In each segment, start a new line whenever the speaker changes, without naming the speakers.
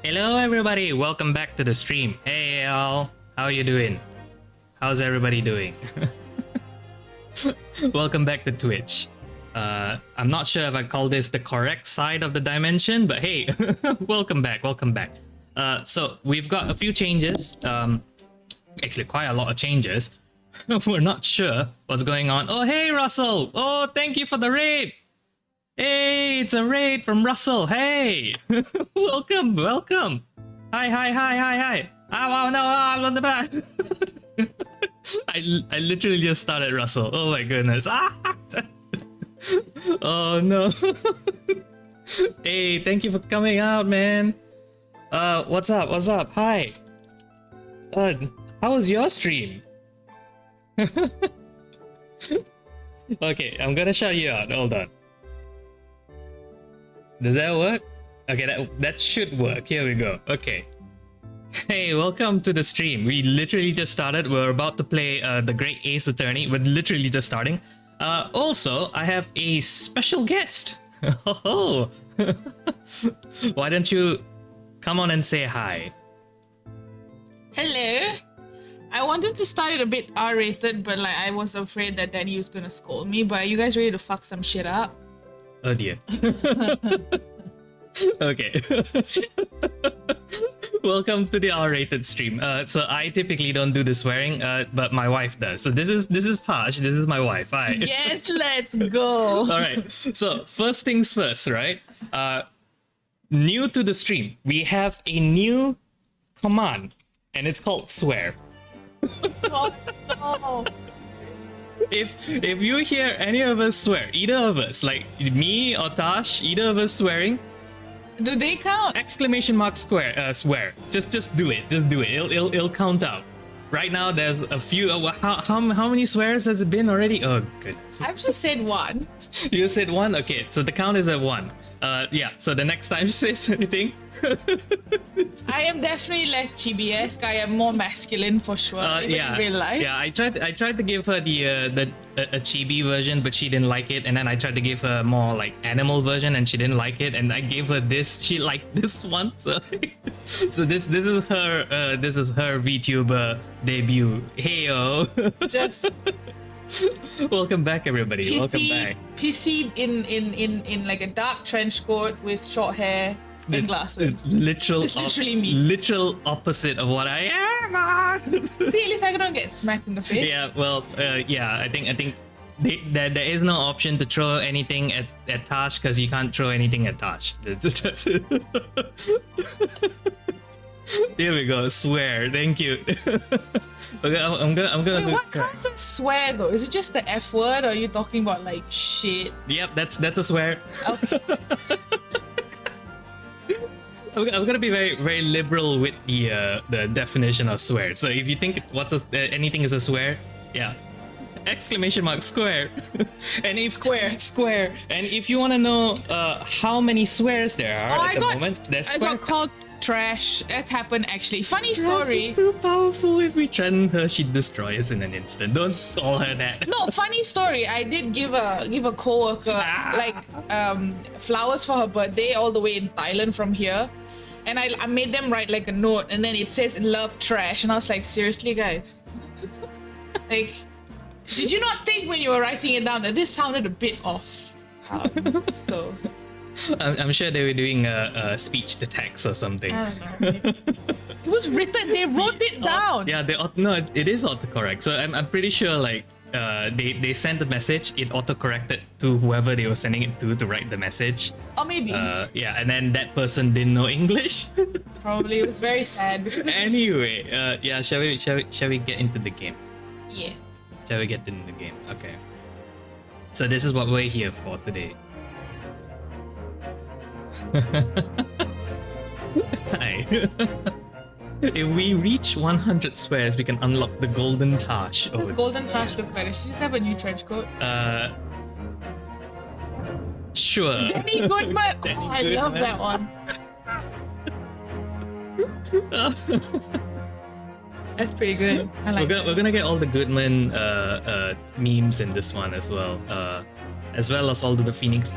Hello everybody, welcome back to the stream. Hey y'all, how you doing? How's everybody doing? Welcome back to Twitch. I'm not sure if I call this the correct side of the dimension, but hey, welcome back, welcome back. So we've got a few changes, actually quite a lot of changes. We're not sure what's going on. Oh hey Russell, oh thank you for the raid. Hey, it's a raid from Russell. Hey, welcome, welcome. Hi. Oh, wow, no, I'm on the back. I literally just started Russell. Oh my goodness. Oh no. Hey, thank you for coming out, man. What's up? What's up? Hi. How was your stream? Okay, I'm gonna shout you out. Hold on. Does that work? Okay, that should work. Here we go. Okay. Hey, welcome to the stream. We literally just started. We're about to play the Great Ace Attorney. We're literally just starting. Also, I have a special guest. Oh, why don't you come on and say hi?
Hello. I wanted to start it a bit R-rated, but like I was afraid that Danie was gonna scold me. But are you guys ready to fuck some shit up?
Oh dear. Okay. Welcome to the R-rated stream. So I typically don't do the swearing, but my wife does. So this is Tash. This is my wife. Hi.
Yes, let's go.
All right. So first things first, right? New to the stream, we have a new command, and it's called swear.
Oh, no.
If you hear any of us swear, either of us, like me or Tash, either of us swearing,
Do they count?
exclamation mark swear. Just do it. Just do it. It'll count out. Right now there's a few. How many swears has it been already? Oh goodness.
I've just said one.
You said one? Okay, so the count is at one. Yeah, so the next time she says anything.
I am definitely less chibi-esque. I am more masculine for sure. Even in real life.
Yeah, I tried to give her the chibi version, but she didn't like it. And then I tried to give her more like animal version, and she didn't like it. And I gave her this. She liked this one. So, so this is her VTuber debut. Heyo.
Just
welcome back, everybody. Welcome back.
PC in like a dark trench coat with short hair and glasses.
It's literally me. Literal opposite of what I am.
See, at least I don't get smacked in the face.
Yeah, well, yeah, I think there is no option to throw anything at Tash because you can't throw anything at Tash. That's it. There we go. Swear. Thank you. Okay, I'm gonna.
Wait, what counts as swear though? Is it just the F word, or are you talking about like shit?
Yep, that's a swear.
Okay.
I'm gonna be very liberal with the definition of swear. So if you think anything is a swear, yeah, exclamation mark square. And if square. And if you want to know how many swears there are at the moment, there's
I got called trash. That's happened actually. Funny story.
She's too powerful. If we threaten her, she'd destroy us in an instant. Don't call her that.
No, funny story. I did give a coworker flowers for her birthday all the way in Thailand from here, and I made them write like a note, and then it says "love trash," and I was like, seriously, guys, like, did you not think when you were writing it down that this sounded a bit off? So.
I'm sure they were doing a speech to text or something.
I don't know. It was written. They wrote it down.
Yeah, it is autocorrect. So I'm pretty sure like they sent the message, it autocorrected to whoever they were sending it to write the message.
Or maybe.
Yeah, and then that person didn't know English.
Probably. It was very sad.
Anyway, yeah, shall we get into the game?
Yeah.
Shall we get into the game? Okay. So this is what we're here for today. Hi. If we reach 100 swears, we can unlock the golden tash.
What does golden tash look like? Does she just have a new trench coat?
Sure.
Danie Goodman. Oh, I love that one. That's pretty good. I like
we're gonna get all the Goodman memes in this one as well as all the Phoenix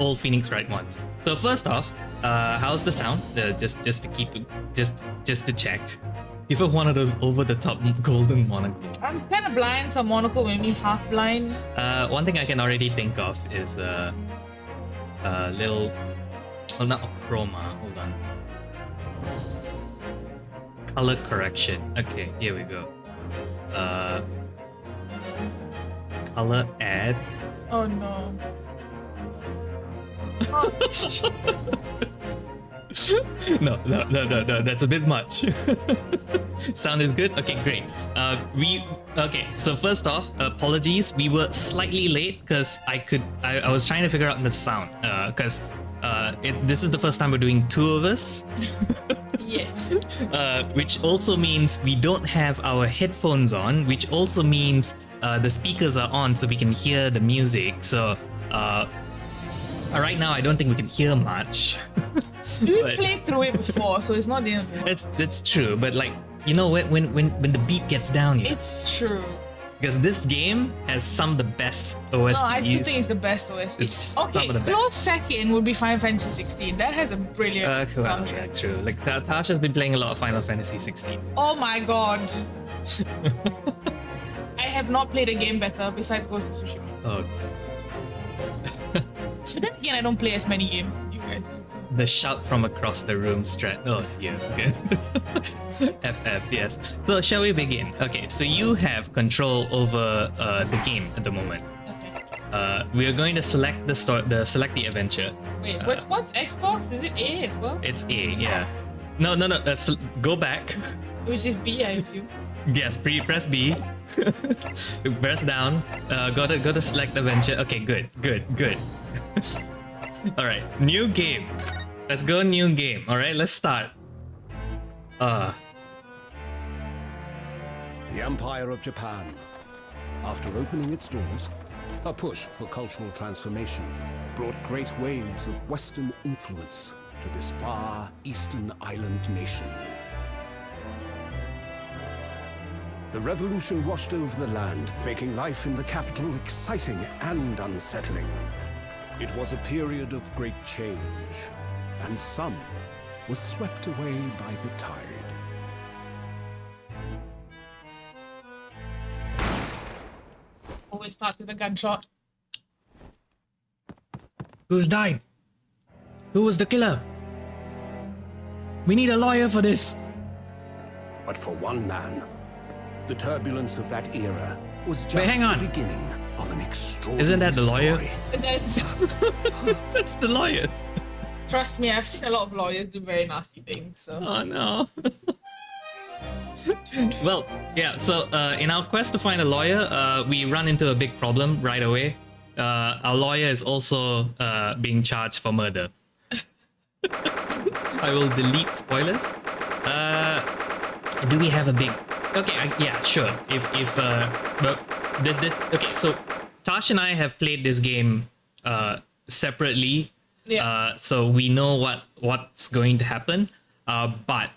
Wright ones. So first off, how's the sound? Just to keep just to check. Give her one of those over the top golden monocles.
I'm kind of blind, so monocle maybe half blind.
One thing I can already think of is little, well, not a chroma. Hold on. Color correction. Okay, here we go. Color add.
Oh no. Oh.
No, that's a bit much. Sound is good? Okay, great. So first off, apologies. We were slightly late because I was trying to figure out the sound. Because this is the first time we're doing two of us.
Yes.
Which also means we don't have our headphones on, which also means the speakers are on so we can hear the music. So right now I don't think we can hear much.
We played through it before, so it's not the end of the world.
That's true, but like, you know, when the beat gets down here.
It's true.
Because this game has some of the best OSTs.
No, I still think it's the best OST.
It's
Okay,
some of the
close second would be Final Fantasy 16. That has a brilliant
well,
soundtrack.
yeah, true. Like Tasha's been playing a lot of Final Fantasy 16.
Oh my god. I have not played a game better besides Ghost of Tsushima.
Oh.
But then again, I don't play as many games as you guys do. So.
The shout from across the room strat. Oh, yeah, okay. FF, yes. So, shall we begin? Okay, so you have control over the game at the moment.
Okay.
We are going to select select the adventure.
Wait, what's Xbox? Is it A as well?
It's A, yeah. No. Go back.
Which is B, I assume.
Yes, press B. Press down. Go to select adventure. Okay, good. All right, new game. Let's go new game. All right, let's start.
The Empire of Japan. After opening its doors, a push for cultural transformation brought great waves of Western influence to this far eastern island nation. The revolution washed over the land, making life in the capital exciting and unsettling. It was a period of great change, and some was swept away by the tide.
Always start with a gunshot.
Who's died? Who was the killer? We need a lawyer for this.
But for one man, the turbulence of that era was just
hang on.
the beginning of an extraordinary
Isn't that the lawyer?
story.
That's the lawyer.
Trust me, I've seen a lot of lawyers do very nasty things. So.
Oh no. Well, yeah, so in our quest to find a lawyer, we run into a big problem right away. Our lawyer is also being charged for murder. I will delete spoilers. Do we have a big... Okay, yeah, sure. Okay, so Tash and I have played this game separately.
Yeah.
So we know what's going to happen. But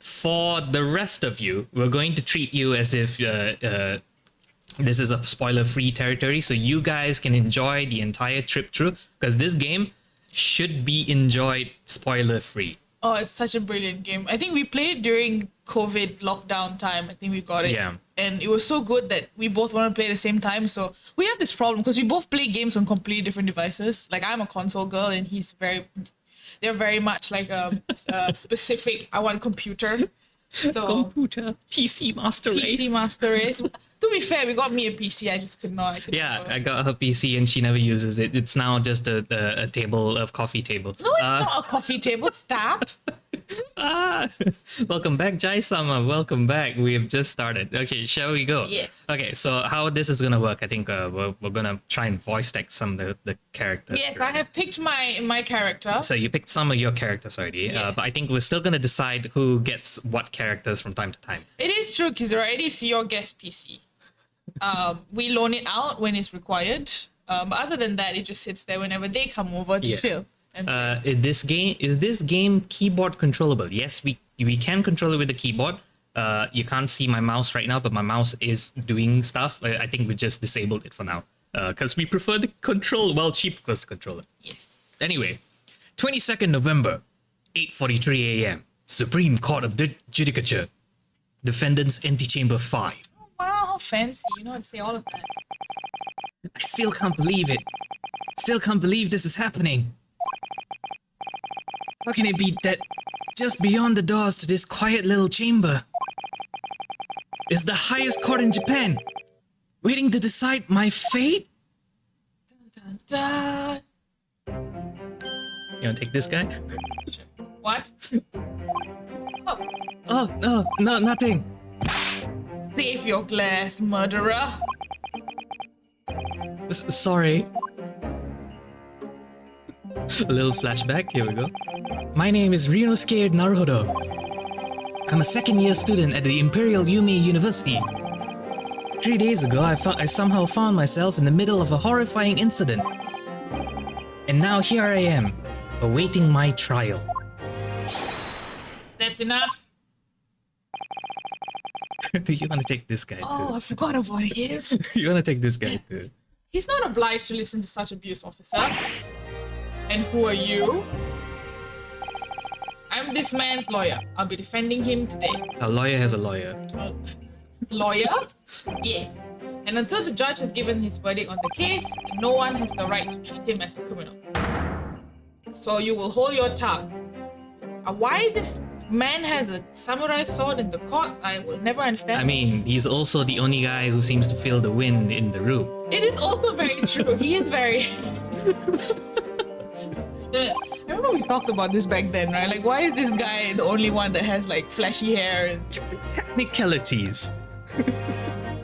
for the rest of you, we're going to treat you as if this is a spoiler-free territory, so you guys can enjoy the entire trip through, because this game should be enjoyed spoiler-free.
Oh, it's such a brilliant game. I think we played it during COVID lockdown time. I think we got it.
Yeah.
And it was so good that we both want to play at the same time. So we have this problem because we both play games on completely different devices. Like I'm a console girl and they're very much like a specific, I want computer. So
Computer. PC Master Race.
PC Master Race. To be fair, we got me a PC. I just could not.
I got her PC and she never uses it. It's now just a table of coffee table.
No, it's not a coffee table. Stop.
Welcome back, Jai-sama. Welcome back. We have just started. Okay, shall we go?
Yes.
Okay, so how this is gonna work? I think we're gonna try and voice text some of the characters.
Yes, I have picked my character.
So you picked some of your characters already,
Yeah.
but I think we're still gonna decide who gets what characters from time to time.
It is true, Kizura. It is your guest PC. We loan it out when it's required. But other than that, it just sits there whenever they come over to chill. And
Is this game keyboard controllable? Yes, we can control it with the keyboard. You can't see my mouse right now, but my mouse is doing stuff. I think we just disabled it for now because we prefer the control. Well, she prefers to control it.
yes.
Anyway, 22nd November, 8:43 a.m. Supreme Court of Judicature, Defendant's Antechamber 5.
Oh, wow, how fancy. You know how to say all of that.
I still can't believe it. Still can't believe this is happening. How can it be that just beyond the doors to this quiet little chamber is the highest court in Japan, waiting to decide my fate?
Dun, dun.
You wanna take this guy?
What?
Oh, no, nothing.
Save your glass, murderer.
Sorry. A little flashback, here we go. My name is Ryunosuke Naruhodo. I'm a second-year student at the Imperial Yume University. 3 days ago, I somehow found myself in the middle of a horrifying incident. And now here I am, awaiting my trial.
That's enough.
Do you want to take this guy
Oh, I forgot about him.
too? You want to take this guy too?
He's not obliged to listen to such abuse, officer. And who are you? I'm this man's lawyer. I'll be defending him today.
A lawyer has a lawyer.
Lawyer? Yes. And until the judge has given his verdict on the case, no one has the right to treat him as a criminal. So you will hold your tongue. Why this man has a samurai sword in the court, I will never understand.
I mean, he's also the only guy who seems to feel the wind in the room.
It is also very true. He is very... I remember we talked about this back then, right? Like, why is this guy the only one that has like flashy hair? And...
Technicalities.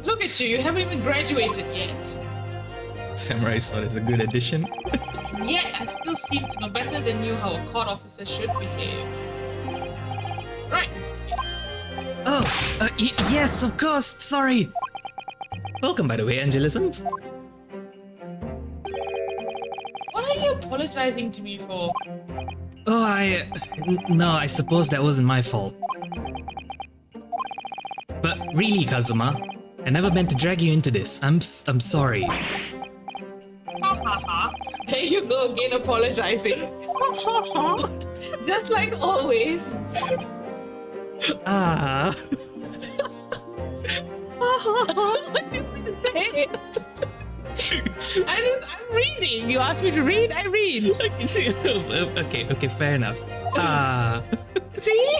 Look at you, you haven't even graduated yet.
Samurai sword is a good addition.
And yet, I still seem to know better than you how a court officer should behave. Right.
Oh, yes, of course. Sorry. Welcome, by the way, Angelisms.
What are you apologizing to me for?
Oh, no, I suppose that wasn't my fault. But really, Kazuma, I never meant to drag you into this. I'm sorry.
There you go again, apologizing. Just like always.
Ah.
What do you want to say? I'm reading. You asked me to read, I read.
Okay, fair enough. Ah.
See?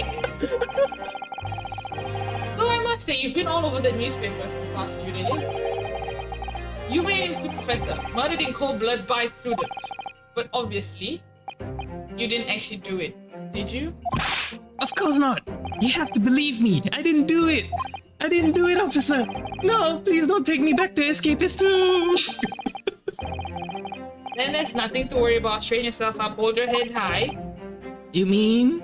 Though I must say, you've been all over the newspapers the past few days. You made Institute professor, murdered in cold blood by student. But obviously, you didn't actually do it, did you?
Of course not. You have to believe me. I didn't do it. I didn't do it, officer. No, please don't take me back to Escapist 2.
Then there's nothing to worry about. Straighten yourself up, hold your head high.
You mean?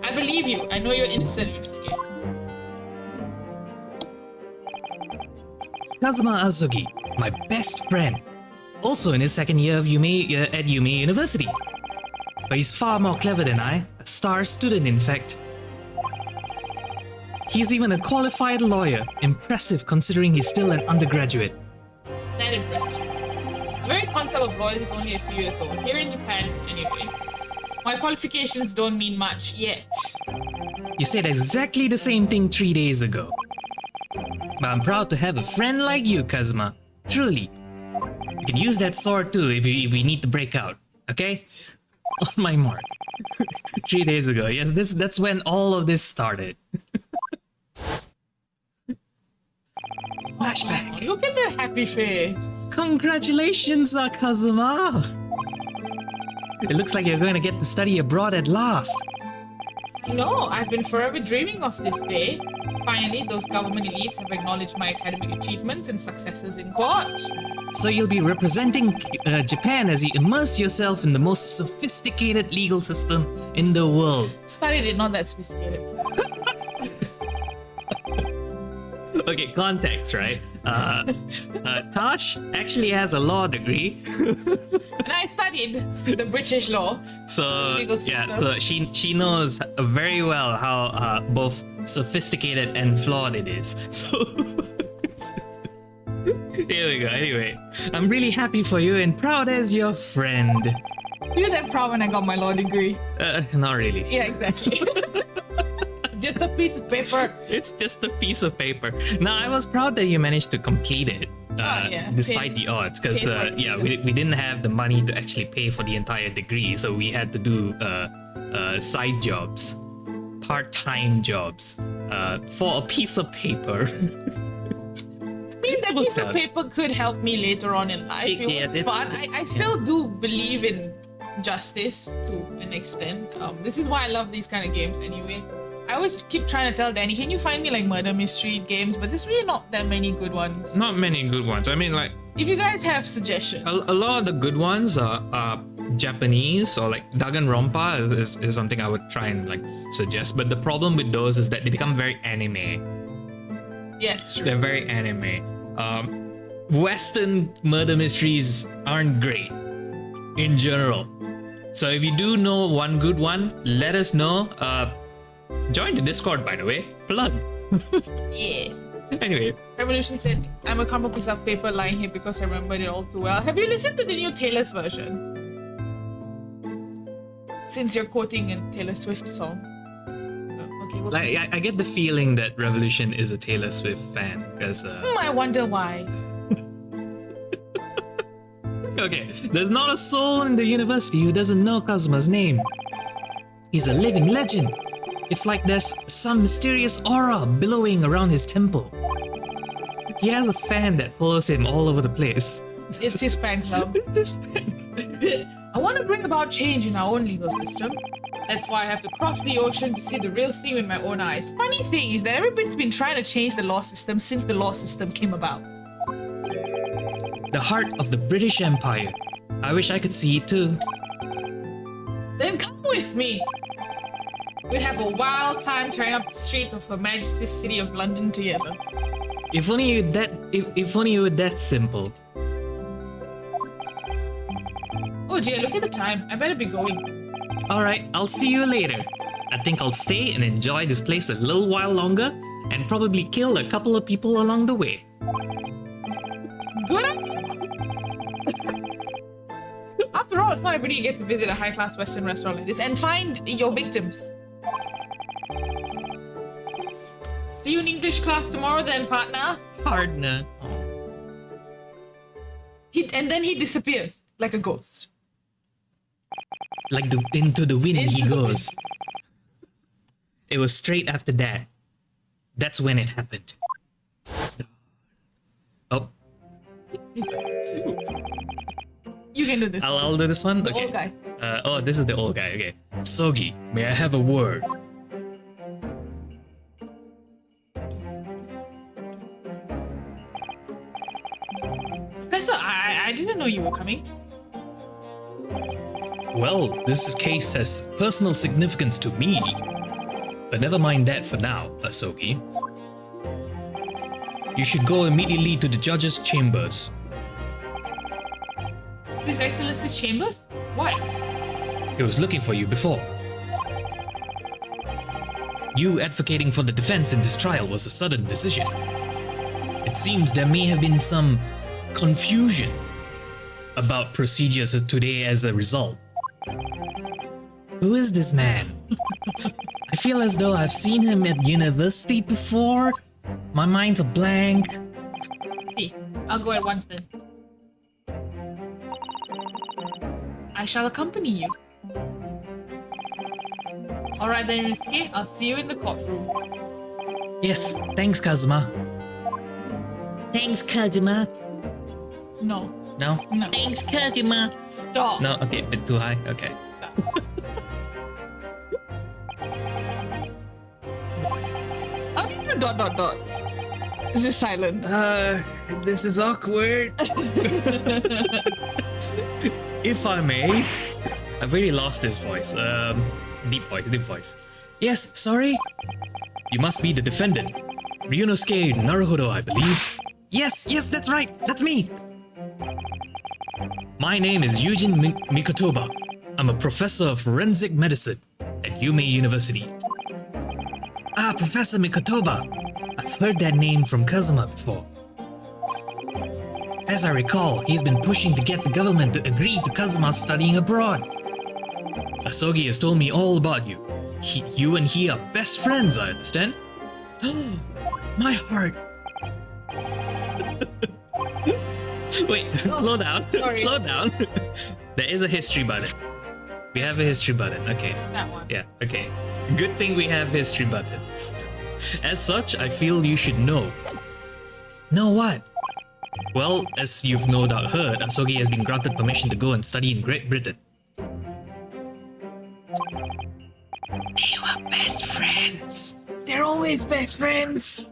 I believe you. I know you're innocent, Yusuke.
Kazuma Azuki, my best friend. Also in his second year of at Yume University. But he's far more clever than I, A star student, in fact. He's even a qualified lawyer. Impressive considering he's still an undergraduate.
That impressive. The very concept of lawyers is only a few years old. Here in Japan, anyway. My qualifications don't mean much yet.
You said exactly the same thing 3 days ago. But I'm proud to have a friend like you, Kazuma. Truly. You can use that sword too if we need to break out, okay? On my mark. 3 days ago. Yes, that's when all of this started. Flashback.
Oh, look at that happy face.
Congratulations, Kazuma. It looks like you're going to get to study abroad at last.
No, I've been forever dreaming of this day. Finally, those government elites have acknowledged my academic achievements and successes in court.
So you'll be representing Japan as you immerse yourself in the most sophisticated legal system in the world.
Studied it, not that sophisticated.
Okay, context, right? Tosh actually has a law degree.
And I studied the British law.
So
legal
yeah,
system.
so she knows very well how both sophisticated and flawed it is. So here we go. Anyway, I'm really happy for you and proud as your friend.
You were that proud when I got my law degree.
Not really.
Yeah, exactly. Just a piece of paper.
It's just a piece of paper. Now, I was proud that you managed to complete it.
Yeah.
Despite the odds, because
Paid for it.
yeah, we didn't have the money to actually pay for the entire degree, so we had to do side jobs, part-time jobs, for a piece of paper.
I mean, that piece of paper could help me later on in life. It was fun. I still do believe in justice to an extent. This is why I love these kind of games anyway. I always keep trying to tell Danny, can you find me like murder mystery games? But there's really not that many good ones.
Not many good ones. I mean, like,
if you guys have suggestions.
a lot of the good ones are Japanese, or like Danganronpa is something I would try and like suggest. But the problem with those is that they become very anime.
Yes, true.
They're very anime. Western murder mysteries aren't great in general. So if you do know one good one, let us know. Join the Discord, by the way. Plug.
Yeah.
Anyway.
Revolution said, I'm a crumpled piece of paper lying here because I remembered it all too well. Have you listened to the new Taylor's version? Since you're quoting a Taylor Swift song. So, okay,
Like, I get the feeling that Revolution is a Taylor Swift fan, because
I wonder why.
okay, there's not a soul in the university who doesn't know Kazuma's name. He's a living legend. It's like there's some mysterious aura billowing around his temple. He has a fan that follows him all over the place.
It's his fan club.
It's his fan.
I want to bring about change in our own legal system. That's why I have to cross the ocean to see the real thing with my own eyes. Funny thing is that everybody's been trying to change the law system since the law system came about.
The heart of the British Empire. I wish I could see it too.
Then come with me. We'd have a wild time tearing up the streets of Her Majesty's City of London together.
If only you were that simple.
Oh dear, look at the time. I better be going.
Alright, I'll see you later. I think I'll stay and enjoy this place a little while longer and probably kill a couple of people along the way.
Good idea. After all, it's not every day you get to visit a high-class Western restaurant like this and find your victims. See you in English class tomorrow then, partner.
Partner.
And then he disappears like a ghost.
Like into the wind he
Into the
goes. It was straight after that. That's when it happened. Oh,
He's back. You can do this.
I'll do this one?
The
Okay.
old guy.
Oh, this is the old guy. Okay. Sogi, may I have a word?
Professor, I didn't know you were coming.
Well, this case has personal significance to me. But never mind that for now, Asogi. You should go immediately to the judge's chambers.
His Excellency's chambers? Why?
He was looking for you before. You advocating for the defense in this trial was a sudden decision. It seems there may have been some confusion about procedures today as a result. Who is this man? I feel as though I've seen him at university before. My mind's a blank.
See, I'll go at once then. I shall accompany you. Alright then, Ryusuke, I'll see you in the courtroom.
Yes, thanks, Kazuma. Thanks, Kazuma.
No.
No?
No.
Thanks, Kazuma.
Stop.
No, okay, a bit too high. Okay.
How do you do dot dot dots? It's just silent.
This is awkward. If I may. I've really lost this voice. Deep voice. Yes, sorry? You must be the defendant. Ryunosuke Naruhodo, I believe. Yes, that's right. That's me. My name is Yujin Mikotoba. I'm a professor of forensic medicine at Yume University. Ah, Professor Mikotoba. I've heard that name from Kazuma before. As I recall, he's been pushing to get the government to agree to Kazuma studying abroad. Asogi has told me all about you. You and he are best friends, I understand. My heart. Wait, slow down.
Sorry.
Slow down. There is a history button. We have a history button. Okay.
That one.
Yeah, okay. Good thing we have history buttons. As such, I feel you should know. Know what? Well, as you've no doubt heard, Asogi has been granted permission to go and study in Great Britain. They were best friends.
They're always best friends.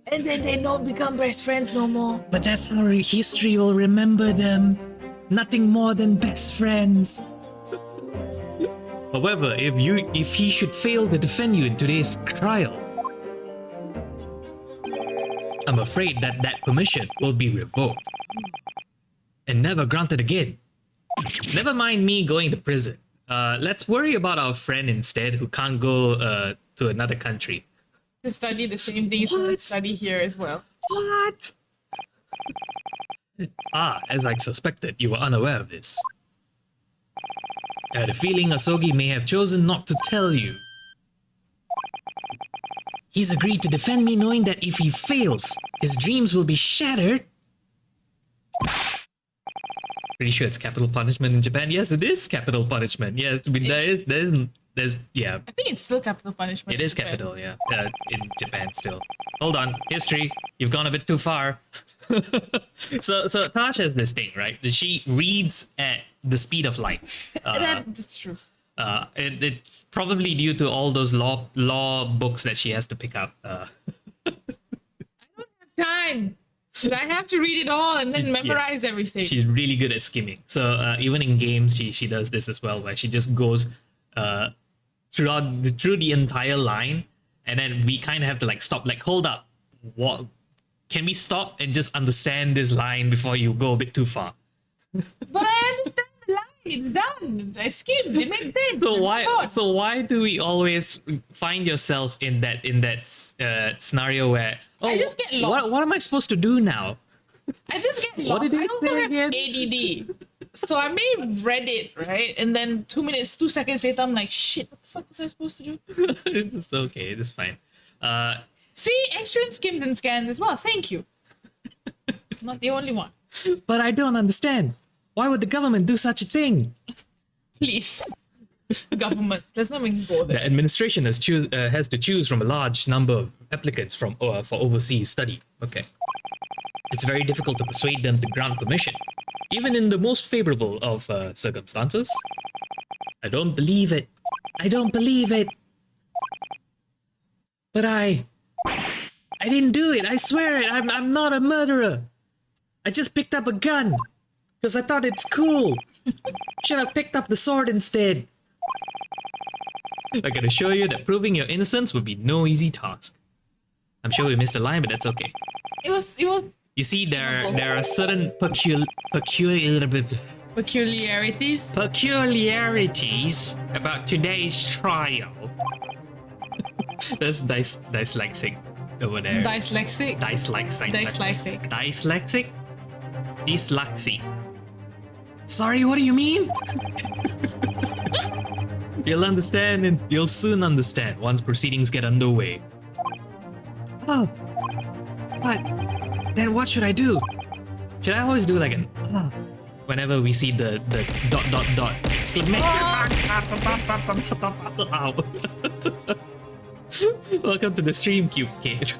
And then they don't become best friends no more.
But that's how history will remember them. Nothing more than best friends. However, if he should fail to defend you in today's trial, I'm afraid that permission will be revoked and never granted again. Never mind me going to prison. Let's worry about our friend instead, who can't go to another country.
To study the same things we study here as well.
What? As I suspected, you were unaware of this. I had a feeling Asogi may have chosen not to tell you. He's agreed to defend me, knowing that if he fails, his dreams will be shattered. Pretty sure it's capital punishment in Japan. Yes, it is capital punishment. Yes, I mean, there's yeah.
I think it's still capital punishment.
It is capital, yeah. In Japan still. Hold on, history. You've gone a bit too far. So Tash has this thing, right? She reads at the speed of light.
That's true.
It's probably due to all those law books that she has to pick up.
I don't have time. 'Cause I have to read it all and then memorize everything.
She's really good at skimming. So even in games, she does this as well, where she just goes through the entire line, and then we kind of have to like stop, like hold up, what? Can we stop and just understand this line before you go a bit too far?
But I understand the line. It's done. I skimmed. It makes sense.
So why do we always find yourself in that scenario where
I just get lost.
What am I supposed to do now?
I just get
What
lost.
did he
I also
say
have
again?
ADD. So I may have read it, right? And then 2 seconds later, I'm like, shit, what the fuck was I supposed to do?
It's okay. It's fine.
See, extra skims and scans as well. Thank you. Not the only one.
But I don't understand. Why would the government do such a thing?
Please. Government. Let's not even go
The
there.
administration has to choose from a large number of applicants for overseas study. Okay. It's very difficult to persuade them to grant permission, even in the most favorable of circumstances. I don't believe it. I don't believe it. But I didn't do it. I swear it. I'm not a murderer. I just picked up a gun because I thought it's cool. Should have picked up the sword instead. I can assure you that proving your innocence would be no easy task. I'm sure we missed a line, but that's okay.
It was
You see, there are certain peculiarities about today's trial. That's dyslexic over there.
Dyslexic.
Dyslexic.
Dyslexic.
Dyslexic? Dyslexic. Sorry, what do you mean? You'll understand and you'll soon understand once proceedings get underway. Oh. But then what should I do? Should I always do like an whenever we see the dot exclamation? Ow. Welcome to the stream, cube kid.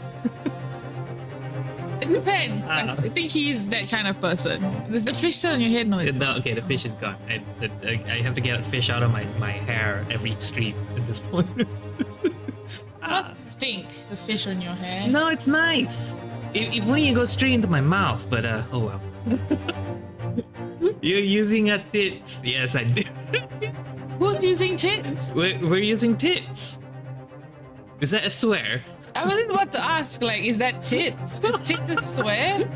It depends. I think he's that kind of person. There's the fish still on your head, no?
No, okay, the fish is gone. I have to get a fish out of my hair every stream at this point.
Must stink, the fish on your hair.
No, it's nice. If only it goes straight into my mouth, but oh well. You're using a tits. Yes, I did.
Who's using tits?
We're using tits. Is that a swear?
I was about to ask, like, is that tits? Is tits a swear?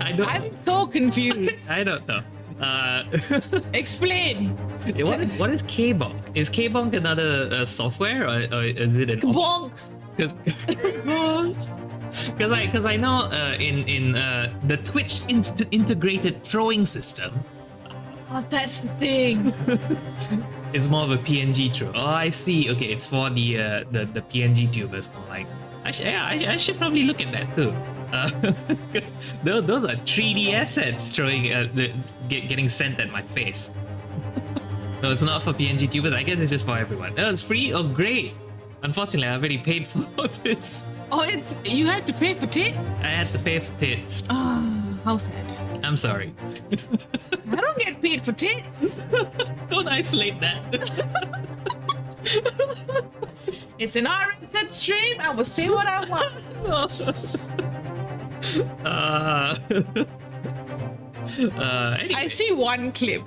I don't.
I'm so confused.
I don't know.
Explain.
What is K-Bonk? Is K-Bonk another software or is it an
Bonk.
Because I know in the Twitch integrated throwing system.
Oh, that's the thing.
It's more of a PNG throw. Oh, I see. Okay, it's for the PNG tubers. More like I should probably look at that too. Those are 3D assets throwing getting sent at my face. No, it's not for PNG tubers. I guess it's just for everyone. Oh, it's free. Oh, great. Unfortunately, I've already paid for this.
Oh, you had to pay for tits?
I had to pay for tits.
Ah, how sad.
I'm sorry.
I don't get paid for tits.
Don't isolate that.
It's an R-rated stream. I will say what I want.
Anyway.
I see one clip.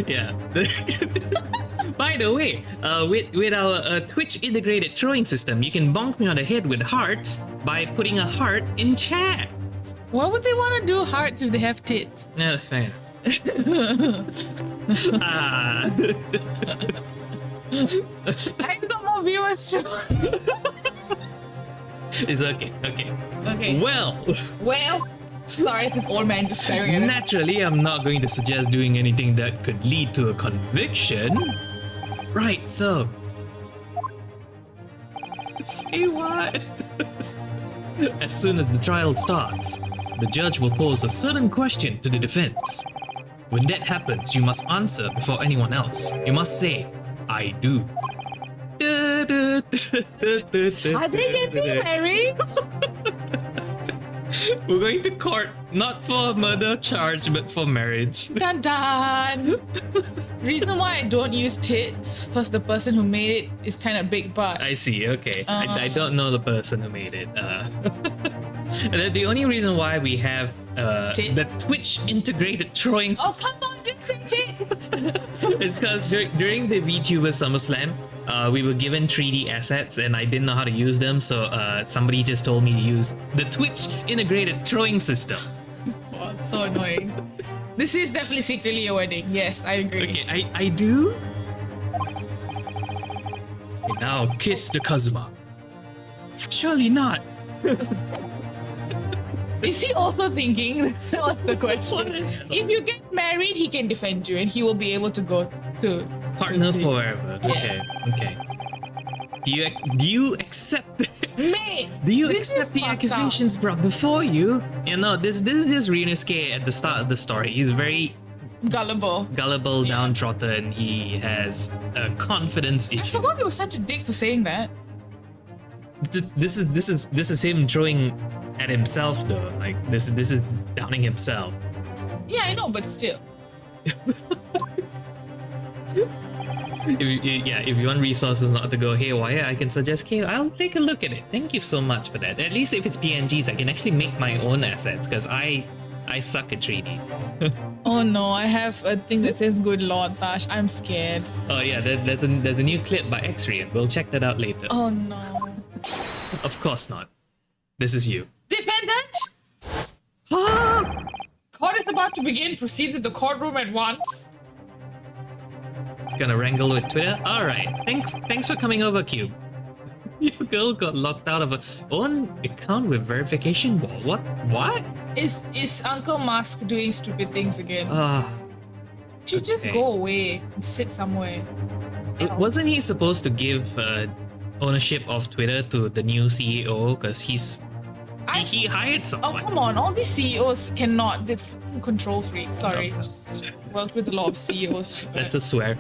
Yeah. By the way, with our Twitch integrated throwing system, you can bonk me on the head with hearts by putting a heart in chat.
Why would they want to do hearts if they have tits?
Yeah, fair.
I got more viewers too.
It's okay. Okay.
Okay.
Well.
Sorry, this is old man just staring at it.
Naturally, I'm not going to suggest doing anything that could lead to a conviction. Right, so. Say what? As soon as the trial starts, the judge will pose a certain question to the defense. When that happens, you must answer before anyone else. You must say, I do.
Are they getting married?
We're going to court, not for a murder charge, but for marriage.
Dun dun! Reason why I don't use tits, because the person who made it is kind of big butt.
I see, okay. I don't know the person who made it. The only reason why we have the Twitch integrated throwing system.
Oh, come on, just say tits!
It's because during the VTuber SummerSlam, we were given 3D assets and I didn't know how to use them, so somebody just told me to use the Twitch integrated throwing system.
Oh, it's so annoying. This is definitely secretly a wedding. Yes, I agree.
Okay, I do? Okay, now kiss the Kazuma. Surely not.
Is he also thinking? What's the question? If you get married, he can defend you and he will be able to go to...
Partner forever.
Yeah.
Okay. Do you accept it?
Mate,
Do you accept the accusations brought before you? You know, this is just Ryunosuke at the start of the story. He's very
gullible,
downtrodden. He has a confidence issue.
I forgot he was such a dick for saying that.
This is him throwing at himself though. Like this is downing himself.
Yeah, I know, but still.
If you want resources not to go haywire, I can suggest Kale. I'll take a look at it. Thank you so much for that. At least if it's PNGs, I can actually make my own assets because I suck at 3D.
Oh no, I have a thing that says "Good Lord, Tash." I'm scared.
Oh yeah, there's a new clip by X-Ray. We'll check that out later.
Oh no.
Of course not. This is you.
Defendant! Court is about to begin. Proceed to the courtroom at once.
Gonna wrangle with Twitter. All right. Thanks for coming over, Cube. Your girl got locked out of her own account with verification wall. What?
Is Uncle Musk doing stupid things again? Should just
okay.
go away and sit somewhere else.
Wasn't he supposed to give ownership of Twitter to the new CEO? Because he hired someone.
Oh, come on. All these CEOs cannot. They're fucking control freaks. Sorry.
Oh.
Just work with a lot of CEOs.
That's a swear.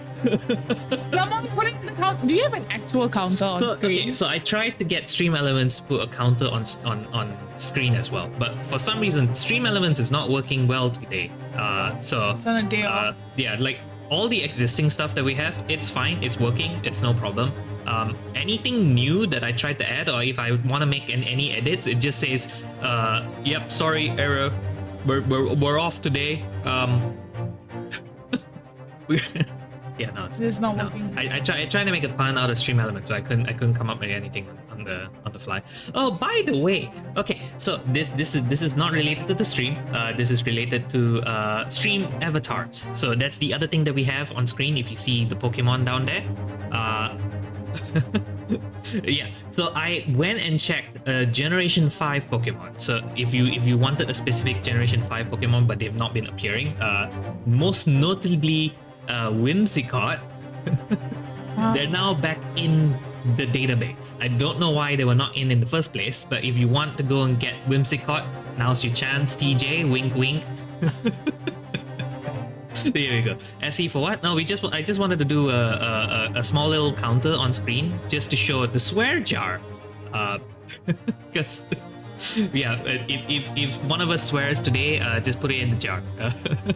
Someone put it in the count. Do you have an actual counter on screen?
Okay, so I tried to get Stream Elements to put a counter on screen as well, but for some reason Stream Elements is not working well today. So
It's on a day off.
yeah, like all the existing stuff that we have, it's fine, it's working, it's no problem. Anything new that I tried to add, or if I want to make any edits, it just says, "Yep, sorry, error. We're off today." Yeah, no,
It's not working.
I tried to make a pun out of Stream Elements, but I couldn't come up with anything on the fly. Oh, by the way, okay, so this is not related to the stream. This is related to stream avatars. So that's the other thing that we have on screen. If you see the Pokemon down there, yeah. So I went and checked Generation 5 Pokemon. So if you wanted a specific Generation 5 Pokemon, but they've not been appearing, most notably Whimsicott, they're now back in the database. I don't know why they were not in the first place, but if you want to go and get Whimsicott, now's your chance, TJ. Wink, wink. There we go. SE for what? No, I just wanted to do a small little counter on screen just to show the swear jar. Because yeah, if one of us swears today, just put it in the jar.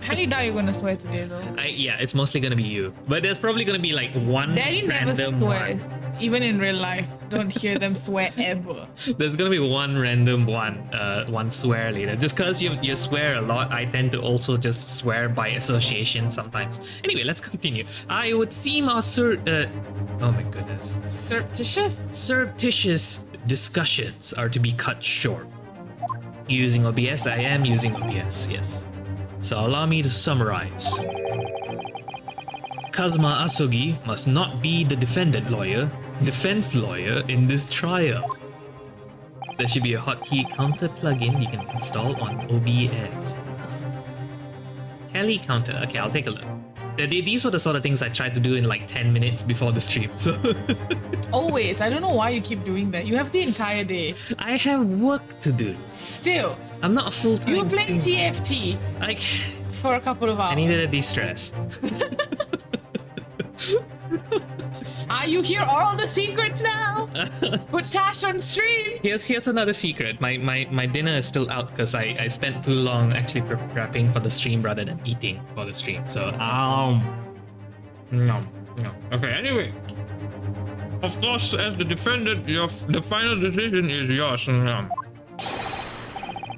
How do you doubt you're gonna swear today though?
Yeah, it's mostly gonna be you, but there's probably gonna be like one
Daddy never
random
swears, even in real life. Don't hear them swear ever.
There's gonna be one random one swear later. Just cause you swear a lot, I tend to also just swear by association sometimes. Anyway, let's continue. I would seem our oh my goodness. Surreptitious discussions are to be cut short. Using OBS, I am using OBS, yes. So allow me to summarize. Kazuma Asugi must not be the defense lawyer in this trial. There should be a hotkey counter plugin you can install on OBS. Tally counter, okay, I'll take a look. These were the sort of things I tried to do in like 10 minutes before the stream, so...
Always. I don't know why you keep doing that. You have the entire day.
I have work to do.
Still.
I'm not a full-time
You were playing
streamer.
TFT
Like...
for a couple of hours.
I needed a de-stress.
Are you hear all the secrets now? Put Tash on stream.
Here's another secret. My dinner is still out because I spent too long actually prepping for the stream rather than eating for the stream. So no. Okay, anyway. Of course, as the defendant, the final decision is yours.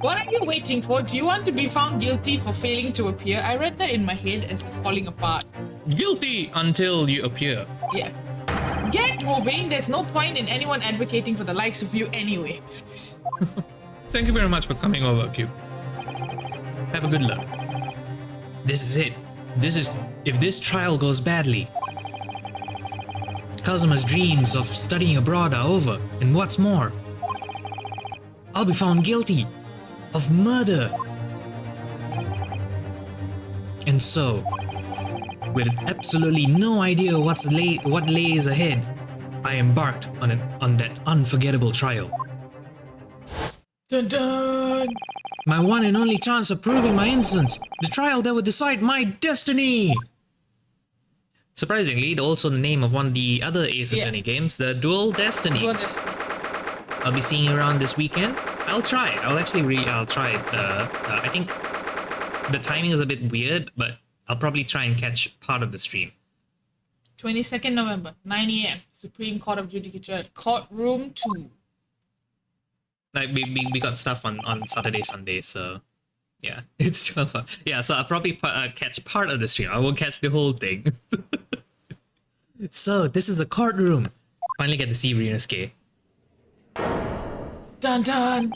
What are you waiting for? Do you want to be found guilty for failing to appear? I read that in my head as falling apart.
Guilty until you appear.
Yeah. Get moving. There's no point in anyone advocating for the likes of you anyway.
Thank you very much for coming over, Cube. Have a good luck. This is it. If this trial goes badly, Kazuma's dreams of studying abroad are over, and what's more, I'll be found guilty of murder. And so, with absolutely no idea what lays ahead, I embarked on that unforgettable trial.
Dun dun.
My one and only chance of proving my innocence, the trial that would decide my destiny. Surprisingly, also the name of one of the other Ace Attorney games, the Dual Destinies. I'll be seeing you around this weekend. I'll try it. I'll try it. I think the timing is a bit weird, but I'll probably try and catch part of the stream.
22nd November, 9 a.m. Supreme Court of Judicature, Courtroom 2.
Like we got stuff on Saturday, Sunday, so yeah, it's 12. Yeah, so I'll probably catch part of the stream. I won't catch the whole thing. So this is a courtroom. Finally get to see Ryunosuke.
Dun dun.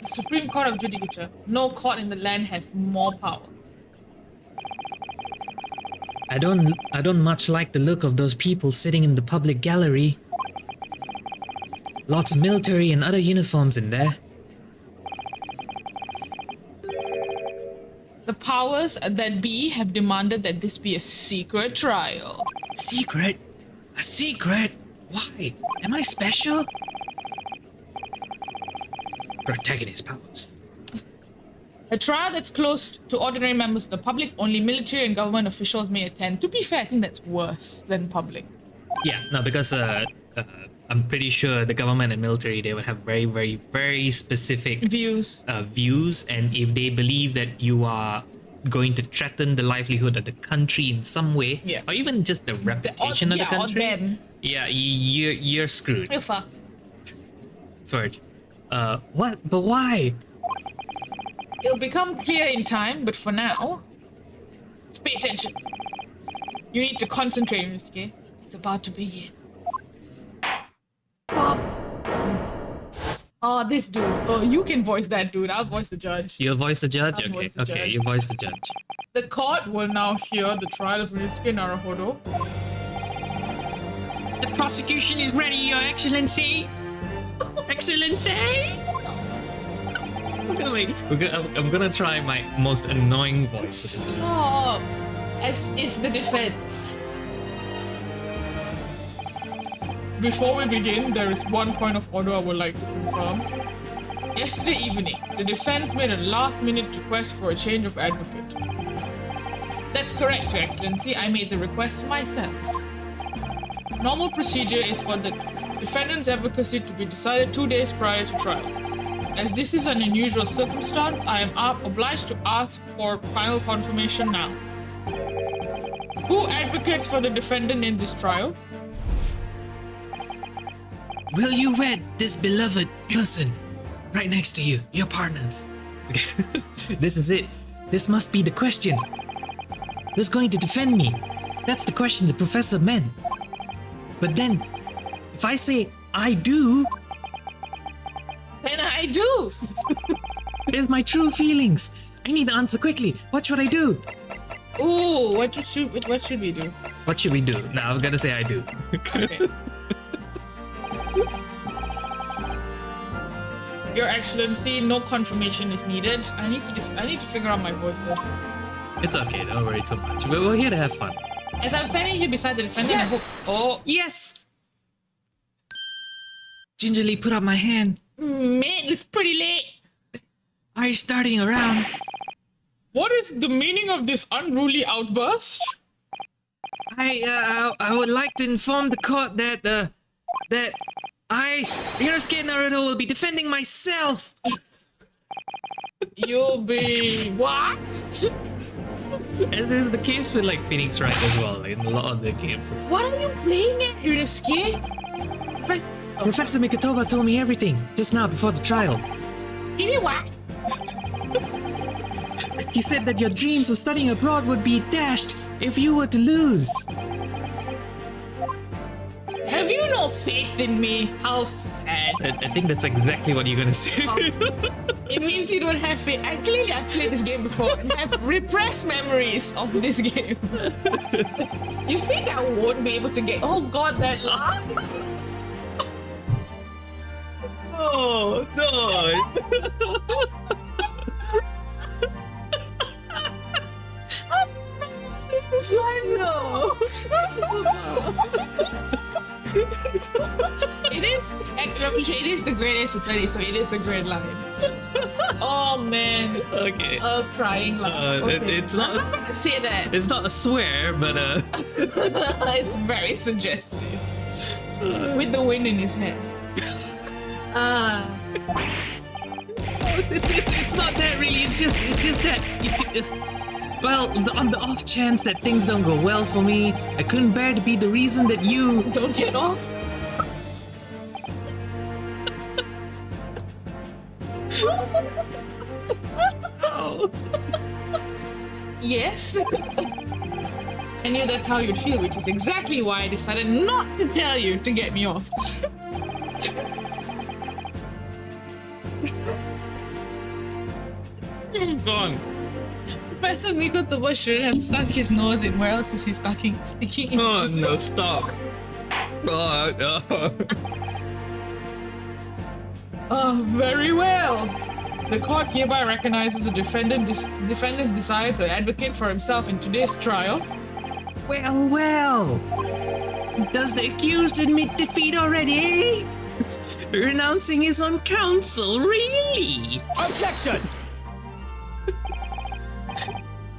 The Supreme Court of Judicature. No court in the land has more power.
I don't much like the look of those people sitting in the public gallery. Lots of military and other uniforms in there.
The powers that be have demanded that this be a secret trial.
Secret? A secret? Why? Am I special? Protagonist powers.
A trial that's closed to ordinary members of the public, only military and government officials may attend. To be fair, I think that's worse than public.
Yeah, no, because I'm pretty sure the government and military, they would have very, very, very specific
Views.
views, and if they believe that you are going to threaten the livelihood of the country in some way,
Yeah.
or even just the reputation of the country,
or them.
yeah, you're screwed.
You're fucked.
Sorry. What? But why?
It'll become clear in time, but for now, just pay attention. You need to concentrate, Miski. It's about to begin. Oh, this dude. Oh, you can voice that dude. I'll voice the judge.
You'll voice the judge?
I'll
Okay,
voice the
okay,
judge.
you voice the judge.
The court will now hear the trial of Ryusuke Naruhodo.
The prosecution is ready, Your Excellency. Excellency. I'm gonna try my most annoying voice.
Stop. As is the defense. Before we begin, there is one point of order I would like to confirm. Yesterday evening, the defense made a last-minute request for a change of advocate. That's correct, Your Excellency. I made the request myself. Normal procedure is for the defendant's advocacy to be decided 2 days prior to trial. As this is an unusual circumstance, I am obliged to ask for final confirmation now. Who advocates for the defendant in this trial?
Will you wed this beloved person right next to you, your partner? This is it. This must be the question. Who's going to defend me? That's the question the professor meant. But then, if I say I do,
Then I do.
there's my true feelings. I need to answer quickly. What should I do?
Ooh, what should we do?
What should we do? Now I'm gonna say I do.
Okay. Your Excellency, no confirmation is needed. I need to figure out my voices.
It's okay, don't worry too much. We're here to have fun.
As I'm standing here beside the defendant, oh,
Yes! Gingerly put up my hand.
man, it's pretty late.
Are you starting around?
What is the meaning of this unruly outburst?
I would like to inform the court that Ryusuke Naruto, will be defending myself.
You'll be what?
As is the case with like Phoenix Wright as well, like, in a lot of the games.
What are you playing at, Ryusuke?
Professor Mikotoba told me everything just now before the trial.
He did what?
He said that your dreams of studying abroad would be dashed if you were to lose.
Have you no faith in me? How sad.
I think that's exactly what you're gonna say.
It means you don't have faith. I've played this game before and have repressed memories of this game. You think I won't be able to get... Oh god, that laugh.
Oh no!
This is no. It is the greatest of 30, so it is a great line. Oh man.
Okay.
A crying laugh. Okay.
It's not.
I'm not gonna say that.
It's not a swear, but
It's very suggestive. With the wind in his hand.
it's not that really. It's just that. Well, on the off chance that things don't go well for me, I couldn't bear to be the reason that you
Don't get off.
Oh.
Yes. I knew that's how you'd feel, which is exactly why I decided not to tell you to get me off.
Move on.
Professor Miko Tobo shouldn't have stuck his nose in. Where else is he sticking in?
Oh no, stop. Oh no.
Very well. The court hereby recognizes the defendant's desire to advocate for himself in today's trial.
Well. Does the accused admit defeat already? Renouncing his own counsel, really?
Objection!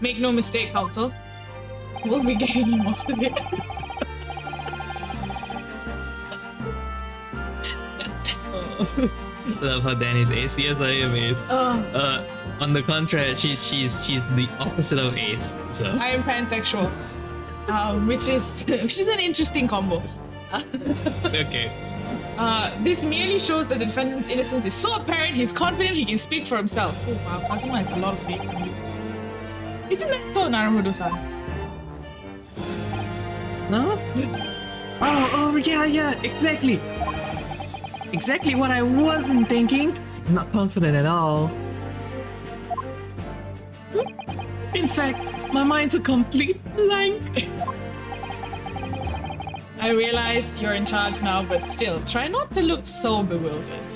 Make no mistake, counsel. We'll be getting him off today.
Love how Danny's ace. Yes, I am ace. On the contrary, she's the opposite of ace. So
I am pansexual, which is an interesting combo.
okay.
This merely shows that the defendant's innocence is so apparent he's confident he can speak for himself. Oh wow, Kazuma has a lot of faith in you. Isn't that so, Naruhodo-san?
No? Oh, yeah, exactly. Exactly what I wasn't thinking. I'm not confident at all. In fact, my mind's a complete blank.
I realize you're in charge now, but still, try not to look so bewildered.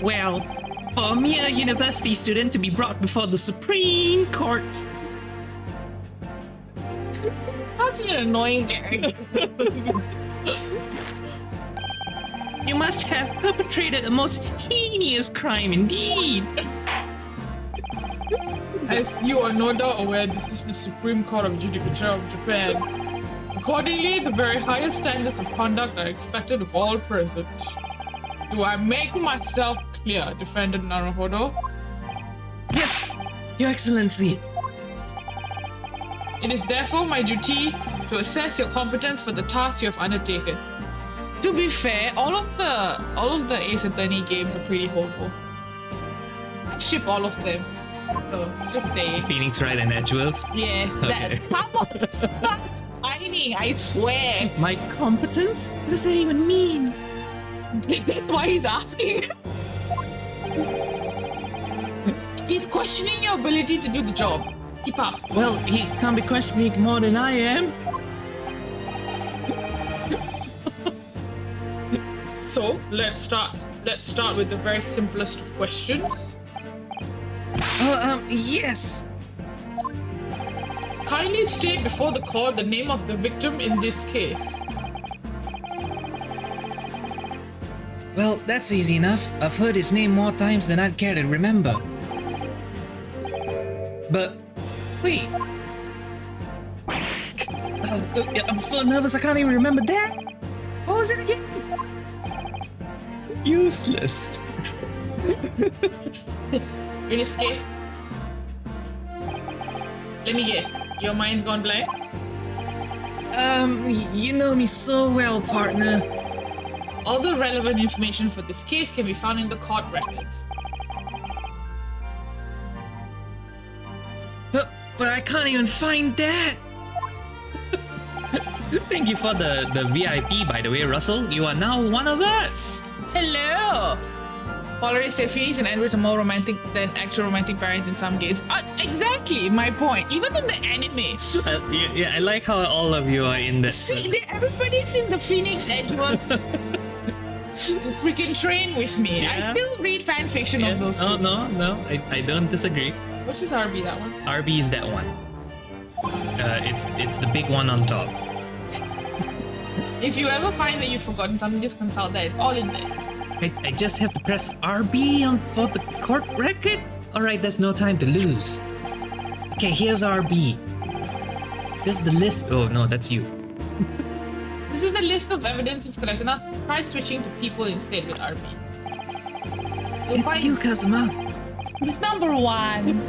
Well, for a mere university student to be brought before the Supreme Court.
Such an annoying character.
You must have perpetrated a most heinous crime indeed.
As you are no doubt aware, this is the Supreme Court of Judicature of Japan. Accordingly, the very highest standards of conduct are expected of all present. Do I make myself clear, Defendant Naruhodo?
Yes, Your Excellency.
It is therefore my duty to assess your competence for the task you have undertaken. To be fair, all of the Ace Attorney games are pretty homo. I ship all of them. So good day.
Phoenix Wright and Edgeworth.
Yes,
Okay.
come on, stop whining, I swear.
My competence? What does that even mean?
That's why he's asking. He's questioning your ability to do the job. Keep up.
Well, he can't be questioning more than I am.
So let's start with the very simplest of questions.
Yes.
Kindly state before the court the name of the victim in this case.
Well, that's easy enough. I've heard his name more times than I'd care to remember. But, wait. I'm so nervous I can't even remember that. What was it again? Useless.
Yunosuke, let me guess. Your mind's gone blank?
You know me so well, partner.
All the relevant information for this case can be found in the court record.
But I can't even find that.
Thank you for the VIP, by the way, Russell. You are now one of us.
Hello! Polaris said Phoenix and Edward are more romantic than actual romantic parents in some cases. Exactly my point. Even in the anime.
Yeah, I like how all of you are in the.
See, everybody's in the Phoenix Edward freaking train with me.
Yeah.
I still read fan fiction of those.
Oh, no, I don't disagree.
Which is RB, that one?
RB is that one. It's the big one on top.
If you ever find that you've forgotten something, just consult that. It's all in there.
I just have to press RB for the court record? Alright, there's no time to lose. Okay, here's RB. This is the list.
Oh no, that's you.
This is the list of evidence you've collected. Now try switching to people instead with RB.
It's you, Kazuma.
He's number one.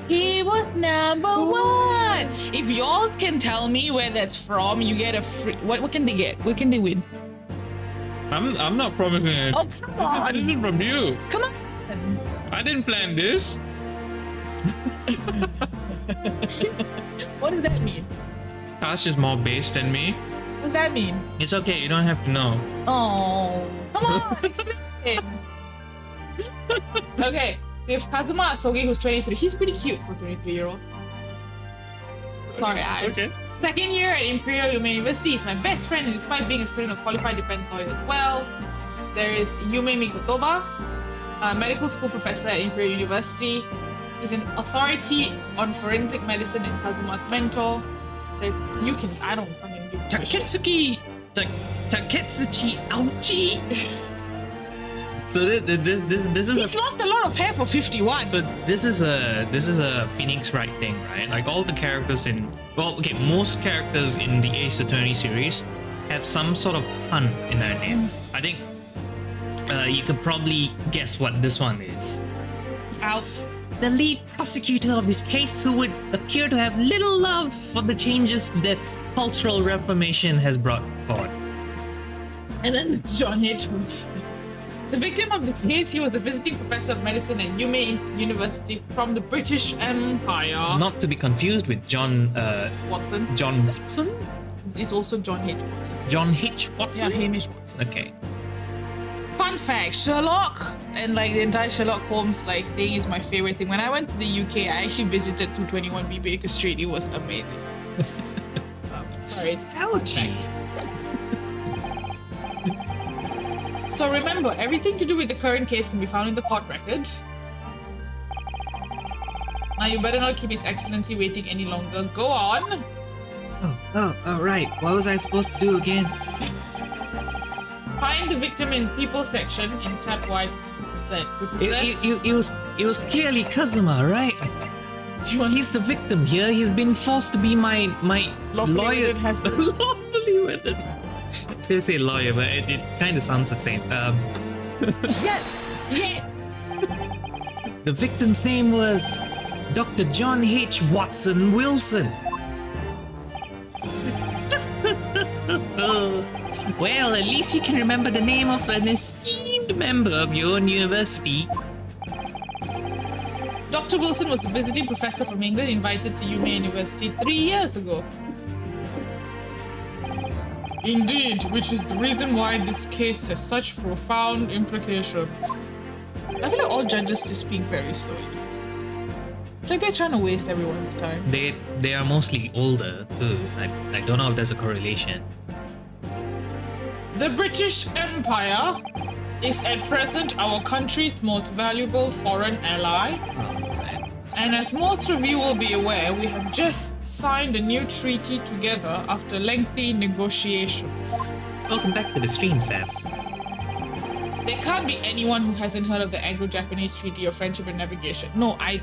He was number one. If y'all can tell me where that's from, you get a free. What can they get? What can they win?
I'm not promising it.
Oh, come on.
This is from you.
Come on.
I didn't plan this.
What does that mean?
Tash is more base than me.
What does that mean?
It's okay, you don't have to know.
Oh, come on. Explain. Okay, We have Kazuma Asoge, who's 23. He's pretty cute for 23-year-old. Sorry,
Okay.
Second year at Imperial Yume University. He's my best friend, and despite being a student of qualified defense lawyer as well. There is Yume Mikotoba, a medical school professor at Imperial University. He's an authority on forensic medicine and Kazuma's mentor. There's Yukin. I don't fucking give a shit.
Taketsuchi Auchi. So this is
He's lost a lot of hair for 51.
So this is a Phoenix Wright thing, right? Like all the characters in most characters in the Ace Attorney series have some sort of pun in their name. I think you could probably guess what this one is.
Out.
the lead prosecutor of this case, who would appear to have little love for the changes the Cultural Reformation has brought forward.
And then it's John H. Woods. The victim of this case, he was a visiting professor of medicine at Yume University from the British Empire.
Not to be confused with John
Watson.
John Watson?
It's also John H. Watson.
John H. Watson?
Yeah, Hamish Watson.
Okay.
Fun fact, Sherlock and like the entire Sherlock Holmes like thing is my favorite thing. When I went to the UK, I actually visited 221B Baker Street. It was amazing. Sorry.
Ouchie.
So remember, everything to do with the current case can be found in the court record. Now you better not keep His Excellency waiting any longer. Go on.
Oh, right. What was I supposed to do again?
Find the victim in people section in tab Y.
It was clearly Kazuma, right? He's the victim here. He's been forced to be my
Lawfully
lawyer.
wedded husband.
Lawfully wedded. I was gonna say lawyer, but it kind of sounds the same.
Yes! Yes!
The victim's name was Dr. John H. Watson Wilson. Well, at least you can remember the name of an esteemed member of your own university.
Dr. Wilson was a visiting professor from England invited to Yume University 3 years ago. Indeed, which is the reason why this case has such profound implications. I feel like all judges just speak very slowly. It's like they're trying to waste everyone's time.
They are mostly older too. I don't know if there's a correlation.
The British Empire is at present our country's most valuable foreign ally. And as most of you will be aware, we have just signed a new treaty together after lengthy negotiations.
Welcome back to the stream, Savs.
There can't be anyone who hasn't heard of the Anglo-Japanese Treaty of Friendship and Navigation. No, I've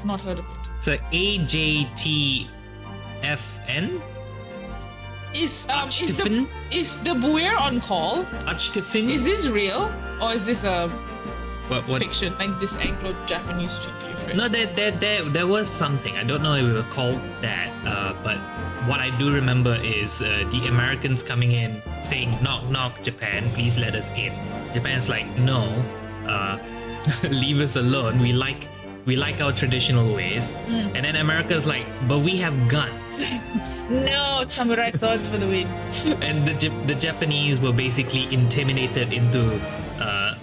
not heard of it.
So AJTFN?
Is the Buer on call?
Archtiffin?
Is this real? Or is this a
what?
fiction, like this Anglo-Japanese Treaty of Friendship?
No, there was something. I don't know if it was called that, but what I do remember is the Americans coming in saying, knock, knock, Japan, please let us in. Japan's like, no, leave us alone. We like our traditional ways. And then America's like, but we have guns.
No, samurai swords for the win.
And the Japanese were basically intimidated into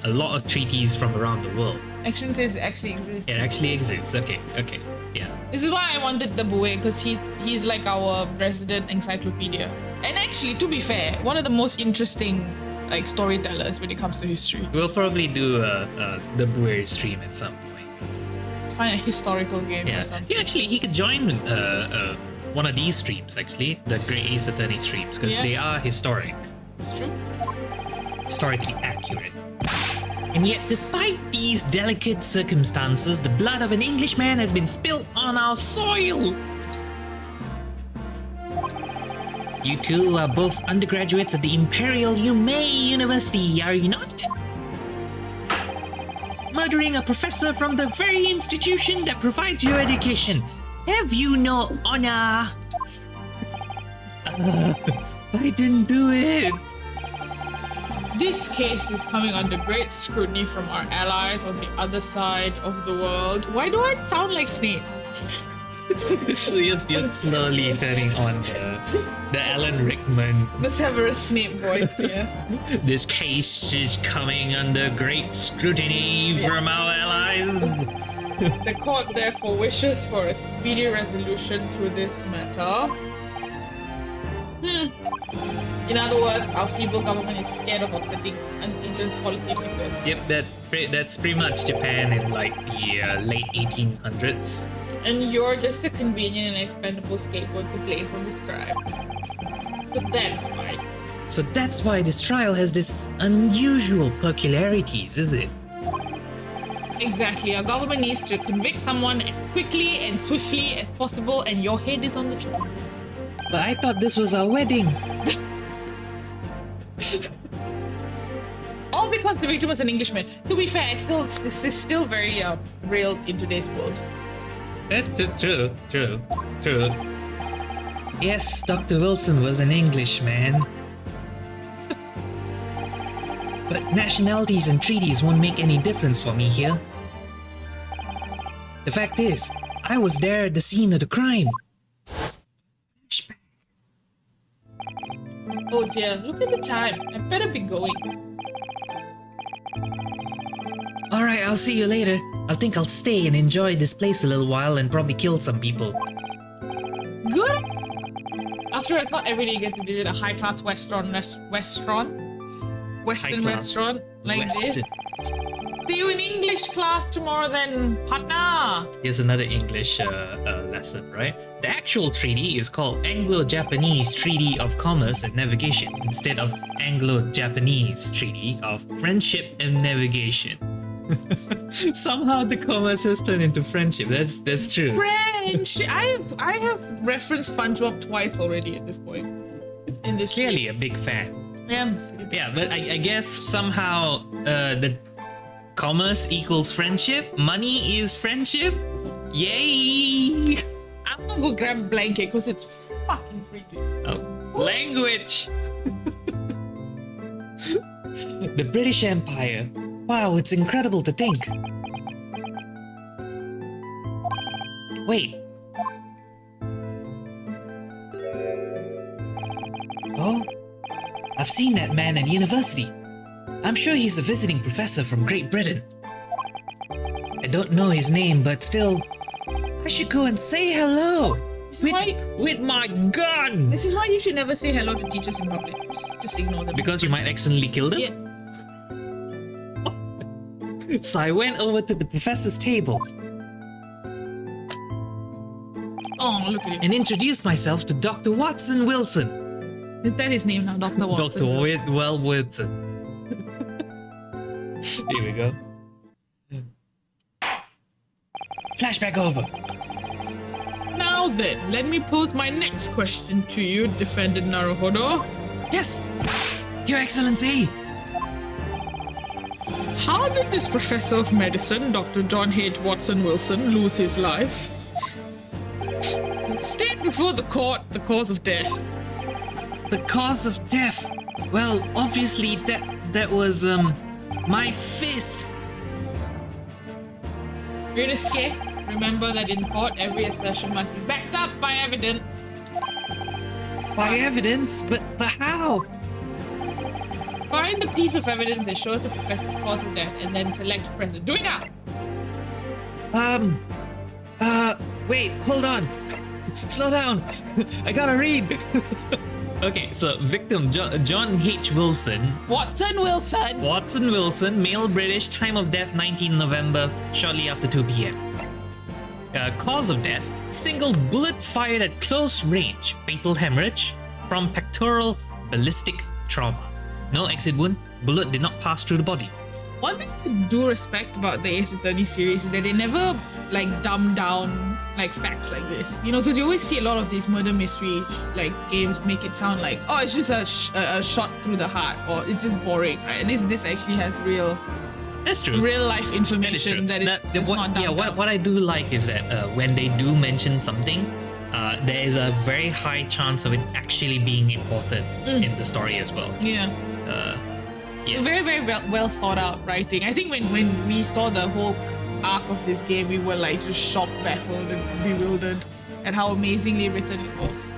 a lot of treaties from around the world.
Action says it actually exists.
It actually exists. Okay, yeah.
This is why I wanted the Buer, because he's like our resident encyclopedia. And actually, to be fair, one of the most interesting like storytellers when it comes to history.
We'll probably do the Buer stream at some point.
Let's find a historical game
Yeah,
or something.
yeah. Actually, he could join one of these streams. Actually, the Great Ace Attorney streams, because they are historic,
It's true.
historically accurate.
And yet, despite these delicate circumstances, the blood of an Englishman has been spilt on our soil. You two are both undergraduates at the Imperial Yume University, are you not? Murdering a professor from the very institution that provides your education. Have you no honor? I didn't do it.
This case is coming under great scrutiny from our allies on the other side of the world. Why do I sound like Snape?
So you're slowly turning on the Alan Rickman.
The Severus Snape voice here.
This case is coming under great scrutiny from our allies.
The court therefore wishes for a speedy resolution to this matter. In other words, our feeble government is scared of upsetting England's policy like this.
Yep, that's pretty much Japan in like the late 1800s.
And you're just a convenient and expendable scapegoat to blame for this crime. So that's why.
So that's why this trial has this unusual peculiarities, is it?
Exactly. Our government needs to convict someone as quickly and swiftly as possible, and your head is on the throne.
But I thought this was our wedding.
All because the victim was an Englishman. To be fair, this is still very real in today's world.
That's true.
Yes, Dr. Wilson was an Englishman. But nationalities and treaties won't make any difference for me here. The fact is, I was there at the scene of the crime.
Oh dear, look at the time. I better be going.
Alright, I'll see you later. I think I'll stay and enjoy this place a little while and probably kill some people.
Good. After all, it's not every day you get to visit a high-class Western restaurant like this. See you in English class tomorrow then, partner.
Here's another English lesson, right? The actual treaty is called Anglo-Japanese Treaty of Commerce and Navigation instead of Anglo-Japanese Treaty of Friendship and Navigation. Somehow the commerce has turned into friendship. That's true.
French. I have referenced SpongeBob twice already at this point. In this
Clearly a big fan.
Yeah,
But I guess somehow the commerce equals friendship. Money is friendship. Yay!
I'm gonna go grab a blanket because it's fucking freaky.
Oh, language.
The British Empire. Wow, it's incredible to think. Wait. Oh? I've seen that man at university. I'm sure he's a visiting professor from Great Britain. I don't know his name, but still, I should go and say hello.
With my gun!
This is why you should never say hello to teachers in public. Just ignore them.
Because you might accidentally kill them?
Yeah.
So I went over to the professor's table
Oh, look at him.
and introduced myself to Dr. Watson Wilson.
Is that his name now, Dr. Watson?
Dr. Whitwell Woodson. Here we go.
Flashback over.
Now then, let me pose my next question to you, Defendant Naruhodo.
Yes, Your Excellency.
How did this professor of medicine, Dr. John H. Watson Wilson, lose his life? State before the court the cause of death.
The cause of death. Well, obviously that was my fist.
You're scared. Remember that in court, every assertion must be backed up by evidence.
By evidence? But how?
Find the piece of evidence that shows the professor's cause of death and then select a present. Do it now!
Wait, hold on. Slow down. I gotta read.
Okay, so victim John H. Wilson.
Watson Wilson!
Watson Wilson, male British, time of death 19 November, shortly after 2 p.m. Cause of death, single bullet fired at close range, fatal hemorrhage from pectoral ballistic trauma. No exit wound, bullet did not pass through the body.
One thing I do respect about the Ace Attorney series is that they never dumb down facts like this. You know, because you always see a lot of these murder mystery games make it sound like, oh, it's just a shot through the heart, or it's just boring, right? And this actually has real life information that is not dumbed down.
What I do like is that when they do mention something, there is a very high chance of it actually being important in the story as well.
Yeah. Very, very well thought out writing. I think when we saw the whole arc of this game, we were just shocked, baffled, and bewildered. at how amazingly written it was.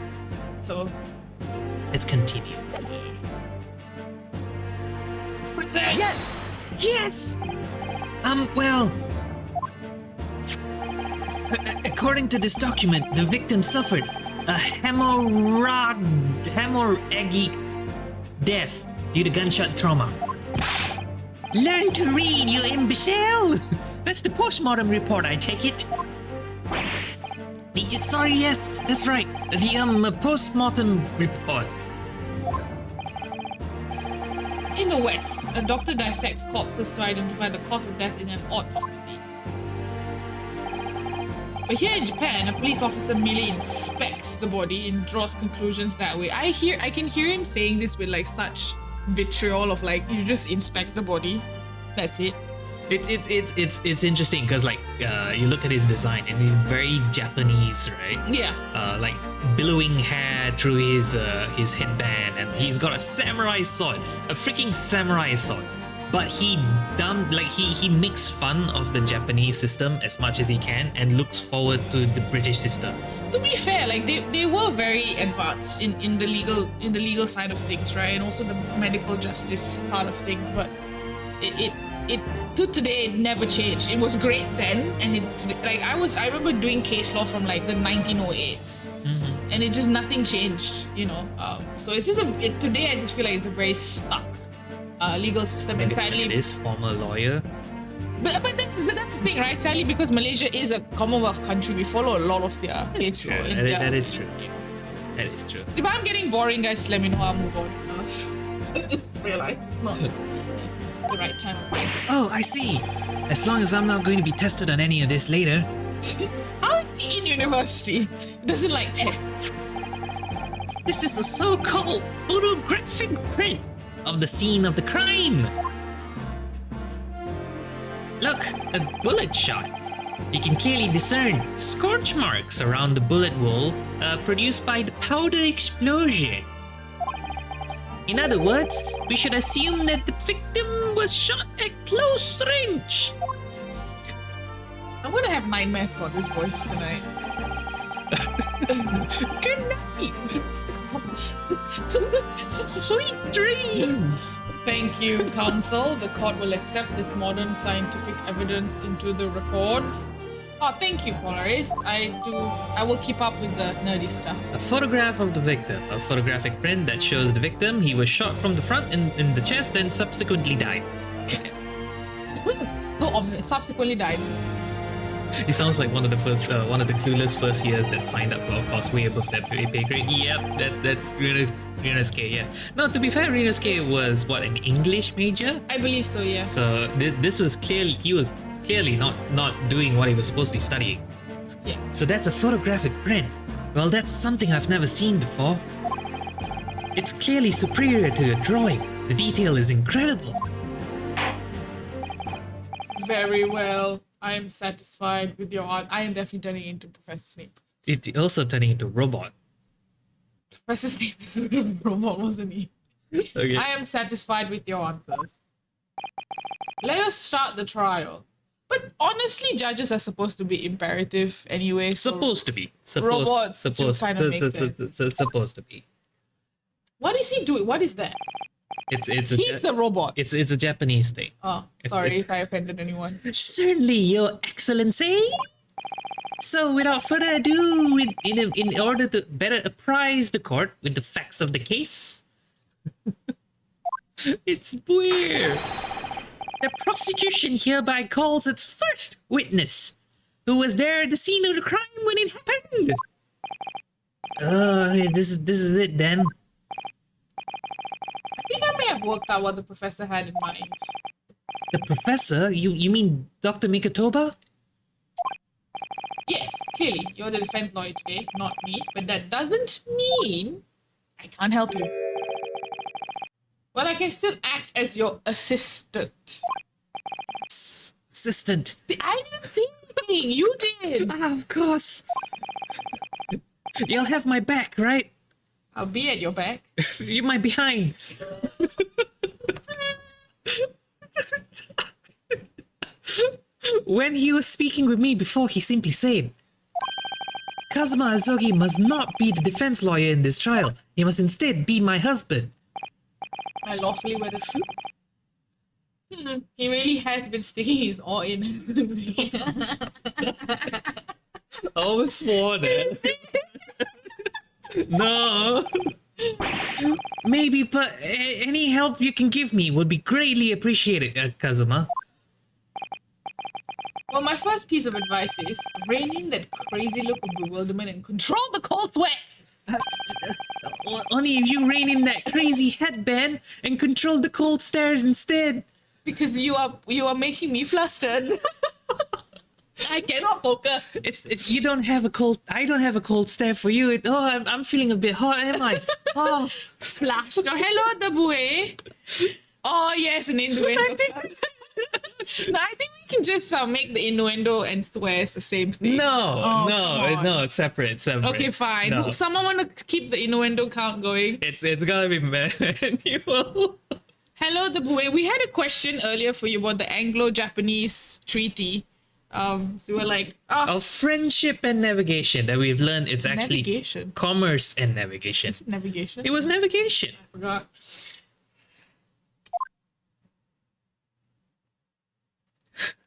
So,
Let's continue.
Princess!
Yes! Yes! Well... According to this document, the victim suffered a hemorrhagic death due to gunshot trauma. Learn to read, you imbecile! That's the postmortem report, I take it. Sorry, yes, that's right. The postmortem report.
In the West, a doctor dissects corpses to identify the cause of death in an autopsy. But here in Japan, a police officer merely inspects the body and draws conclusions that way. I can hear him saying this with like such vitriol of like, you just inspect the body, that's it.
It's interesting because like you look at his design and he's very Japanese, right?
Yeah.
Like billowing hair through his headband, and he's got a samurai sword, a freaking samurai sword. But he makes fun of the Japanese system as much as he can and looks forward to the British system.
To be fair, like they were very advanced in the legal side of things, right? And also the medical justice part of things, but it to today it never changed. It was great then, and it like I remember doing case law from like the 1908s, and it just nothing changed, you know. So it's just today I just feel like it's a very stuck legal system, and sadly,
it is former lawyer.
But that's the thing, right? Sadly, because Malaysia is a Commonwealth country, we follow a lot of their case law.
That is true.
You know, so.
That is true.
So if I'm getting boring, guys, just let me know. I'll move on. I just realized it's not the right time or place.
Oh, I see. As long as I'm not going to be tested on any of this later.
How is he in university? He doesn't like tests.
This is a so-called photographic print of the scene of the crime. Look, a bullet shot. You can clearly discern scorch marks around the bullet wool produced by the powder explosion. In other words, we should assume that the victim was shot at close range.
I'm gonna have nightmares about this voice tonight.
Good night. Sweet dreams.
Thank you, counsel. The court will accept this modern scientific evidence into the records. Oh, thank you, Polaris. I will keep up with the nerdy stuff.
A photograph of the victim, a photographic print that shows the victim. He was shot from the front in the chest and subsequently died.
So obvious. Subsequently died.
He sounds like one of the clueless first years that signed up for a course way above their pay grade. Yep, that's Ryunosuke, yeah. No, to be fair, Ryunosuke was what, an English major?
I believe so, yeah.
So this was clearly, he was clearly not doing what he was supposed to be studying.
Yeah.
So that's a photographic print. Well, that's something I've never seen before. It's clearly superior to a drawing. The detail is incredible.
Very well. I am satisfied with your art. I am definitely turning into Professor Snape.
It also turning into a robot.
Professor Snape is a robot, wasn't he?
Okay.
I am satisfied with your answers. Let us start the trial. But honestly, judges are supposed to be imperative anyway. So
Supposed to be.
robots to
supposed
kind of make sense.
supposed to be.
What is he doing? What is that?
It's
He's the robot.
It's a Japanese thing.
Oh, sorry if I offended anyone.
Certainly, Your Excellency.
So, without further ado, in order to better apprise the court with the facts of the case, it's weird.
The prosecution hereby calls its first witness, who was there at the scene of the crime when it happened.
This is it then.
I think I may have worked out what the professor had in mind.
The professor? You mean Dr. Mikatoba?
Yes, clearly, you're the defense lawyer today, not me. But that doesn't mean I can't help you. Well, I can still act as your assistant.
Assistant.
I didn't say anything. You did.
Of course. You'll have my back, right?
I'll be at your back.
You're my behind. When he was speaking with me before, he simply said, Kazuma Azogi must not be the defense lawyer in this trial. He must instead be my husband.
My lawfully wedded suit. He really has been sticking his oar in.
I always swore that. No.
Maybe, but any help you can give me would be greatly appreciated, Kazuma.
Well, my first piece of advice is rein in that crazy look of bewilderment and control the cold sweats.
Only if you rein in that crazy headband and control the cold stares instead.
Because you are making me flustered. I cannot focus.
It's you don't have a cold. I don't have a cold stare for you. I'm feeling a bit hot. Am I? Oh,
Flash. Go, hello, the boy. Oh yes, an innuendo. No, I think we can just make the innuendo and swears the same thing.
No,
come on.
it's separate.
Okay, fine.
No.
Someone want to keep the innuendo count going?
It's gotta be manual.
Hello, the boy. We had a question earlier for you about the Anglo-Japanese treaty. So we were like,
Of friendship and navigation that we've learned, it's actually
navigation.
commerce and navigation.
Is it navigation?
It was navigation.
I forgot.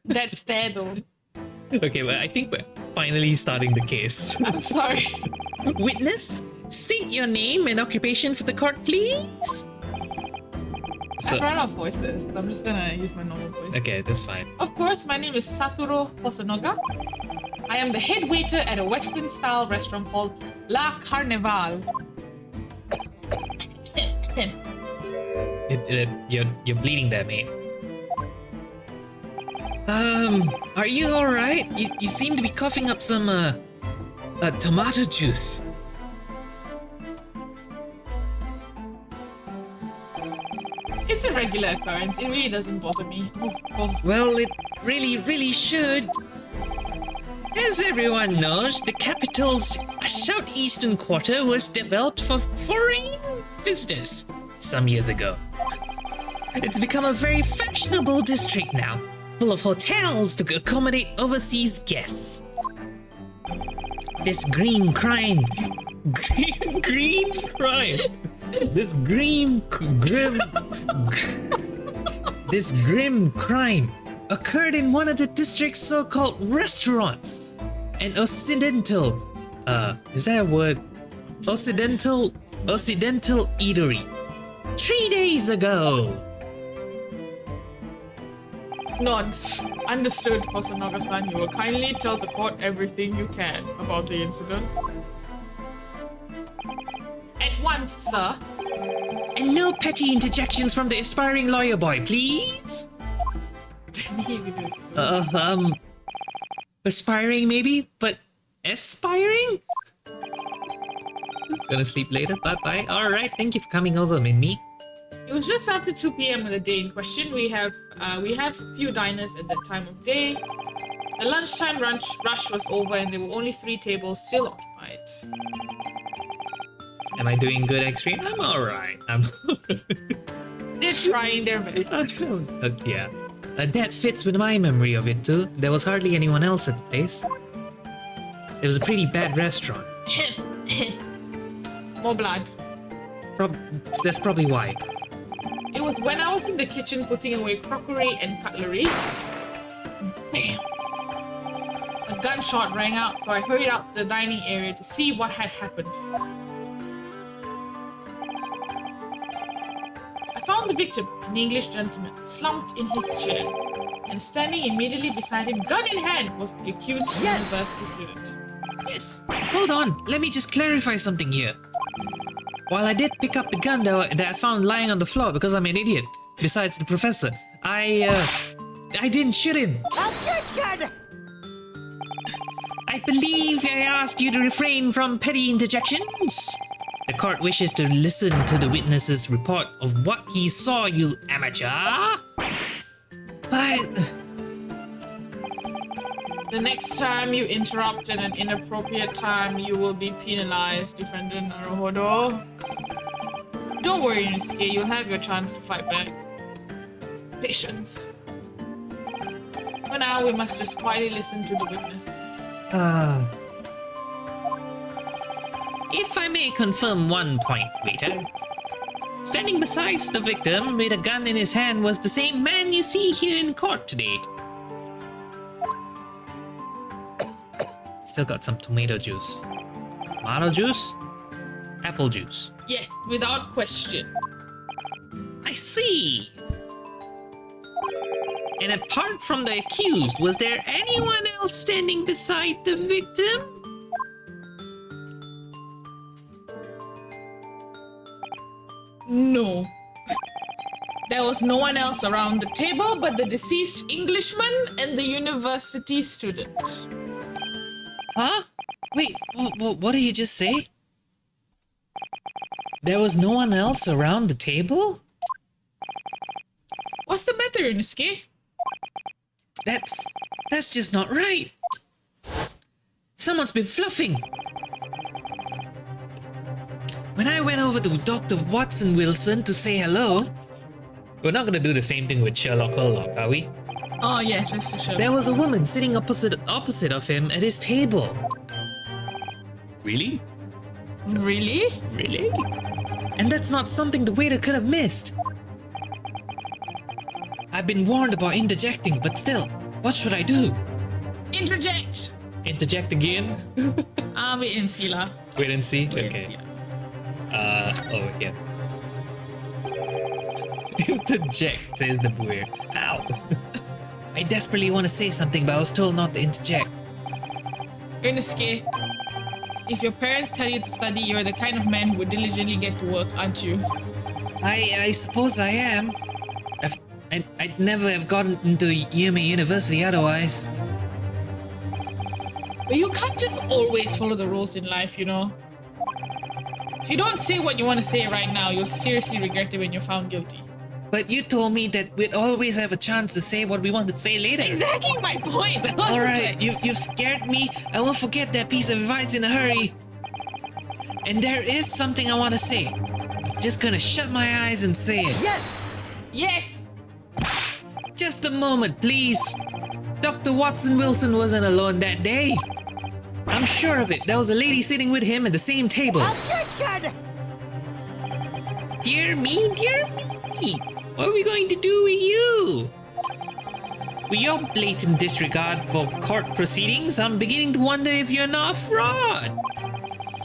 That stare though.
Okay, but I think we're finally starting the case.
I'm sorry.
witness, state your name and occupation for the court, please.
I've run out of voices, so I'm just gonna use my normal voice.
Okay, that's fine.
Of course, my name is Satoru Hosonoga. I am the head waiter at a Western-style restaurant called La Carnival.
You're bleeding there, mate.
Are you alright? You seem to be coughing up some, tomato juice.
It's a regular occurrence. It really doesn't bother me. Oh.
Well, it really should. As everyone knows, the capital's southeastern quarter was developed for foreign visitors some years ago. It's become a very fashionable district now, full of hotels to accommodate overseas guests. This green crime,
Green crime.
this grim crime occurred in one of the district's so-called restaurants, an Occidental, is that a word? Occidental eatery, 3 days ago.
Nods. Understood, Hosonoga-san. You will kindly tell the court everything you can about the incident. At once, sir.
And no petty interjections from the aspiring lawyer boy, please. Aspiring maybe, but aspiring? Gonna sleep later, bye-bye. Alright, thank you for coming over, Minmi.
It was just after 2 p.m. on the day in question. We have few diners at that time of day. The lunchtime rush was over and there were only 3 tables still occupied.
Am I doing good, Extreme? I'm alright.
They're trying their best.
Yeah.
That fits with my memory of it too. There was hardly anyone else at the place. It was a pretty bad restaurant.
More blood.
That's probably why.
It was when I was in the kitchen putting away crockery and cutlery. Bam! A gunshot rang out, so I hurried out to the dining area to see what had happened. I found the victim, an English gentleman, slumped in his chair, and standing immediately beside him, gun in hand, was the accused university student.
Yes. Hold on, let me just clarify something here. While I did pick up the gun that I found lying on the floor because I'm an idiot, besides the professor, I didn't shoot him.
Objection!
I believe I asked you to refrain from petty interjections. The court wishes to listen to the witness's report of what he saw, you amateur. But
The next time you interrupt at an inappropriate time, you will be penalized, Defendant Naruhodo. Don't worry, Inosuke, you'll have your chance to fight back. Patience. For now, we must just quietly listen to the witness.
If I may confirm one point, waiter. Standing beside the victim with a gun in his hand was the same man you see here in court today. Still got some tomato juice. Tomato juice? Apple juice.
Yes, without question.
I see. And apart from the accused, was there anyone else standing beside the victim?
No. There was no one else around the table but the deceased Englishman and the university student.
Huh? Wait, what did you just say? There was no one else around the table?
What's the matter, Yunosuke?
That's just not right. Someone's been fluffing. When I went over to Dr. Watson Wilson to say hello, we're not gonna do the same thing with Sherlock Herlock, are we?
Oh yes, that's for sure.
There was a woman sitting opposite of him at his table. Really?
Really?
Really? And that's not something the waiter could have missed. I've been warned about interjecting, but still, what should I do?
Interject!
Interject again?
Wait and see lah.
Wait and see?
Wait and
Okay.
see lah.
Over here. Interject, says the boy. Ow. I desperately want to say something, but I was told not to interject.
Yunosuke, if your parents tell you to study, you're the kind of man who would diligently get to work, aren't you?
I suppose I am. I'd never have gotten into Yumi University otherwise.
But you can't just always follow the rules in life, you know? If you don't say what you want to say right now, you'll seriously regret it when you're found guilty.
But you told me that we'd always have a chance to say what we want to say later.
Exactly my point.
Alright, you've scared me. I won't forget that piece of advice in a hurry. And there is something I want to say. I'm just gonna shut my eyes and say it.
Yes! Yes!
Just a moment, please. Dr. Watson Wilson wasn't alone that day. I'm sure of it. There was a lady sitting with him at the same table.
Objection!
Dear me, dear me. What are we going to do with you? With your blatant disregard for court proceedings, I'm beginning to wonder if you're not a fraud.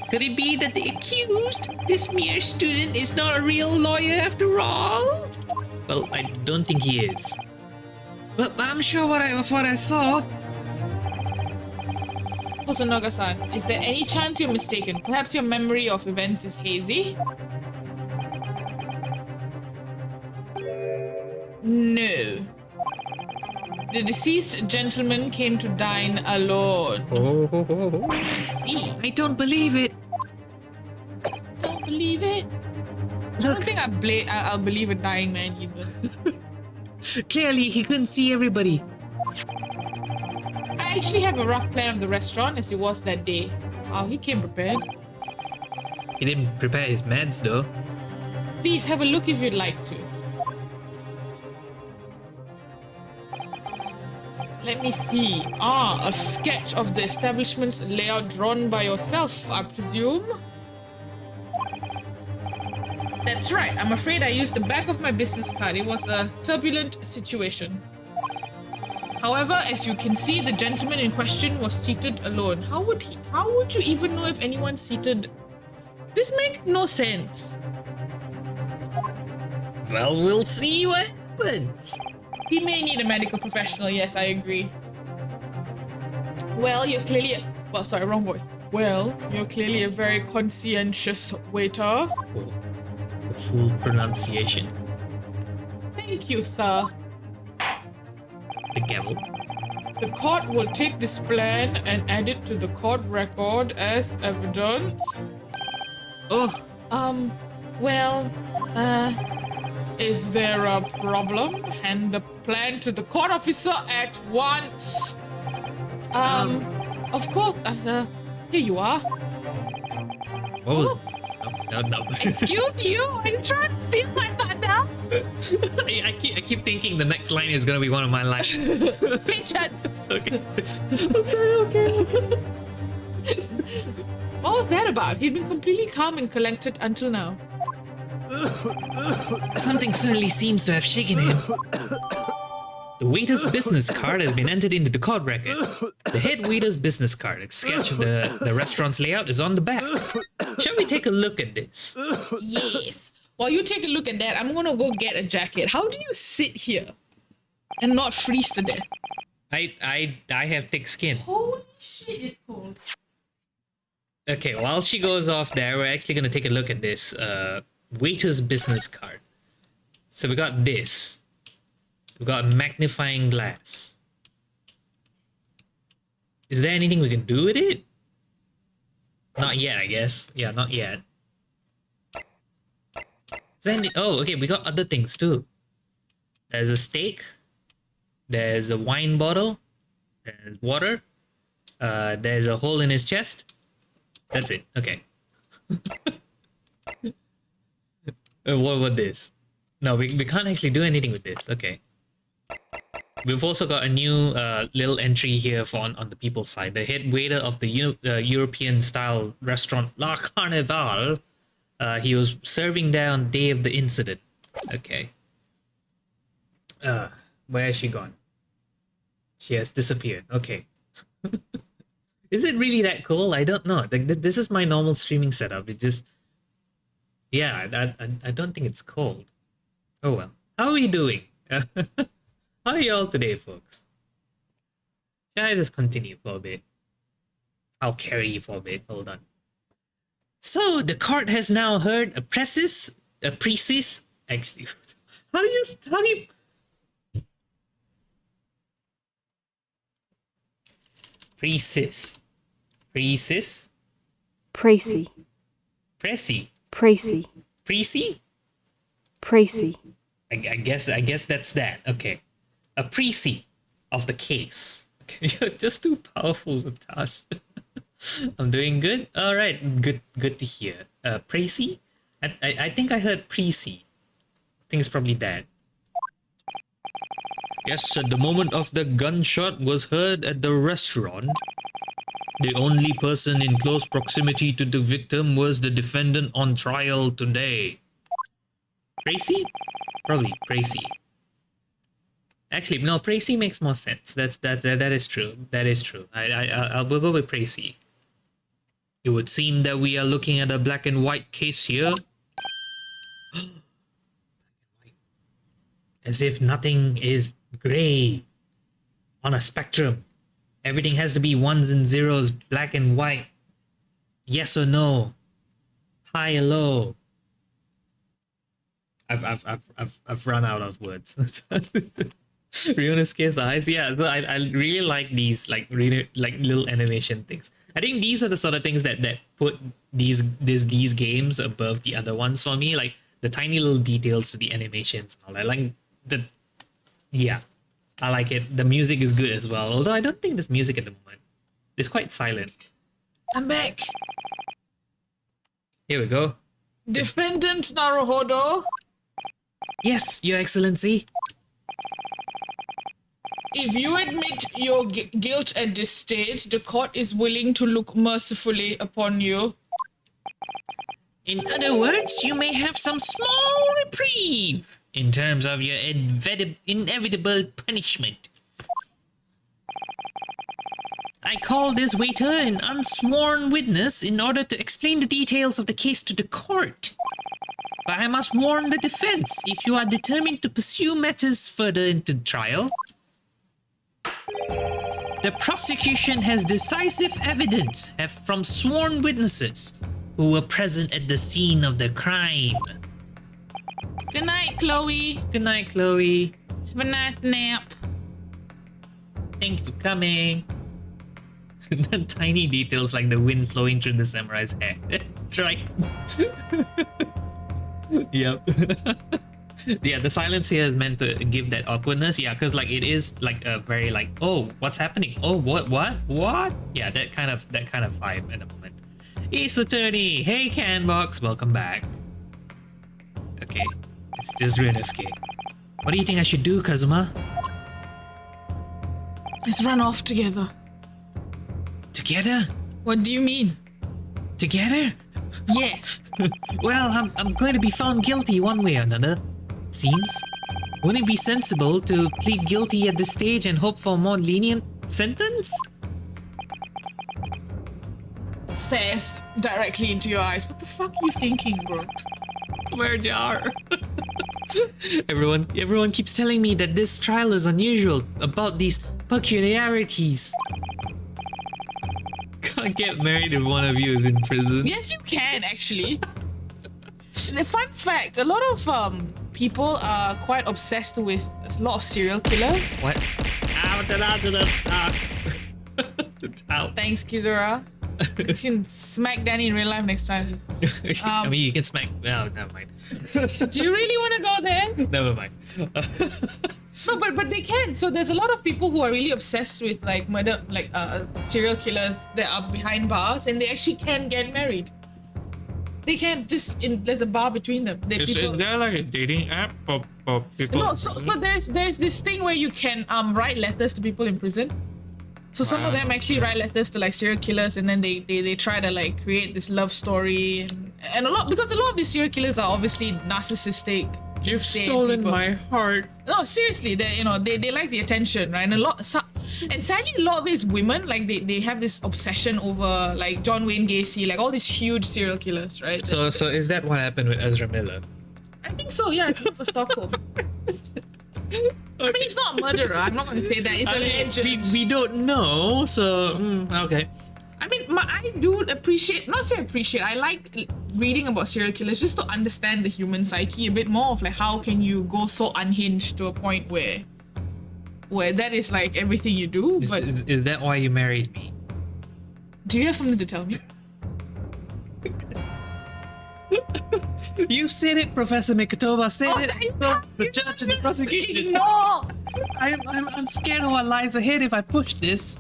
Could it be that the accused, this mere student, is not a real lawyer after all? Well, I don't think he is. But I'm sure what I saw.
Hosonaga-san, is there any chance you're mistaken? Perhaps your memory of events is hazy? No. The deceased gentleman came to dine alone. I see.
I don't believe it.
Don't believe it? I don't think I'll believe a dying man either.
Clearly, he couldn't see everybody.
I actually have a rough plan of the restaurant as it was that day. Wow, he came prepared.
He didn't prepare his meds, though.
Please have a look if you'd like to. Let me see. A sketch of the establishment's layout drawn by yourself, I presume? That's right. I'm afraid I used the back of my business card. It was a turbulent situation. However, as you can see, the gentleman in question was seated alone. How would you even know if anyone's seated? This makes no sense.
Well, we'll see what happens.
He may need a medical professional, yes, I agree. Well, you're clearly sorry, wrong voice. Well, you're clearly a very conscientious waiter.
Oh, the full pronunciation.
Thank you, sir.
The gavel.
The court will take this plan and add it to the court record as evidence.
Oh,
Is there a problem? Hand the plan to the court officer at once. Of course. Here you are.
what was... No.
Excuse you? Are you trying to steal my thunder?
I keep thinking the next line is gonna be one of my lines.
Patience.
Okay.
What was that about? He'd been completely calm and collected until now.
Something certainly seems to have shaken him. The waiter's business card has been entered into the card record. The head waiter's business card, a sketch of the restaurant's layout, is on the back. Shall we take a look at this?
Yes. While you take a look at that, I'm gonna go get a jacket. How do you sit here and not freeze to death?
I have thick skin.
Holy shit, it's cold.
Okay, while she goes off there, we're actually gonna take a look at this waiter's business card. So we got this. We got a magnifying glass. Is there anything we can do with it? Not yet, I guess. Yeah, not yet. Is there any... Oh, okay, we got other things too. There's a steak. There's a wine bottle. There's water. There's a hole in his chest. That's it. Okay. What about this? No, we can't actually do anything with this. Okay. We've also got a new little entry here for on the people's side. The head waiter of the European-style restaurant La Carnival. He was serving there on the day of the incident. Okay. Where has she gone? She has disappeared. Okay. Is it really that cool? I don't know. This is my normal streaming setup. It just... Yeah, I don't think it's cold. Oh well. How are we doing? How are you all today, folks? Shall I just continue for a bit? I'll carry you for a bit. Hold on. So, the court has now heard a precis... Actually, how do you... Precis.
Precy.
Pressy.
Precy.
Precy?
Precy.
I guess that's that. Okay. A precy of the case. Okay. You're just too powerful, Tash. I'm doing good. All right. Good to hear. Precy? I think I heard precy. I think it's probably that. Yes, at the moment of the gunshot was heard at the restaurant. The only person in close proximity to the victim was the defendant on trial today. Tracy? Probably Tracy. Actually, no, Tracy makes more sense. That is true. That is true. I'll go with Tracy. It would seem that we are looking at a black and white case here. As if nothing is gray on a spectrum. Everything has to be ones and zeros, black and white. Yes or no. High or low. I've run out of words. Ryunosuke's eyes. Yeah, so I really like these really little animation things. I think these are the sort of things that put these games above the other ones for me. Like the tiny little details to the animations and all that. Like yeah, I like it. The music is good as well. Although I don't think there's music at the moment. It's quite silent.
I'm back.
Here we go.
Defendant Naruhodo.
Yes, Your Excellency.
If you admit your guilt at this stage, the court is willing to look mercifully upon you.
In other words, you may have some small reprieve in terms of your inevitable punishment. I call this waiter an unsworn witness in order to explain the details of the case to the court. But I must warn the defense, if you are determined to pursue matters further into the trial, the prosecution has decisive evidence from sworn witnesses who were present at the scene of the crime.
Good night, Chloe.
Good night, Chloe.
Have a nice nap.
Thank you for coming. The tiny details like the wind flowing through the samurai's hair. Right. Yep. Yeah, the silence here is meant to give that awkwardness. Yeah, because like it is like a very like, oh, what's happening? Oh, what? Yeah, that kind of vibe at the moment. Ace Attorney, hey Canbox, welcome back. Okay, it's just Ryunosuke. What do you think I should do, Kazuma?
Let's run off together.
Together?
What do you mean?
Together?
Yes.
Well, I'm going to be found guilty one way or another, it seems. Wouldn't it be sensible to plead guilty at this stage and hope for a more lenient sentence?
Stares directly into your eyes. What the fuck are you thinking, bro?
Swear jar. Everyone keeps telling me that this trial is unusual about these peculiarities. Can't get married if one of you is in prison.
Yes, you can actually. The fun fact: a lot of people are quite obsessed with a lot of serial killers.
What? Ow, Ow.
Thanks, Kizura. You can smack Danie in real life next time.
I mean, you can smack. Oh, never mind.
Do you really want to go there?
Never mind.
No, but they can. So there's a lot of people who are really obsessed with like murder, like serial killers that are behind bars, and they actually can get married. They can there's a bar between them.
Is there like a dating app for people?
No, but there's this thing where you can write letters to people in prison. So some of them actually write letters to like serial killers, and then they try to like create this love story, and a lot of these serial killers are obviously narcissistic.
You've
insane
stolen
people.
my heart.
No, seriously, they like the attention, right? And sadly, a lot of these women, like they have this obsession over like John Wayne Gacy, like all these huge serial killers, right?
So is that what happened with Ezra Miller?
I think so. Yeah, it's for Stockholm. I mean, he's not a murderer. I'm not going to say that. It's a legend.
We don't know, so okay.
I mean, I do appreciate, not say appreciate, I like reading about serial killers just to understand the human psyche a bit more of like how can you go so unhinged to a point where that is like everything you do. But
Is that why you married me?
do you have something to tell me?
You said it, Professor Mikatoba said
Oh,
it.
I-
The judge and the prosecution.
No!
I'm scared of what lies ahead if I push this.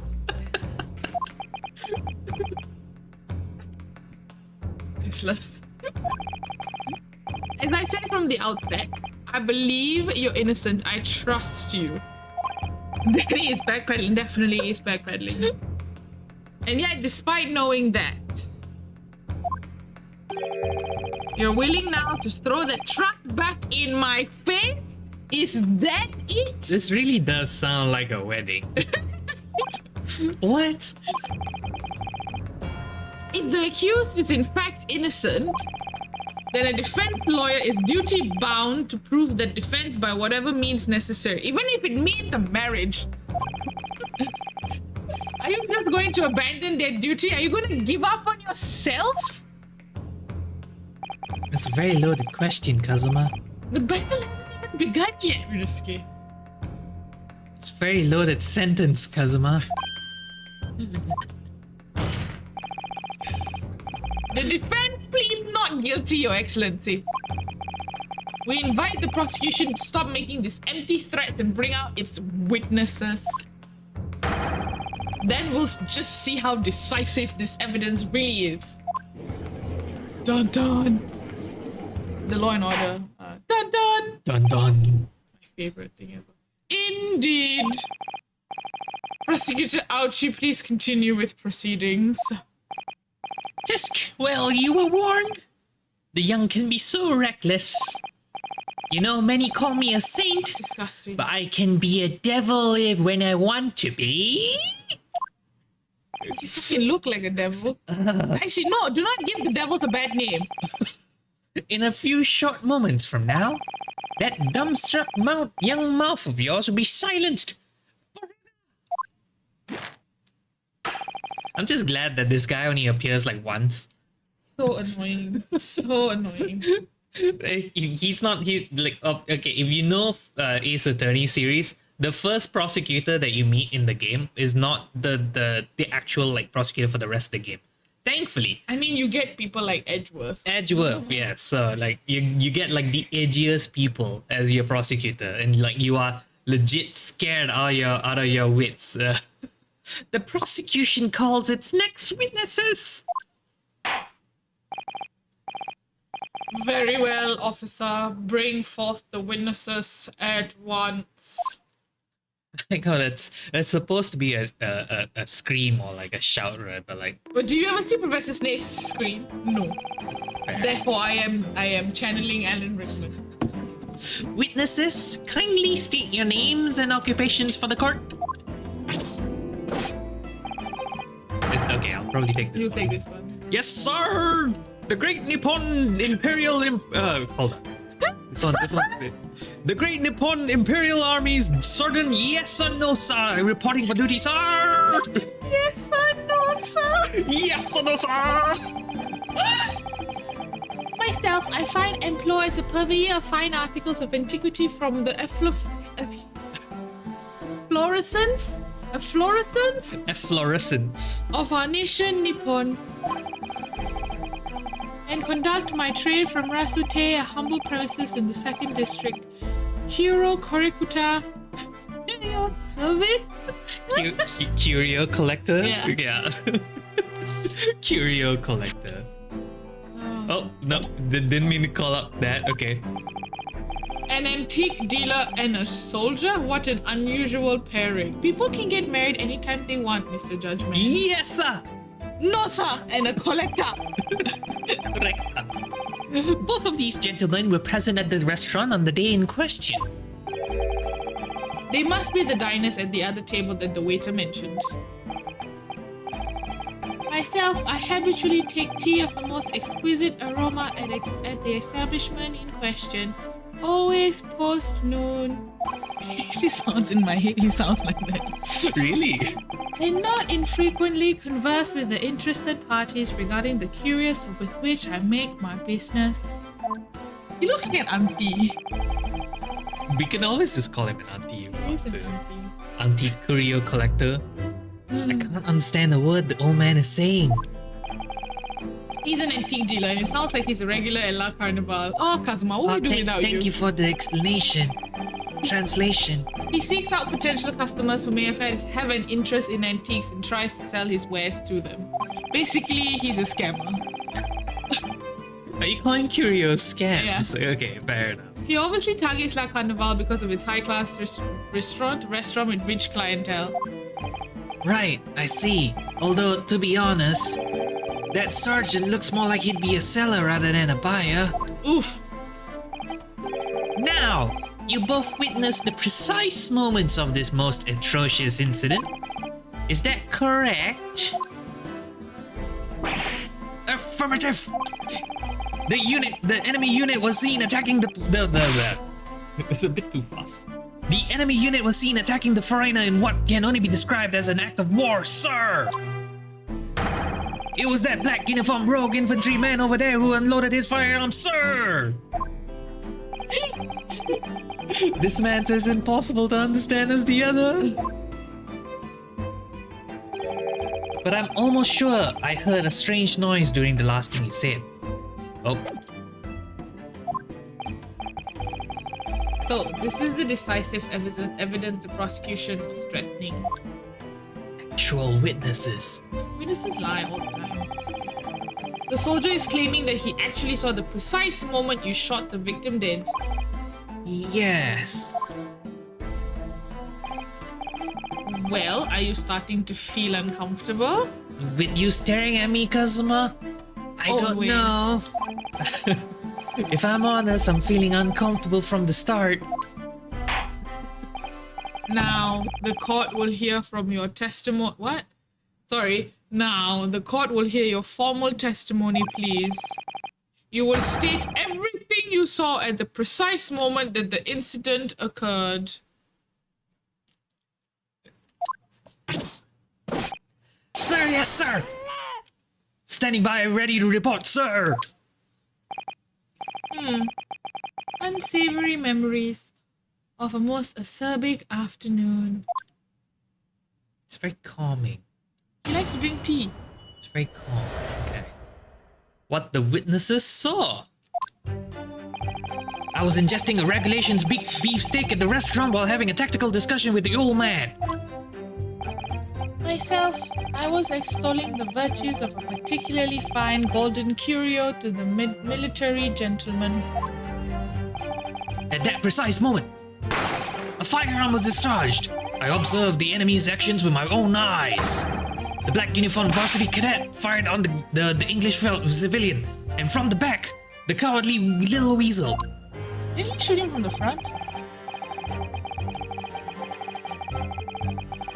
Useless. As I said from the outset, I believe you're innocent. I trust you. Danie is backpedaling, definitely is backpedaling. And yet, despite knowing that, you're willing now to throw that trust back in my face? Is that it?
This really does sound like a wedding. What?
If the accused is in fact innocent, then a defense lawyer is duty bound to prove that defense by whatever means necessary, even if it means a marriage. Are you just going to abandon that duty? Are you going to give up on yourself?
It's a very loaded question, Kazuma.
The battle hasn't even begun yet, Ryusuke.
It's a very loaded sentence, Kazuma.
The defense pleads not guilty, Your Excellency. We invite the prosecution to stop making these empty threats and bring out its witnesses. Then we'll just see how decisive this evidence really is. Dun dun. The law and order. Dun dun.
Dun dun.
My favorite thing ever. Indeed. Prosecutor Ouchie, please continue with proceedings.
Well, you were warned. The young can be so reckless. You know, many call me a saint,
Disgusting.
but I can be a devil when I want to be.
You fucking look like a devil. Actually, no, do not give the devils a bad name.
In a few short moments from now, that dumbstruck young mouth of yours will be silenced. I'm just glad that this guy only appears like once.
So annoying. So annoying.
He's not okay, if you know Ace Attorney series, the first prosecutor that you meet in the game is not the actual like prosecutor for the rest of the game. Thankfully.
I mean, you get people like Edgeworth.
Yeah. So like you get like the edgiest people as your prosecutor, and like you are legit scared out of your wits. The prosecution calls its next witnesses.
Very well, officer. Bring forth the witnesses at once.
like how that's supposed to be a scream or like a shout, right? But like,
But do you ever see Professor Snape scream? No. Therefore, I am channeling Alan Rickman.
witnesses, kindly state your names and occupations for the court. Okay, I'll probably take this
You
one.
take this one.
Yes, sir. The Great Nippon Imperial. Hold on. This one's a bit. The Great Nippon Imperial Army's Sergeant. Yes, sir. No, sir. Reporting for duty, sir.
Yes, I know, sir.
Yes, sir. No, sir.
Myself, I find employ as a purveyor of fine articles of antiquity from the efflorescence
Efflorescence.
of our nation, Nippon, and conduct my trade from Rasute, a humble premises in the 2nd District, Kuro Korikuta, service.
Curio collector.
Yeah.
Curio collector. Oh no, didn't mean to call up that. Okay.
An antique dealer and a soldier? What an unusual pairing. People can get married anytime they want, Mr. Judgment.
Yes, sir.
No, sir. And a collector.
Correct. Both of these gentlemen were present at the restaurant on the day in question.
They must be the diners at the other table that the waiter mentioned. Myself, I habitually take tea of the most exquisite aroma at the establishment in question. Always post noon. She sounds in my head, he sounds like that.
Really?
And not infrequently converse with the interested parties regarding the curious with which I make my business. He looks like an auntie.
We can always just call him an auntie. if we
He is
want
an
to.
auntie.
Auntie curio collector. I can't understand the word the old man is saying.
He's an antique dealer and it sounds like he's a regular at La Carnival. Oh, Kazuma, what would we do without
thank you for the explanation. Translation.
He seeks out potential customers who may have an interest in antiques and tries to sell his wares to them. Basically, he's a scammer.
Are you calling curios scams?
Yeah.
Okay, fair enough.
He obviously targets La Carnival because of its high-class restaurant with rich clientele.
Right, I see. Although, to be honest, that sergeant looks more like he'd be a seller rather than a buyer.
Oof.
Now, you both witnessed the precise moments of this most atrocious incident. Is that correct? Affirmative! The enemy unit was seen attacking the It's a bit too fast. The enemy unit was seen attacking the foreigner in what can only be described as an act of war, sir! It was that black uniformed rogue infantryman over there who unloaded his firearm, sir! This man's as impossible to understand as the other. But I'm almost sure I heard a strange noise during the last thing he said. Oh.
So, this is the decisive evidence the prosecution was threatening.
Actual witnesses.
Witnesses lie all the time. The soldier is claiming that he actually saw the precise moment you shot the victim dead.
Yes.
Well, are you starting to feel uncomfortable?
With you staring at me, Kazuma?
I don't know.
If I'm honest, I'm feeling uncomfortable from the start.
Now, the court will hear from your testimony. What? Sorry. Now, the court will hear your formal testimony, please. You will state everything you saw at the precise moment that the incident occurred.
Sir, yes, sir! Standing by, ready to report, sir!
Unsavory memories of a most acerbic afternoon.
It's very calming.
He likes to drink tea.
It's very calm. Okay. What the witnesses saw. I was ingesting a regulations beef steak at the restaurant while having a tactical discussion with the old man.
Myself, I was extolling the virtues of a particularly fine golden curio to the military gentleman.
At that precise moment, a firearm was discharged.
I observed the enemy's actions with my own eyes. The black uniformed varsity cadet fired on the English civilian, and from the back, the cowardly little weasel.
Didn't he shoot him from the front?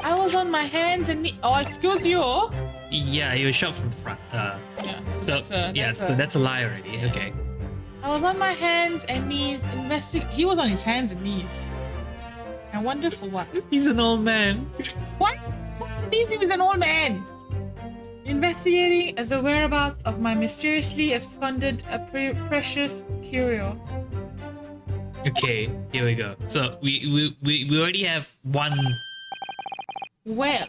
I was on my hands and knees. Oh, excuse you.
Yeah, he was shot from the front.
Yeah.
So that's a lie already. Okay.
I was on my hands and knees He was on his hands and knees. I wonder for what.
He's an old man.
What? Means he was an old man. Investigating the whereabouts of my mysteriously absconded precious curio.
Okay, here we go. So we already have one.
Well,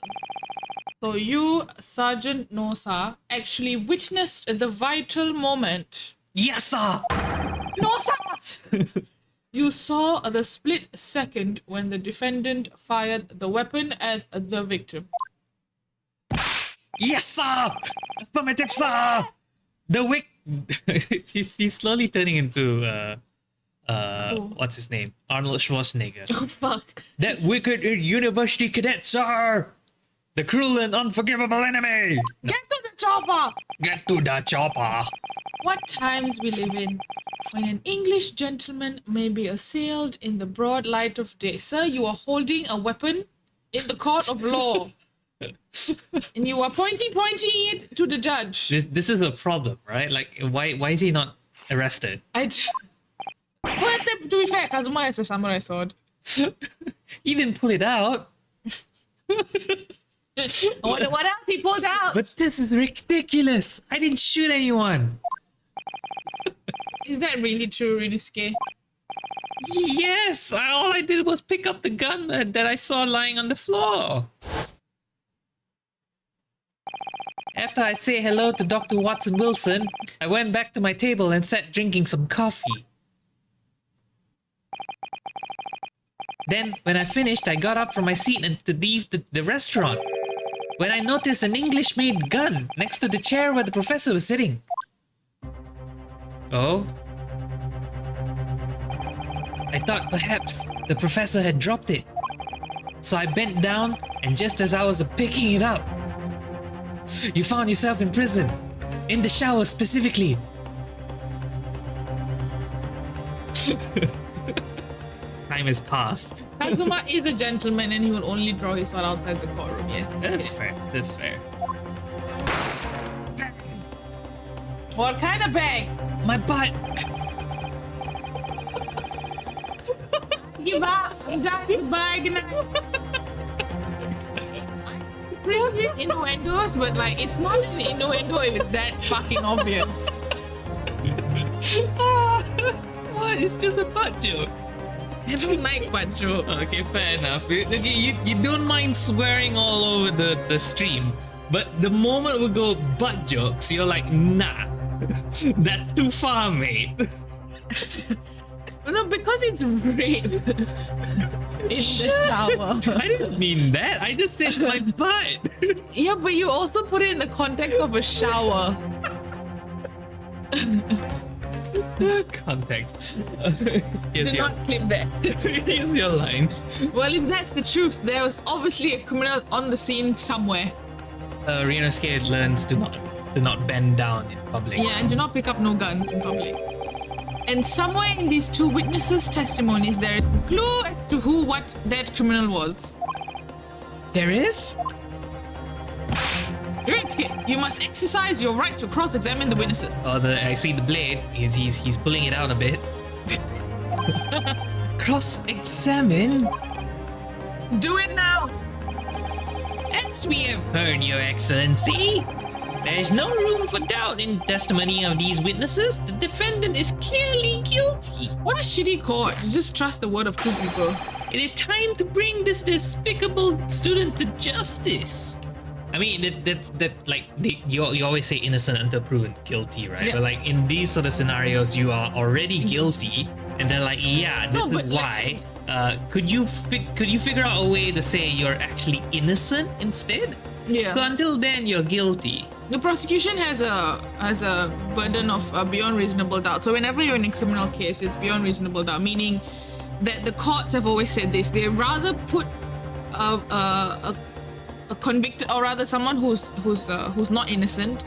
so you, Sergeant Nosa, actually witnessed the vital moment.
Yes, sir.
Nosa! You saw the split second when the defendant fired the weapon at the victim.
Yes, sir. Affirmative, sir. The wick. he's slowly turning into what's his name? Arnold Schwarzenegger.
Oh fuck.
That wicked university cadet, sir. The cruel and unforgivable enemy.
Get to the chopper!
Get to the chopper.
What times we live in, when an English gentleman may be assailed in the broad light of day. Sir, you are holding a weapon in the court of law. And you are pointing it to the judge.
This is a problem, right? Like, why is he not arrested?
But to be fair, Kazuma has a samurai sword.
He didn't pull it out.
What else he pulled out?
But this is ridiculous. I didn't shoot anyone.
Is that really true, Ryunosuke?
Yes, all I did was pick up the gun that I saw lying on the floor. After I say hello to Dr. Watson Wilson, I went back to my table and sat drinking some coffee. Then, when I finished, I got up from my seat and to leave the restaurant. When I noticed an English-made gun next to the chair where the professor was sitting. Oh? I thought perhaps the professor had dropped it. So I bent down, and just as I was picking it up, you found yourself in prison. In the shower specifically. Time has passed.
Kazuma is a gentleman and he will only draw his sword outside the courtroom, yes.
That's fair. That's fair.
What kind of bag?
My butt.
Give up. I'm done. Goodbye. Good night. Appreciate innuendos, but like it's not an innuendo if it's that fucking obvious.
What? It's just a butt joke.
I don't like butt jokes.
Okay, fair enough. You don't mind swearing all over the stream, but the moment we go butt jokes, you're like, nah, that's too far, mate.
No, because it's rape in the shower.
I didn't mean that. I just said my butt.
Yeah, but you also put it in the context of a shower.
Context.
Do not clip that.
Here's your line.
Well, if that's the truth, there was obviously a criminal on the scene somewhere.
Ryunosuke learns to not bend down in public.
Yeah, and do not pick up no guns in public. And somewhere in these two witnesses' testimonies, there is a clue as to what that criminal was.
There is?
Ryunosuke, you must exercise your right to cross-examine the witnesses.
Oh, I see the blade. He's pulling it out a bit. Cross-examine?
Do it now!
As we have heard, Your Excellency, there is no room for doubt in the testimony of these witnesses. The defendant is clearly guilty.
What a shitty court. Just trust the word of two people.
It is time to bring this despicable student to justice. I mean, you always say innocent until proven guilty, right?
Yeah.
But like in these sort of scenarios, you are already guilty, and they're like, yeah, this is why. Could you figure out a way to say you're actually innocent instead?
Yeah.
So until then, you're guilty.
The prosecution has a burden of beyond reasonable doubt. So whenever you're in a criminal case, it's beyond reasonable doubt, meaning that the courts have always said this. They rather put a convicted, or rather someone who's not innocent,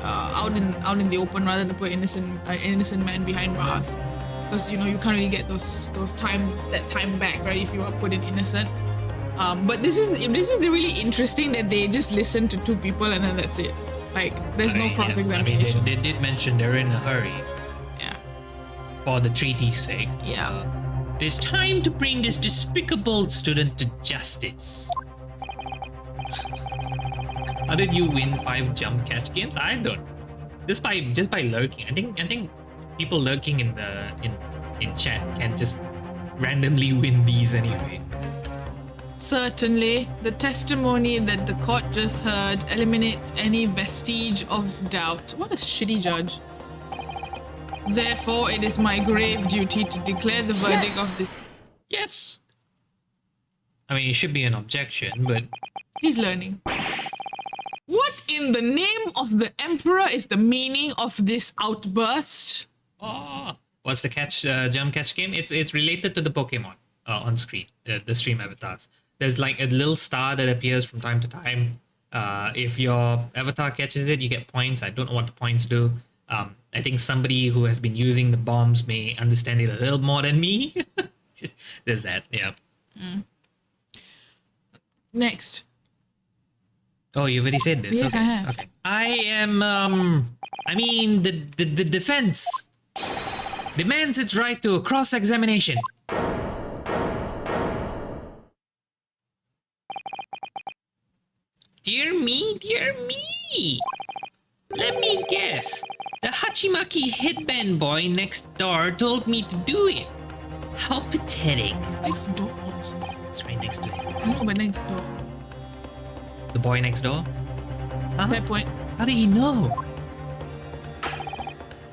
out in the open, rather than put innocent man behind bars, because you can't really get that time back, right, if you are put in innocent. But this is really interesting that they just listen to two people and then that's it. Like there's no cross-examination.
They did mention they're in a hurry.
Yeah.
For the treaty's sake.
Yeah.
It is time to bring this despicable student to justice. How did you win 5 jump catch games? I don't. Just by lurking. I think people lurking in chat can just randomly win these anyway.
Certainly, the testimony that the court just heard eliminates any vestige of doubt. What a shitty judge. Therefore, it is my grave duty to declare the verdict of this.
Yes! I mean, it should be an objection, but...
He's learning. What in the name of the Emperor is the meaning of this outburst?
Oh, what's the jump catch game? It's related to the Pokemon on screen, the stream avatars. There's like a little star that appears from time to time. If your avatar catches it, you get points. I don't know what the points do. I think somebody who has been using the bombs may understand it a little more than me. There's that, yeah.
Next.
Oh, you've already said this?
Yes,
okay.
I have.
Okay. I am, the defense demands its right to a cross-examination. Dear me. Let me guess. The Hachimaki headband boy next door told me to do it. How pathetic.
Next door.
It's right next to it.
No, but next door.
The boy next door?
Fair point.
How do you know?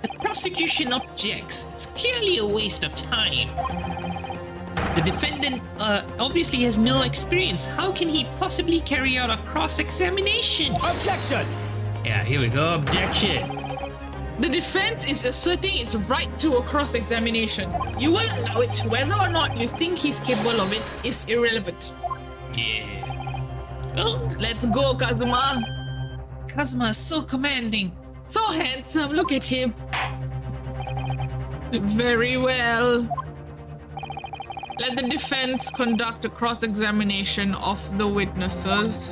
The prosecution objects. It's clearly a waste of time. The defendant obviously has no experience. How can he possibly carry out a cross-examination?
Objection!
Yeah, here we go. Objection.
The defense is asserting its right to a cross-examination. You will allow it. Whether or not you think he's capable of it is irrelevant.
Yeah. Well,
Let's go, Kazuma.
Kazuma is so commanding.
So handsome. Look at him. Very well. Let the defense conduct a cross-examination of the witnesses.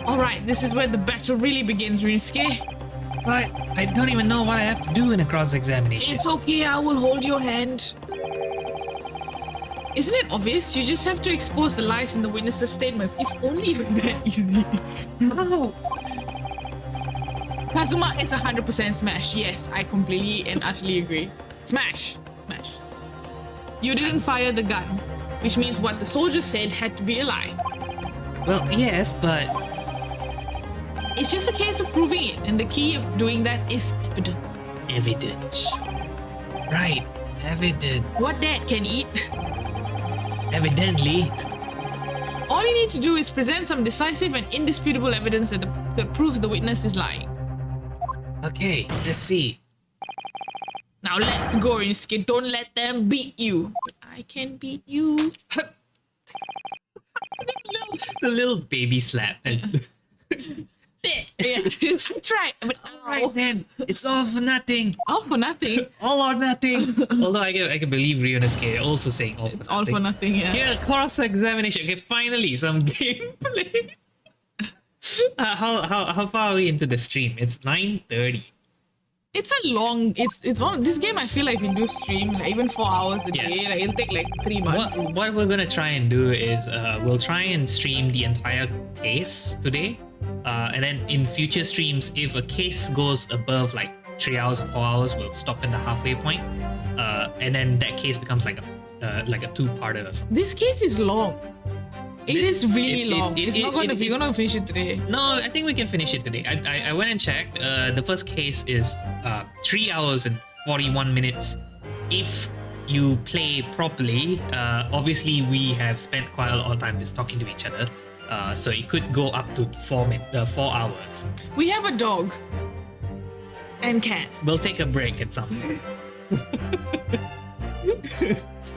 Alright, this is where the battle really begins, Rinsuke.
But I don't even know what I have to do in a cross-examination.
It's okay, I will hold your hand. Isn't it obvious? You just have to expose the lies in the witnesses' statements. If only it was that easy.
How?
Kazuma is 100% smash. Yes, I completely and utterly agree. Smash. Smash. You didn't fire the gun, which means what the soldier said had to be a lie.
Well, yes, but...
It's just a case of proving it, and the key of doing that is evidence.
Evidence. Right, evidence.
What dad can eat.
Evidently.
All you need to do is present some decisive and indisputable evidence that proves the witness is lying.
Okay, let's see.
Now let's go, Rinsuke. Don't let them beat you. But I can beat you.
The little baby slap.
Yeah, I tried, but
Alright then, it's all for nothing.
all for nothing.
All or nothing. Although I can believe Ryunosuke also saying all for
It's
nothing.
all for nothing, yeah.
Here, cross-examination. Okay, finally, some gameplay. How far are we into the stream? It's 9:30.
It's a long. It's one. This game I feel like we do stream like even 4 hours a
Yeah.
day. Like it'll take like 3 months.
What we're gonna try and do is we'll try and stream the entire case today, and then in future streams, if a case goes above like 3 hours or 4 hours, we'll stop in the halfway point, and then that case becomes like a two-parter or something.
This case is long. It is really long. It's not gonna. We're gonna finish it today.
No, I think we can finish it today. I went and checked. The first case is 3 hours and 41 minutes. If you play properly, obviously we have spent quite a lot of time just talking to each other. So it could go up to 4 hours.
We have a dog and cat.
We'll take a break at some point.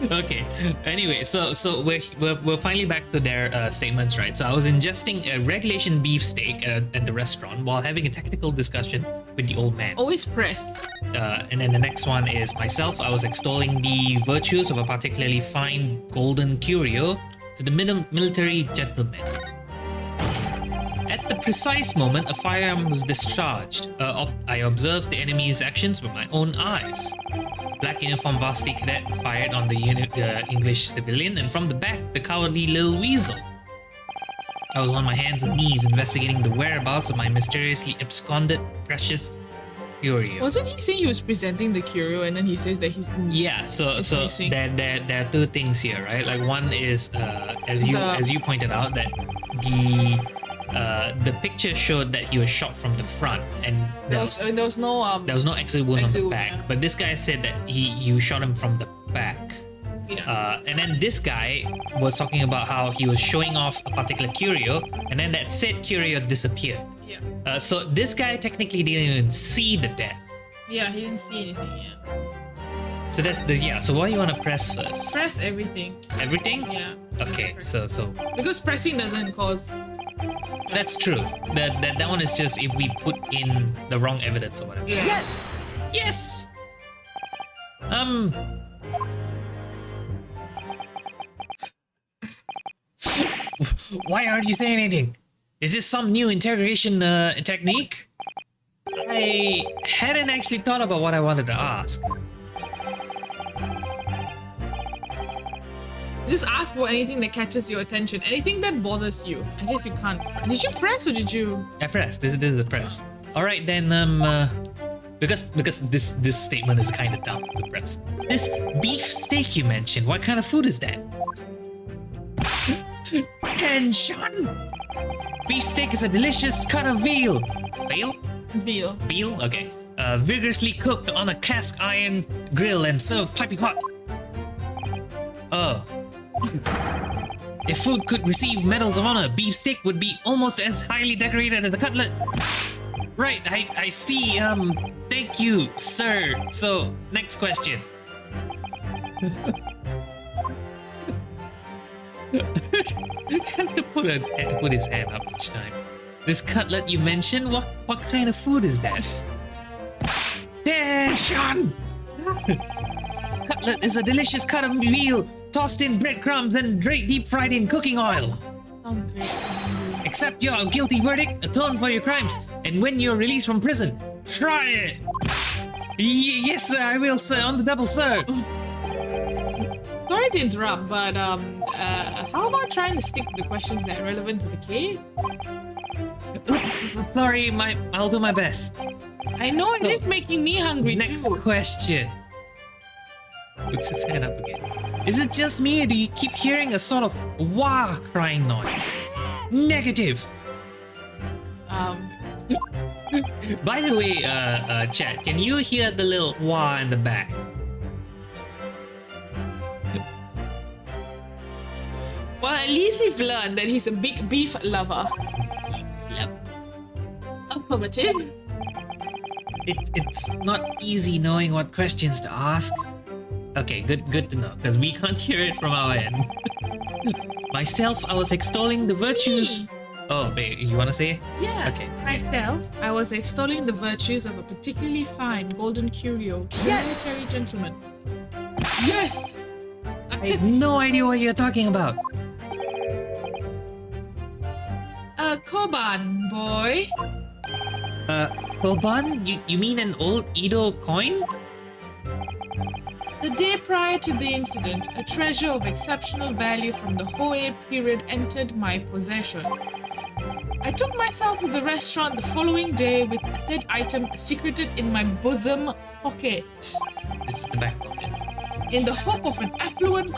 Okay. Anyway, so we're finally back to their statements, right? So I was ingesting a regulation beefsteak at the restaurant while having a technical discussion with the old man.
Always press.
And then the next one is myself. I was extolling the virtues of a particularly fine golden curio to the military gentleman. At the precise moment a firearm was discharged, I observed the enemy's actions with my own eyes. Black uniform varsity cadet fired on the English civilian, and from the back, the cowardly little weasel. I was on my hands and knees investigating the whereabouts of my mysteriously absconded precious curio.
Wasn't he saying he was presenting the curio and then he says that he's
Yeah, so
missing?
there are two things here, right? Like one is as you pointed out that the picture showed that he was shot from the front and
there was no
exit wound on
exit
the
wound,
back.
yeah.
But this guy said that you shot him from the back.
yeah.
And then this guy was talking about how he was showing off a particular curio, and then that said curio disappeared.
Yeah.
So this guy technically didn't even see the death.
Yeah, he didn't see anything, yeah.
So that's So what do you want to press first?
Press everything.
Everything?
Yeah.
Okay. So
Because pressing doesn't cause
that's true. That one is just if we put in the wrong evidence or whatever.
yeah.
Yes!
Yes. Why aren't you saying anything? Is this some new interrogation technique? I hadn't actually thought about what I wanted to ask.
Just ask for anything that catches your attention. Anything that bothers you. I guess you can't. Did you press or did you?
I pressed. This is the press. All right then. Because this statement is kind of dumb to press. This beef steak you mentioned. What kind of food is that? Tension. Beef steak is a delicious cut of veal. Veal?
Veal.
Veal? Okay. Vigorously cooked on a cast iron grill and served piping hot. Oh. If food could receive medals of honor, beef steak would be almost as highly decorated as a cutlet. Right, I see. Thank you, sir. So, next question. He has to put his hand up each time. This cutlet you mentioned, what kind of food is that? Tension! Cutlet is a delicious cut of veal, tossed in breadcrumbs and deep fried in cooking oil.
Sounds great.
Accept your guilty verdict, atone for your crimes, and when you're released from prison, try it! Yes, sir, I will, sir, on the double, sir!
Sorry to interrupt, but how about trying to stick to the questions that are relevant to the case?
Oops, sorry, I'll do my best.
I know it's making me hungry
Next
too.
question. Puts his hand up again. Is it just me, or do you keep hearing a sort of wah crying noise? Negative. By the way, chat, can you hear the little wah in the back?
Well, at least we've learned that he's a big beef lover.
Yep.
Affirmative.
It's not easy knowing what questions to ask. Okay, good to know, because we can't hear it from our end. Myself, I was extolling the virtues. Oh, wait, you want to say it?
Yeah.
Okay.
Myself, I was extolling the virtues of a particularly fine golden curio. Yes. Military gentleman. Yes.
I have no idea what you're talking about.
Koban boy.
Koban? You mean an old Edo coin?
The day prior to the incident, a treasure of exceptional value from the Hoei period entered my possession. I took myself to the restaurant the following day with said item secreted in my bosom pocket,
This is the back pocket.
in the hope of an affluent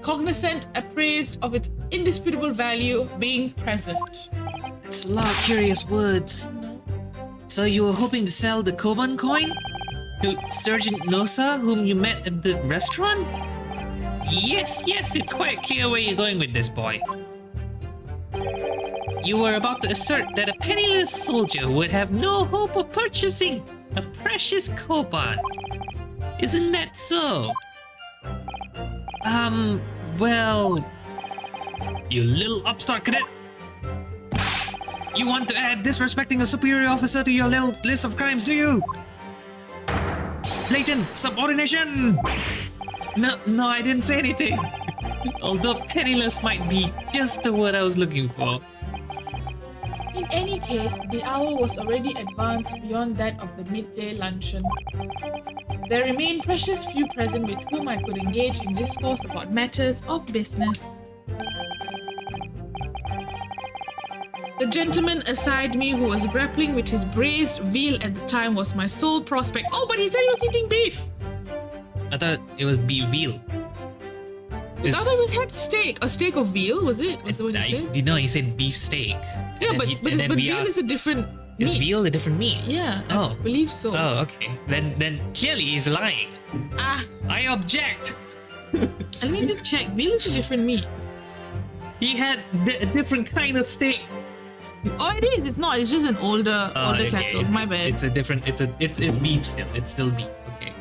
cognizant appraised of its indisputable value being present.
It's a lot of curious words. So you were hoping to sell the Koban coin? To Sergeant Nosa, whom you met at the restaurant? Yes, it's quite clear where you're going with this, boy. You were about to assert that a penniless soldier would have no hope of purchasing a precious Koban. Isn't that so?
Well, you little upstart cadet. You want to add disrespecting a superior officer to your little list of crimes, do you? Blatant subordination! No, I didn't say anything. Although penniless might be just the word I was looking for.
In any case, the hour was already advanced beyond that of the midday luncheon. There remained precious few present with whom I could engage in discourse about matters of business. The gentleman aside me who was grappling with his braised veal at the time was my sole prospect. Oh, but he said he was eating beef!
I thought it was veal.
I thought it had steak. A steak of veal, was it? Was it what he said?
Did not. He said beef steak.
Yeah, but veal is a different meat.
Is veal a different meat?
Yeah,
Oh.
I believe so.
Oh, okay. Then clearly he's lying. I object.
Let me just check. Veal is a different meat.
He had a different kind of steak.
Oh, it is. It's not. It's just an older
Okay.
cattle. My bad.
It's a different. It's beef still. It's still beef. Okay.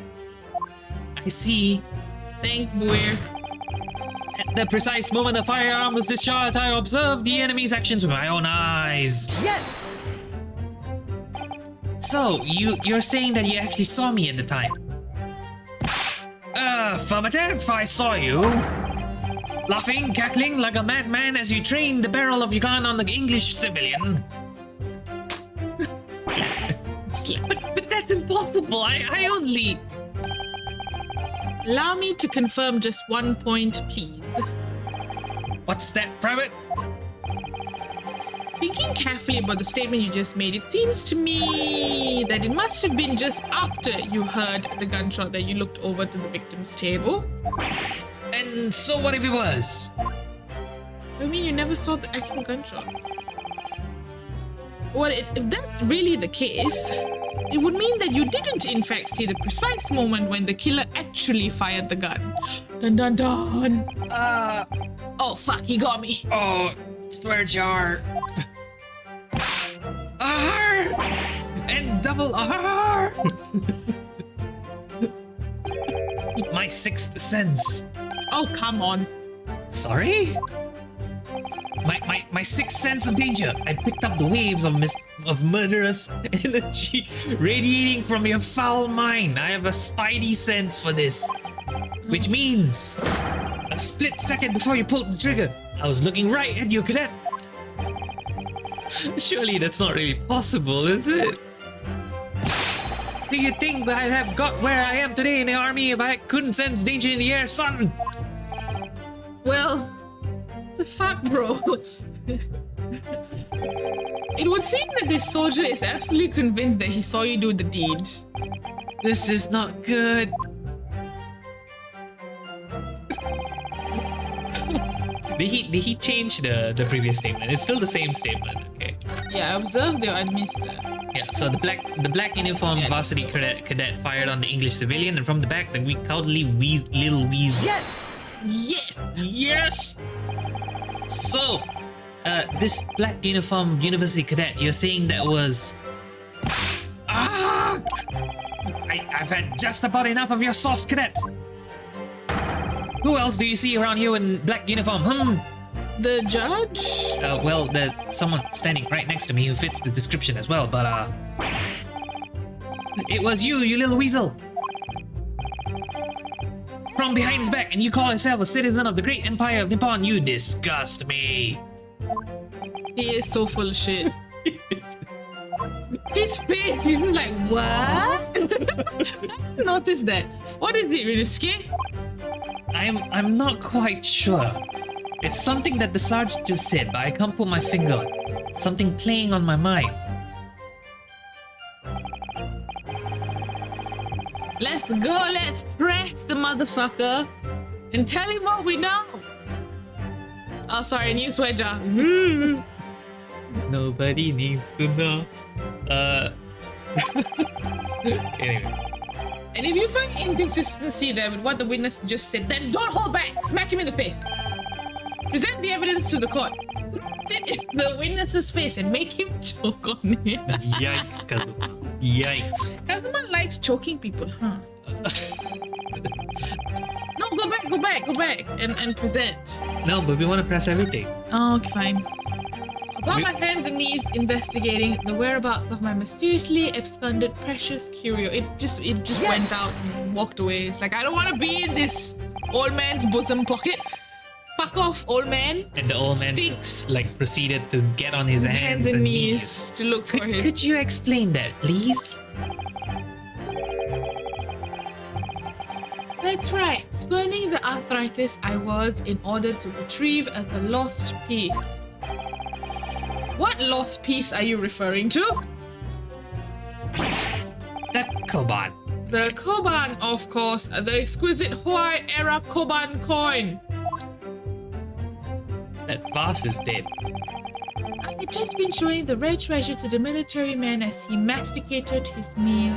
I see.
Thanks, Buer.
At the precise moment the firearm was discharged, I observed the enemy's actions with my own eyes.
Yes!
So, you're saying that you actually saw me at the time? Affirmative, I saw you. Laughing, cackling like a madman as you trained the barrel of your gun on the English civilian. but that's impossible. I only...
Allow me to confirm just one point, please.
What's that, Private?
Thinking carefully about the statement you just made, it seems to me that it must have been just after you heard the gunshot that you looked over to the victim's table.
And so what if it was?
I mean, you never saw the actual gunshot. Well, if that's really the case, it would mean that you didn't in fact see the precise moment when the killer actually fired the gun. Dun dun dun! Oh fuck, he got me!
Oh, swear jar. R! And double R! My sixth sense.
Oh, come on.
Sorry? My sixth sense of danger. I picked up the waves of murderous energy radiating from your foul mind. I have a spidey sense for this. Which means a split second before you pulled the trigger, I was looking right at you, cadet. Surely that's not really possible, is it? Do you think I have got where I am today in the army if I couldn't sense danger in the air, son?
Well, the fuck, bro? It would seem that this soldier is absolutely convinced that he saw you do the deed.
This is not good. Did he change the previous statement? It's still the same statement, okay?
Yeah, I observed or I missed that.
Yeah, so the black uniformed varsity cadet fired on the English civilian, and from the back, the cowardly little weasel.
Yes!
Yes!
Yes! So, this black uniformed university cadet, you're saying that was... I've had just about enough of your sauce, cadet! Who else do you see around here in black uniform,
The judge?
Well, there's someone standing right next to me who fits the description as well, but, it was you little weasel! From behind his back, and you call yourself a citizen of the great empire of Nippon, you disgust me!
He is so full of shit. His face, he's like, what? I didn't notice that. What is it, Ryusuke?
I'm not quite sure. It's something that the sergeant just said, but I can't put my finger on it. Something playing on my mind.
Let's go, let's press the motherfucker and tell him what we know. Oh, sorry, new sweater.
Nobody needs to know. Anyway.
And if you find inconsistency there with what the witness just said, then don't hold back. Smack him in the face. Present the evidence to the court. Sit in the witness's face and make him choke on it.
Yikes, Kazuma. Yikes.
Kazuma likes choking people, huh? No, go back, and present.
No, but we want to press everything.
Oh, okay, fine. I was on my hands and knees investigating the whereabouts of my mysteriously absconded precious curio. It just went out and walked away. It's like, I don't want to be in this old man's bosom pocket. Fuck off, old man.
And the old man
Stinks.
like proceeded to get on his hands and knees.
to look for his.
Could you explain that, please?
That's right. Spurning the arthritis I was in order to retrieve the lost piece. What lost piece are you referring to?
The Koban.
The Koban, of course. The exquisite Huai era Koban coin.
That boss is dead.
I had just been showing the rare treasure to the military man as he masticated his meal.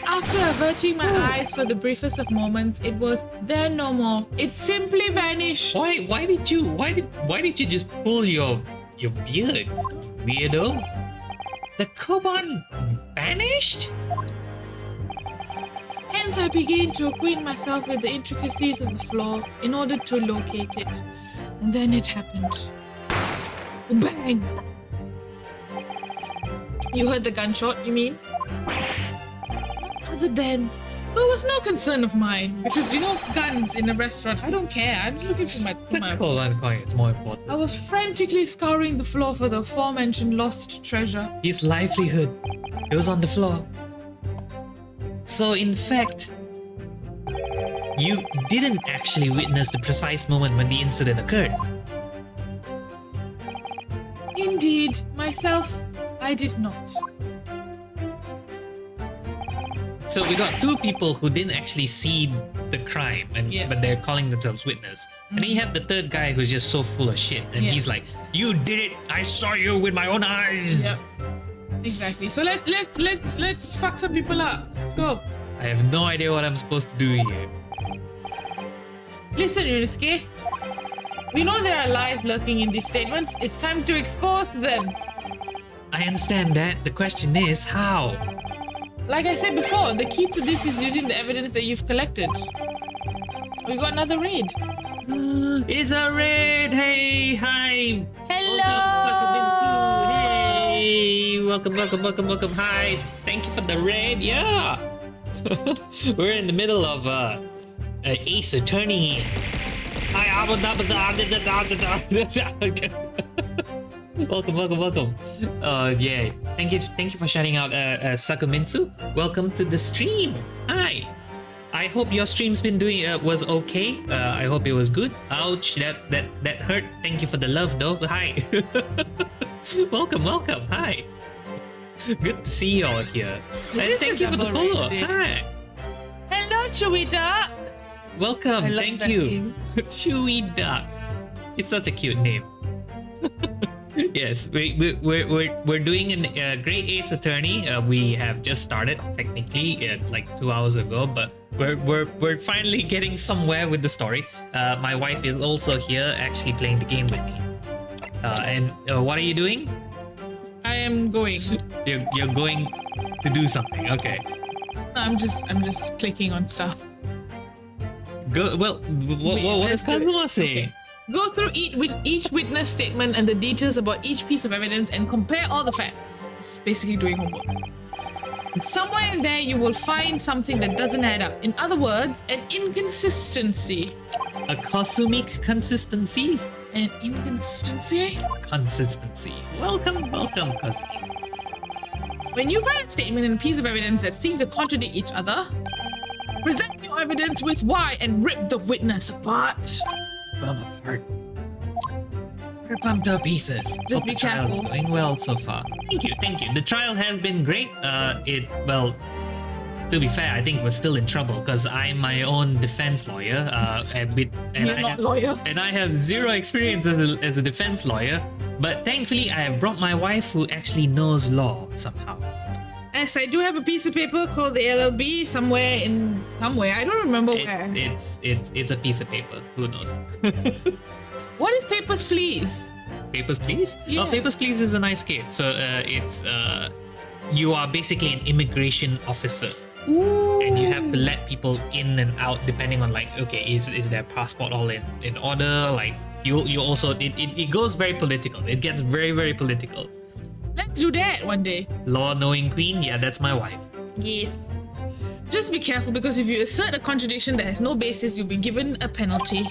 After averting my eyes for the briefest of moments, it was there no more. It simply vanished.
Why did you just pull your beard, you weirdo? The Koban vanished?
Hence, I began to acquaint myself with the intricacies of the floor in order to locate it. And then it happened. Bang! You heard the gunshot, you mean? Other than, there was no concern of mine because, guns in a restaurant, I don't care. I'm just looking for my.
The Koban coin is more important.
I was frantically scouring the floor for the aforementioned lost treasure.
His livelihood, it was on the floor. So in fact, you didn't actually witness the precise moment when the incident occurred.
Indeed, myself, I did not.
So we got two people who didn't actually see the crime, but they're calling themselves witness. And then you have the third guy who's just so full of shit, and he's like, "You did it! I saw you with my own eyes."
Yep. Exactly. So let's fuck some people up. Let's go.
I have no idea what I'm supposed to do here.
Listen, Yunosuke. We know there are lies lurking in these statements. It's time to expose them.
I understand that. The question is how.
Like I said before, the key to this is using the evidence that you've collected. We got another raid.
It's a raid! Hey, hi!
Hello!
Welcome. Hi! Thank you for the raid, yeah! We're in the middle of Ace Attorney. Hi, welcome. Yeah. Thank you for shouting out Sakumitsu. Welcome to the stream. Hi. I hope your stream's been was okay. I hope it was good. Ouch, that hurt. Thank you for the love though. Hi. welcome. Hi. Good to see you all here. And thank you for the follow. Hi.
Hello, Chewy Duck.
Welcome.
I love
Thank
that
you.
name.
Chewy Duck. It's such a cute name. Yes, we're doing a Great Ace Attorney. We have just started technically like 2 hours ago, but we're finally getting somewhere with the story. My wife is also here, actually playing the game with me. And what are you doing?
I am going.
You're going to do something. Okay.
I'm just clicking on stuff.
Go. Well, what does Kazuma say?
Okay. Go through each witness statement and the details about each piece of evidence and compare all the facts. It's basically doing homework. Somewhere in there you will find something that doesn't add up. In other words, an inconsistency.
A cosmic consistency?
An inconsistency?
Consistency. Welcome, Cosmic.
When you find a statement and a piece of evidence that seem to contradict each other, present your evidence with why and rip the witness apart.
Bum apart. We're pumped to pieces.
Just
Hope
be
the trial's
careful.
going well so far. Thank you. The trial has been great. To be fair, I think we're still in trouble because I'm my own defense lawyer.
You're not lawyer.
And I have zero experience as a defense lawyer. But thankfully, I have brought my wife who actually knows law somehow.
Yes, I do have a piece of paper called the LLB somewhere. I don't remember where.
It's a piece of paper. Who knows?
What is Papers, Please?
Papers, Please?
Yeah.
Oh, Papers, Please is a nice game. So you are basically an immigration officer and you have to let people in and out depending on like, okay, is their passport all in order? Like you also it goes very political. It gets very political.
Let's do that one day.
Law knowing queen, yeah, that's my wife.
Yes. Just be careful, because if you assert a contradiction that has no basis, you'll be given a penalty.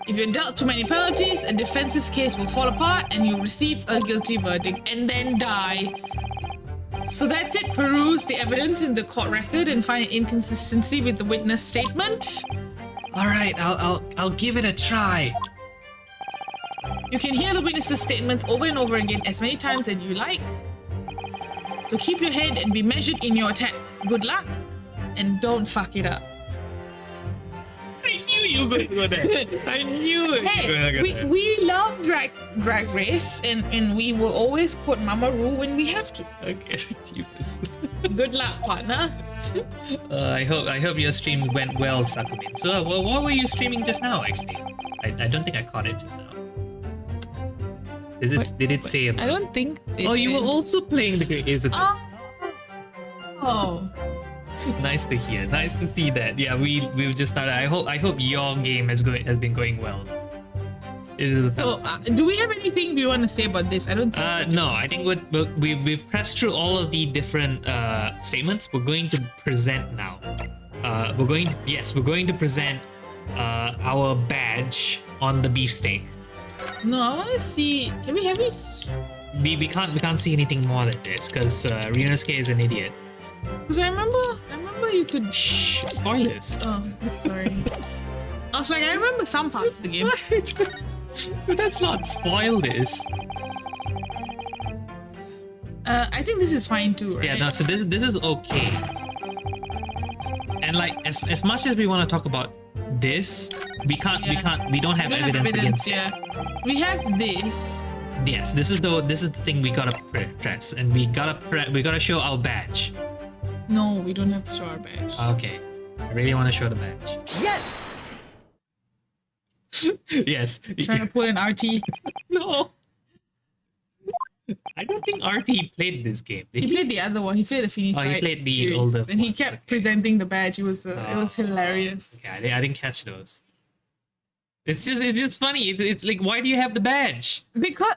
If you're dealt too many penalties, a defense's case will fall apart and you'll receive a guilty verdict and then die. So that's it. Peruse the evidence in the court record and find inconsistency with the witness statement.
All right, I'll give it a try.
You can hear the witness's statements over and over again as many times as you like. So keep your head and be measured in your attack. Good luck, and don't fuck it up.
I knew you were going to go there. I knew it.
Hey, we love drag race, and we will always quote Mama Ru when we have to.
Okay, Jesus.
Good luck, partner.
I hope your stream went well, Sakumin. So, what were you streaming just now? Actually, I don't think I caught it just now. Did it say about?
I don't think.
Oh, you were also playing the Great Ace Attorney.
Oh.
Nice to hear. Nice to see that. Yeah, we've just started. I hope your game has been going well.
So, do we have anything we want to say about this? I don't think.
No, I think we've pressed through all of the different statements. We're going to present now. We're going to present our badge on the beefsteak.
No, I want to see. Can we have this?
We can't see anything more than this because Ryunosuke is an idiot.
Because I remember you could.
Shh, spoilers.
Oh, sorry. I was like, I remember some parts of the game.
Let's not spoil this.
I think this is fine too, right?
Yeah, no, so this is okay. And like as much as we want to talk about this, we don't have evidence against it.
We have this.
Yes, this is the thing we gotta press, and we gotta show our badge.
No, we don't have to show our badge.
Okay, I really want to show the badge.
Yes.
Yes.
Trying to pull an RT.
No. I don't think RT played this game.
He played the other one. He played the Phoenix
He
Wright
played the
series,
older.
and he kept presenting the badge. It was hilarious.
Yeah, I didn't catch those. It's just funny. It's like, why do you have the badge?
Because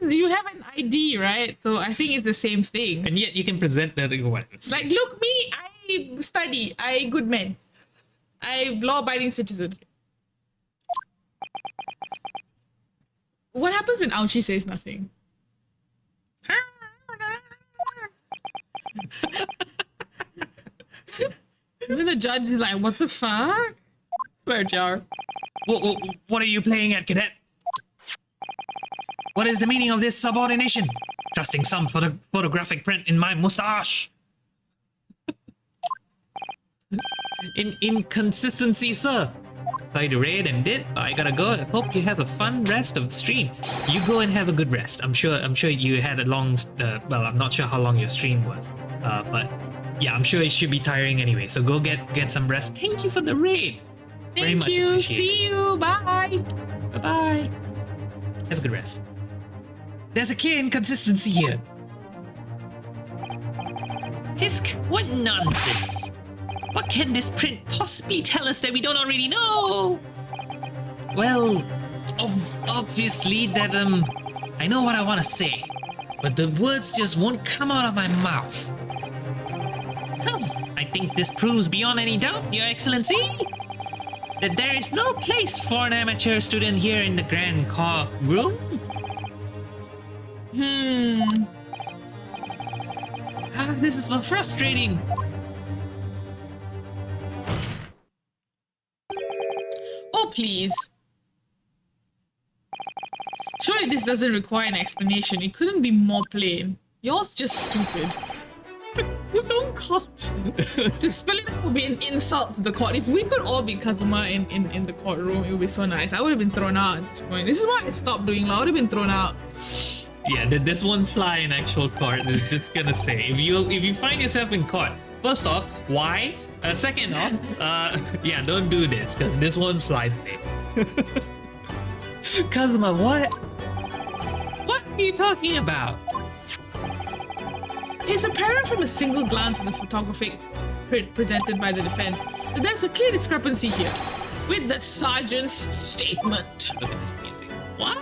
you have an ID, right? So I think it's the same thing.
And yet you can present the whatever.
It's like, look me, I study, I good man, I law-abiding citizen. What happens when Ouchie says nothing? When the judge is like, what the fuck?
Swear jar. What are you playing at, cadet? What is the meaning of this subordination? Trusting some photographic print in my mustache. Inconsistency, sir. Sorry to raid and did, but I gotta go. I hope you have a fun rest of the stream. You go and have a good rest. I'm sure you had a long. Well, I'm not sure how long your stream was. But yeah, I'm sure it should be tiring anyway. So go get some rest. Thank you for the raid. Very much
Thank you.
appreciated.
See you. Bye.
Bye-bye. Have a good rest. There's a clear inconsistency here. Tisk, what nonsense. What can this print possibly tell us that we don't already know? Well, obviously that, I know what I want to say, but the words just won't come out of my mouth. I think this proves beyond any doubt, Your Excellency, that there is no place for an amateur student here in the Grand Car room. This is so frustrating.
Oh, please. Surely this doesn't require an explanation. It couldn't be more plain. Yours just stupid.
Don't call.
To spell it out would be an insult to the court. If we could all be Kazuma in the courtroom, it would be so nice. I would have been thrown out at this point. This is why I stopped doing law. I would have been thrown out.
Yeah, this won't fly in actual court. It's just gonna say, if you find yourself in court, first off, why? Second off, yeah, don't do this, because this won't fly today. Kazuma, what? What are you talking about?
It's apparent from a single glance at the photographic print presented by the defense, that there's a clear discrepancy here with the sergeant's statement.
Look at this music. What?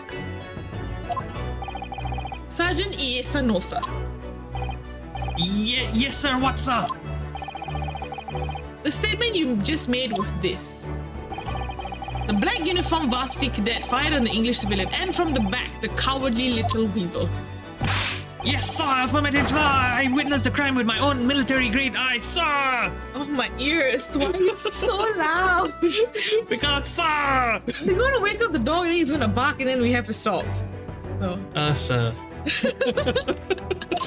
Sergeant Iesanosa.
Yes, sir. What's up?
The statement you just made was this. The black uniformed varsity cadet fired on the English civilian, and from the back, the cowardly little weasel.
Yes, sir. Affirmative, sir. I witnessed the crime with my own military-grade eyes, sir.
Oh, my ears. Why are you so loud?
Because, sir.
They're gonna wake up the dog and then he's gonna bark and then we have to stop. So.
Sir.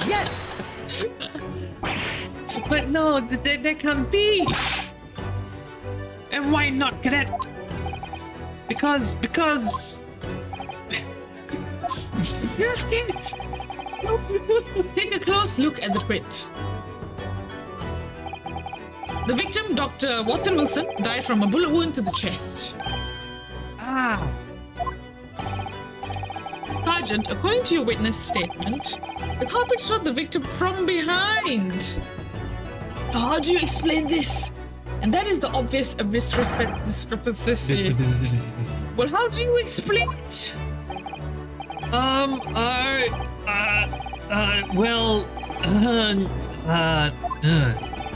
Yes!
But no, that can't be. And why not, cadet? Because you're scared.
Take a close look at the print. The victim, Dr. Watson Wilson, died from a bullet wound to the chest. Sergeant, according to your witness statement, the culprit shot the victim from behind. So how do you explain this? And that is the obvious discrepancy. Well, how do you explain it?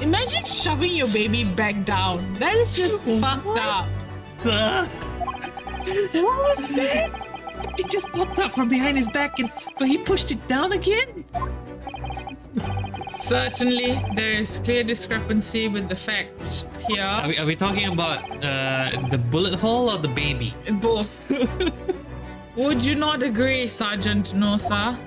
Imagine shoving your baby back down. That is just fucked up.
What was that? It just popped up from behind his back, but he pushed it down again.
Certainly, there is clear discrepancy with the facts here.
Are we talking about the bullet hole or the baby?
Both. Would you not agree, Sergeant Nosa?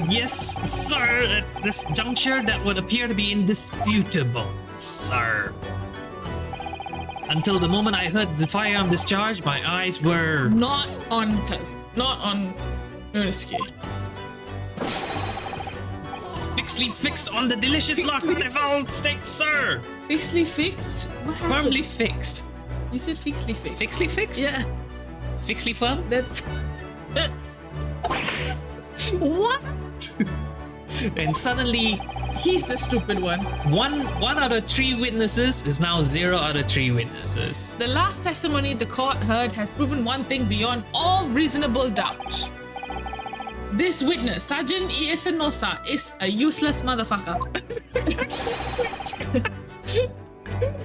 Yes, sir. At this juncture, that would appear to be indisputable, sir. Until the moment I heard the firearm discharge, my eyes were
Not on Norisky.
fixedly fixed on the delicious larcoon evolved steak, sir.
Fixedly fixed? What happened?
Firmly fixed.
You said fixedly fixed.
Fixedly fixed?
Yeah,
Fixedly firm?
that's...
What? And suddenly,
He's the stupid one.
one out of 3 witnesses is now 0 out of 3 witnesses.
The last testimony the court heard has proven one thing beyond all reasonable doubt. This witness, Sergeant Iesanosa, is a useless motherfucker.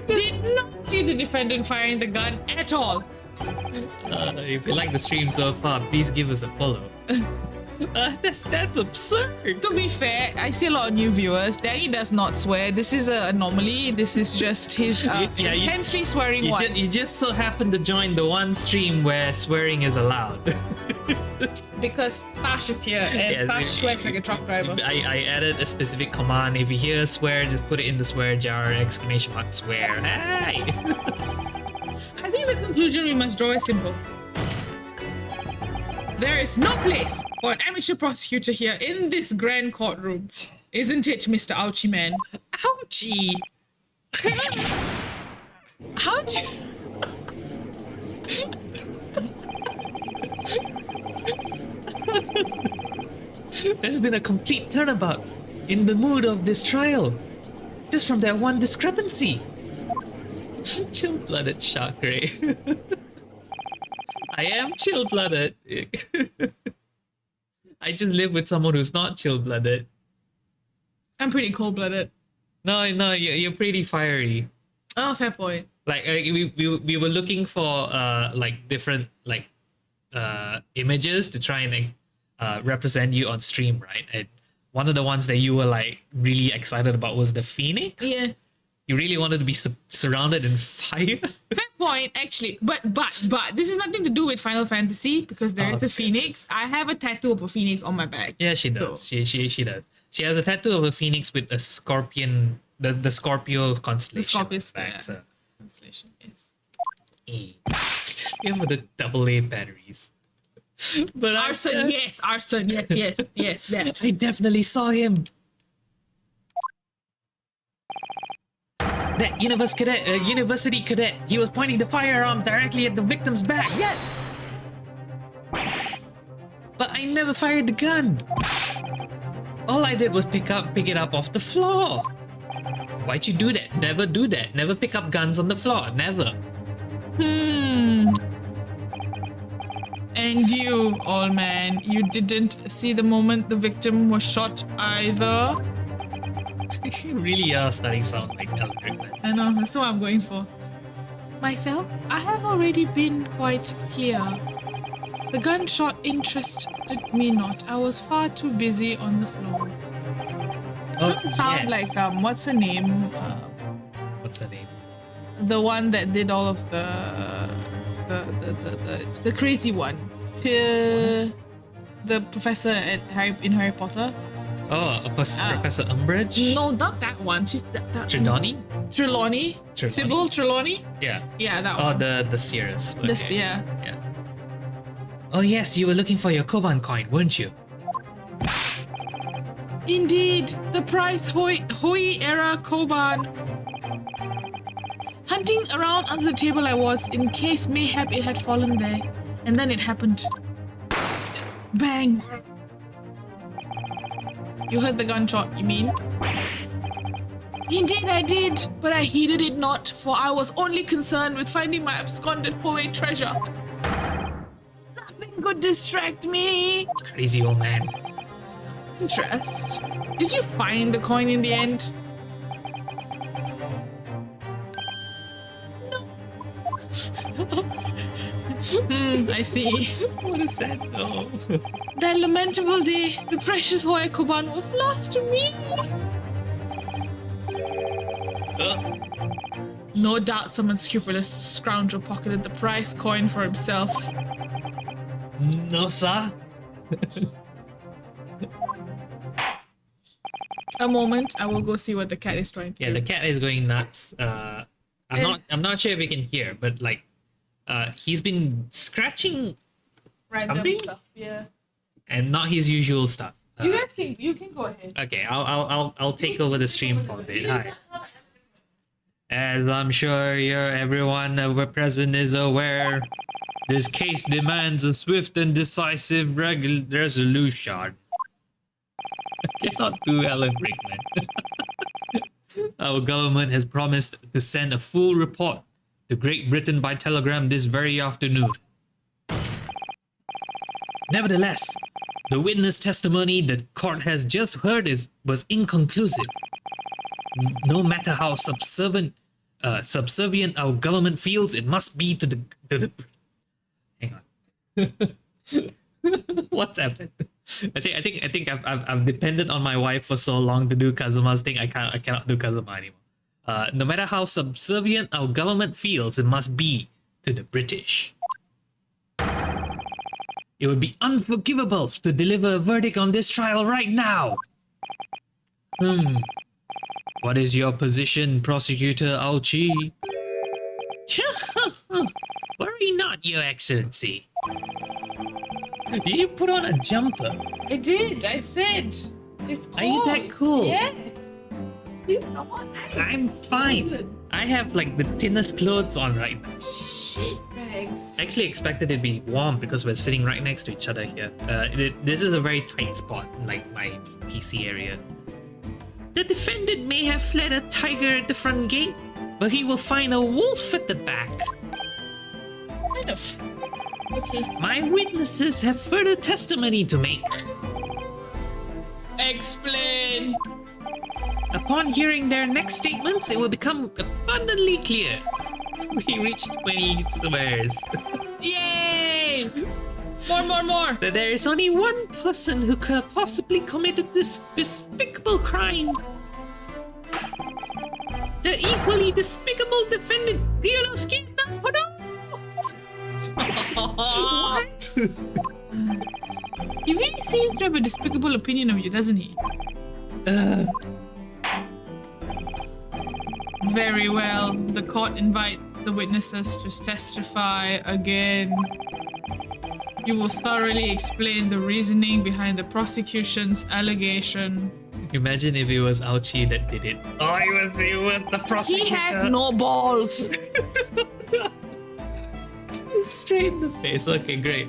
Did not see the defendant firing the gun at all.
If you like the stream so far, please give us a follow. That's absurd.
To be fair, I see a lot of new viewers. Danie does not swear. This is an anomaly. This is just his intensely swearing one.
You just so happen to join the one stream where swearing is allowed.
Because Tash is here and Tash swears like a truck driver.
I added a specific command. If you hear a swear, just put it in the swear jar, ! Swear. Hey!
I think the conclusion we must draw is simple. There is no place for an amateur prosecutor here in this grand courtroom. Isn't it, Mr. Ouchie Man?
Ouchie!
Ouchie!
There's been a complete turnabout in the mood of this trial. Just from that one discrepancy. Chill-blooded Chakra. I am chill-blooded. I just live with someone who's not chill-blooded.
I'm pretty cold-blooded.
No, you're pretty fiery.
Oh, fair point.
Like we were looking for like different like images to try and represent you on stream, right? And one of the ones that you were like really excited about was the phoenix.
Yeah.
You really wanted to be surrounded in fire.
Fair point, actually. But this is nothing to do with Final Fantasy because there is a phoenix. I have a tattoo of a phoenix on my back.
Yeah, she does. So. She does. She has a tattoo of a phoenix with a scorpion, the Scorpio constellation.
The Scorpio constellation is.
Just give her the AA batteries. But
arson, yes, that.
I definitely saw him. That university cadet, he was pointing the firearm directly at the victim's back.
Yes!
But I never fired the gun. All I did was pick it up off the floor. Why'd you do that? Never do that. Never pick up guns on the floor. Never.
And you, old man, you didn't see the moment the victim was shot either.
You really are starting to sound like Alan Rickman.
I know, that's what I'm going for. Myself, I have already been quite clear. The gunshot interested me not. I was far too busy on the floor. Doesn't sound like what's her name?
What's her name?
The one that did all of the crazy one. To the professor in Harry Potter.
Oh, Professor Umbridge?
No, not that one. She's that
Trelawney?
Trelawney? Sybil Trelawney?
Yeah.
Yeah, that
one.
one.
The Sears. Okay.
This, yeah.
Oh yes, you were looking for your Koban coin, weren't you?
Indeed, the prize Hoi era Koban. Hunting around under the table I was, in case mayhap it had fallen there. And then it happened. Bang! You heard the gunshot, you mean? Indeed I did, but I heeded it not, for I was only concerned with finding my absconded Hoi treasure. Nothing could distract me.
Crazy old man.
Interest. Did you find the coin in the end? No. I see.
What is that though?
That lamentable day, the precious Hoi Koban was lost to me. No doubt some unscrupulous scoundrel pocketed the prize coin for himself.
No, sir.
A moment, I will go see what the cat is trying to do.
Yeah, the cat is going nuts. I'm not sure if you can hear, but like, he's been scratching
Random
something?
stuff, yeah.
And not his usual stuff.
You guys can go ahead.
Okay, I'll take over the stream for a bit. Hi. As I'm sure everyone present is aware, this case demands a swift and decisive resolution. I cannot do Alan Rickman. Our government has promised to send a full report to Great Britain by telegram this very afternoon. Nevertheless, the witness testimony the court has just heard was inconclusive. No matter how subservient our government feels, it must be to the. Hang on. What's happened? I think I've depended on my wife for so long to do Kazuma's thing. I cannot do Kazuma anymore. No matter how subservient our government feels, it must be to the British. It would be unforgivable to deliver a verdict on this trial right now. What is your position, Prosecutor Auchi? Worry not, Your Excellency. Did you put on a jumper?
I did. I said. It's cool.
Are you that cool?
Yeah.
I'm fine. I have like the thinnest clothes on right now.
Shit bags.
I actually expected it to be warm because we're sitting right next to each other here. This is a very tight spot, like my PC area. The defendant may have fled a tiger at the front gate, but he will find a wolf at the back.
Kind of. Okay.
My witnesses have further testimony to make.
Explain.
Upon hearing their next statements, it will become abundantly clear. We reached when he swears.
Yay! More.
That there is only one person who could have possibly committed this despicable crime. The equally despicable defendant, Ryunosuke Nahodo. What?
He really seems to have a despicable opinion of you, doesn't he? Very well. The court invites the witnesses to testify again. You will thoroughly explain the reasoning behind the prosecution's allegation.
Imagine if it was Auchi that did it. Oh, it was the prosecutor.
He has no balls.
Straight in the face. Okay, great.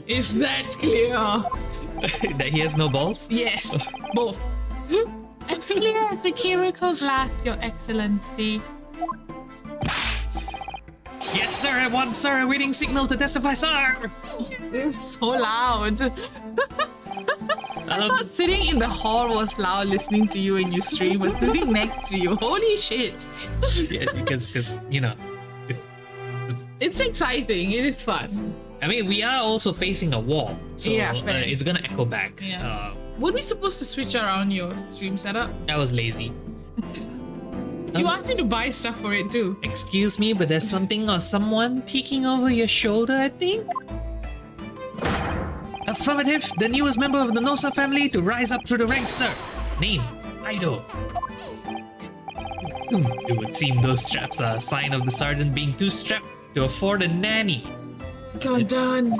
Is that clear?
That he has no balls?
Yes, both. As clear as the curical glass, Your Excellency.
Yes, sir, I want, sir, a waiting signal to testify, sir!
You're so loud. I thought sitting in the hall was loud listening to you when you stream, but sitting next to you, holy shit.
Yeah, because you know,
It's exciting, it is fun.
I mean, we are also facing a wall, so
Yeah, fair.
it's gonna echo back.
Yeah. Were we supposed to switch around your stream setup?
I was lazy.
You asked me to buy stuff for it too.
Excuse me, but there's something or someone peeking over your shoulder, I think? Affirmative, the newest member of the Nosa family to rise up through the ranks, sir. Name, Ido. It would seem those straps are a sign of the sergeant being too strapped to afford a nanny.
Dun dun.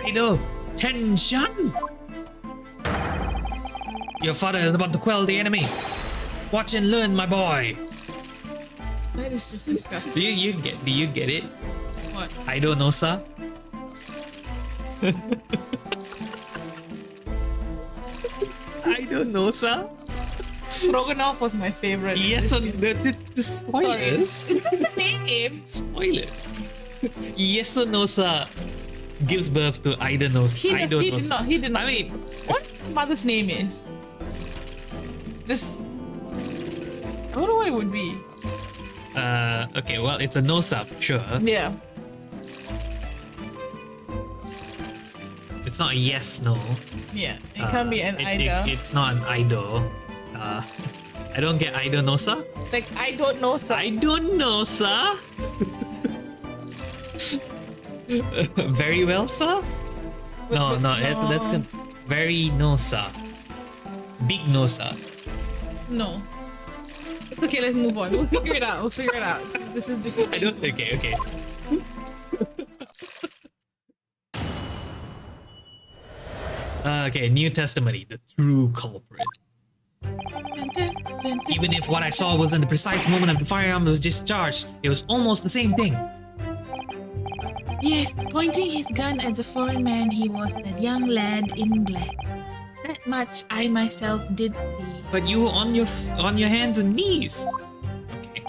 Ido, Tenshan! Your father is about to quell the enemy. Watch and learn, my boy.
That is just disgusting.
Do you get it?
What?
I don't know, sir. I don't know, sir.
Stroganoff was my favorite.
Yes, the spoilers.
It's in the name.
Spoilers. Yes or no, sir. Gives birth to either no. I don't know.
He did not.
I mean,
What mother's name is? Just. I wonder what it would be.
okay, well, it's a no, sir, for sure.
Yeah.
It's not a yes, no.
Yeah. It can't be an either.
It's not an idol. I don't get either, no, sir.
Like, I don't know, sir.
I don't know, sir. Very well, sir. No, that's very no, sir. Big no, sir.
No. It's okay, let's move on. We'll figure it out. This is different.
I don't. Okay. Okay, new testimony. The true culprit. Even if what I saw wasn't the precise moment of the firearm that was discharged, it was almost the same thing.
Yes, pointing his gun at the foreign man, he was that young lad in black. That much I myself did see.
But you were on your hands and knees. Okay.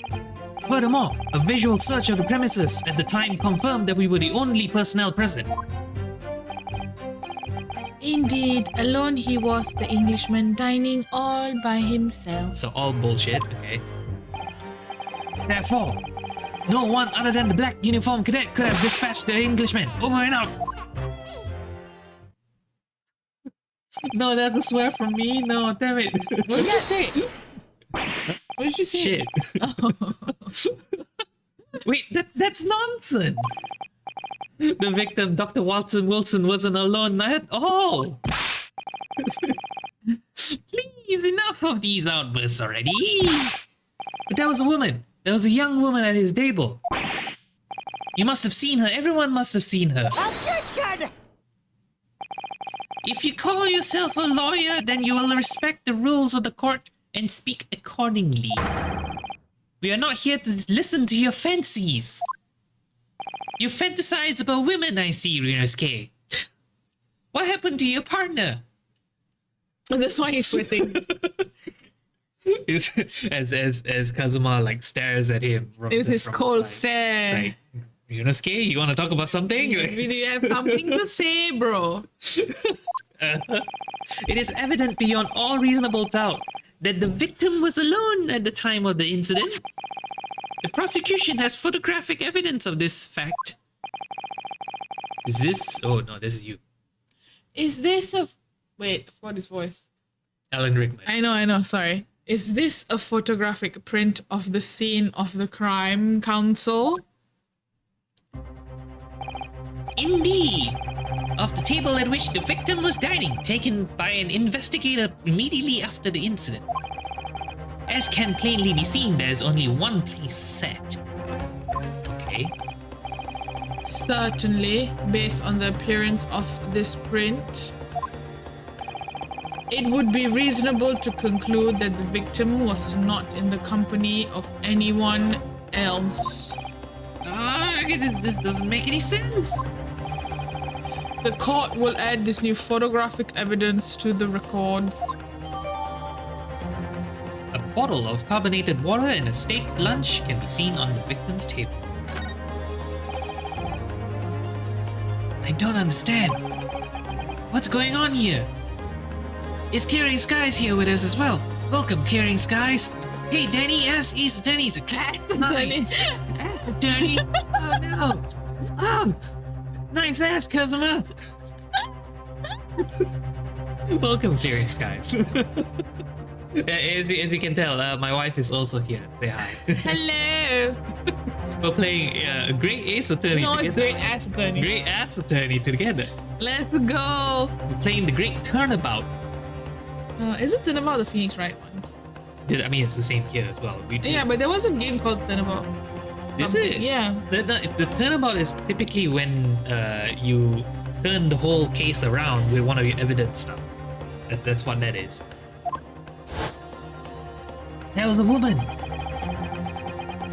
Furthermore, a visual search of the premises at the time confirmed that we were the only personnel present.
Indeed, alone he was, the Englishman, dining all by himself.
So all bullshit, okay. Therefore, no one other than the black uniformed cadet could have dispatched the Englishman. Over and out. No, that's a swear from me. No, damn it.
What did you say? What did you say?
Shit. Wait, that's nonsense. The victim, Dr. Watson Wilson, wasn't alone at all. Please, enough of these outbursts already. But there was a woman. There was a young woman at his table. You must have seen her. Everyone must have seen her.
Objection!
If you call yourself a lawyer, then you will respect the rules of the court and speak accordingly. We are not here to listen to your fancies. You fantasize about women, I see, Ryunosuke. What happened to your partner?
That's why he's sweating.
as Kazuma like stares at him
With his cold
It's
stare.
like, Ryunosuke, you want to talk about something?
Do you have something to say, bro?
It is evident beyond all reasonable doubt that the victim was alone at the time of the incident. The prosecution has photographic evidence of this fact. Is this? Oh no, this is you.
Is this a... Wait, what is voice?
Alan Rickman.
I know, sorry. Is this a photographic print of the scene of the crime, counsel?
Indeed. Of the table at which the victim was dining, taken by an investigator immediately after the incident. As can plainly be seen, there's only one place set. Okay.
Certainly, based on the appearance of this print, it would be reasonable to conclude that the victim was not in the company of anyone else.
This doesn't make any sense.
The court will add this new photographic evidence to the records.
A bottle of carbonated water and a steak lunch can be seen on the victim's table.
I don't understand. What's going on here? Is Clearing Skies here with us as well? Welcome, Clearing Skies. Hey, Danie, ask Danny. It's a class. Nice. Ask Danie. Oh, no. Oh, nice ass, Kazuma.
Welcome, Clearing Skies. as you can tell, my wife is also here. Say hi.
Hello.
We're playing a Great Ace Attorney
No, it's
together.
Great Ass Attorney.
Great Ass Attorney together.
Let's go.
We're playing the Great Turnabout.
Is it Turnabout the Phoenix Wright ones?
I mean, it's the same here as well.
Yeah, but there was a game called Turnabout.
Is it?
Yeah.
The turnabout is typically when you turn the whole case around with one of your evidence stuff. That's what that is.
That was a woman.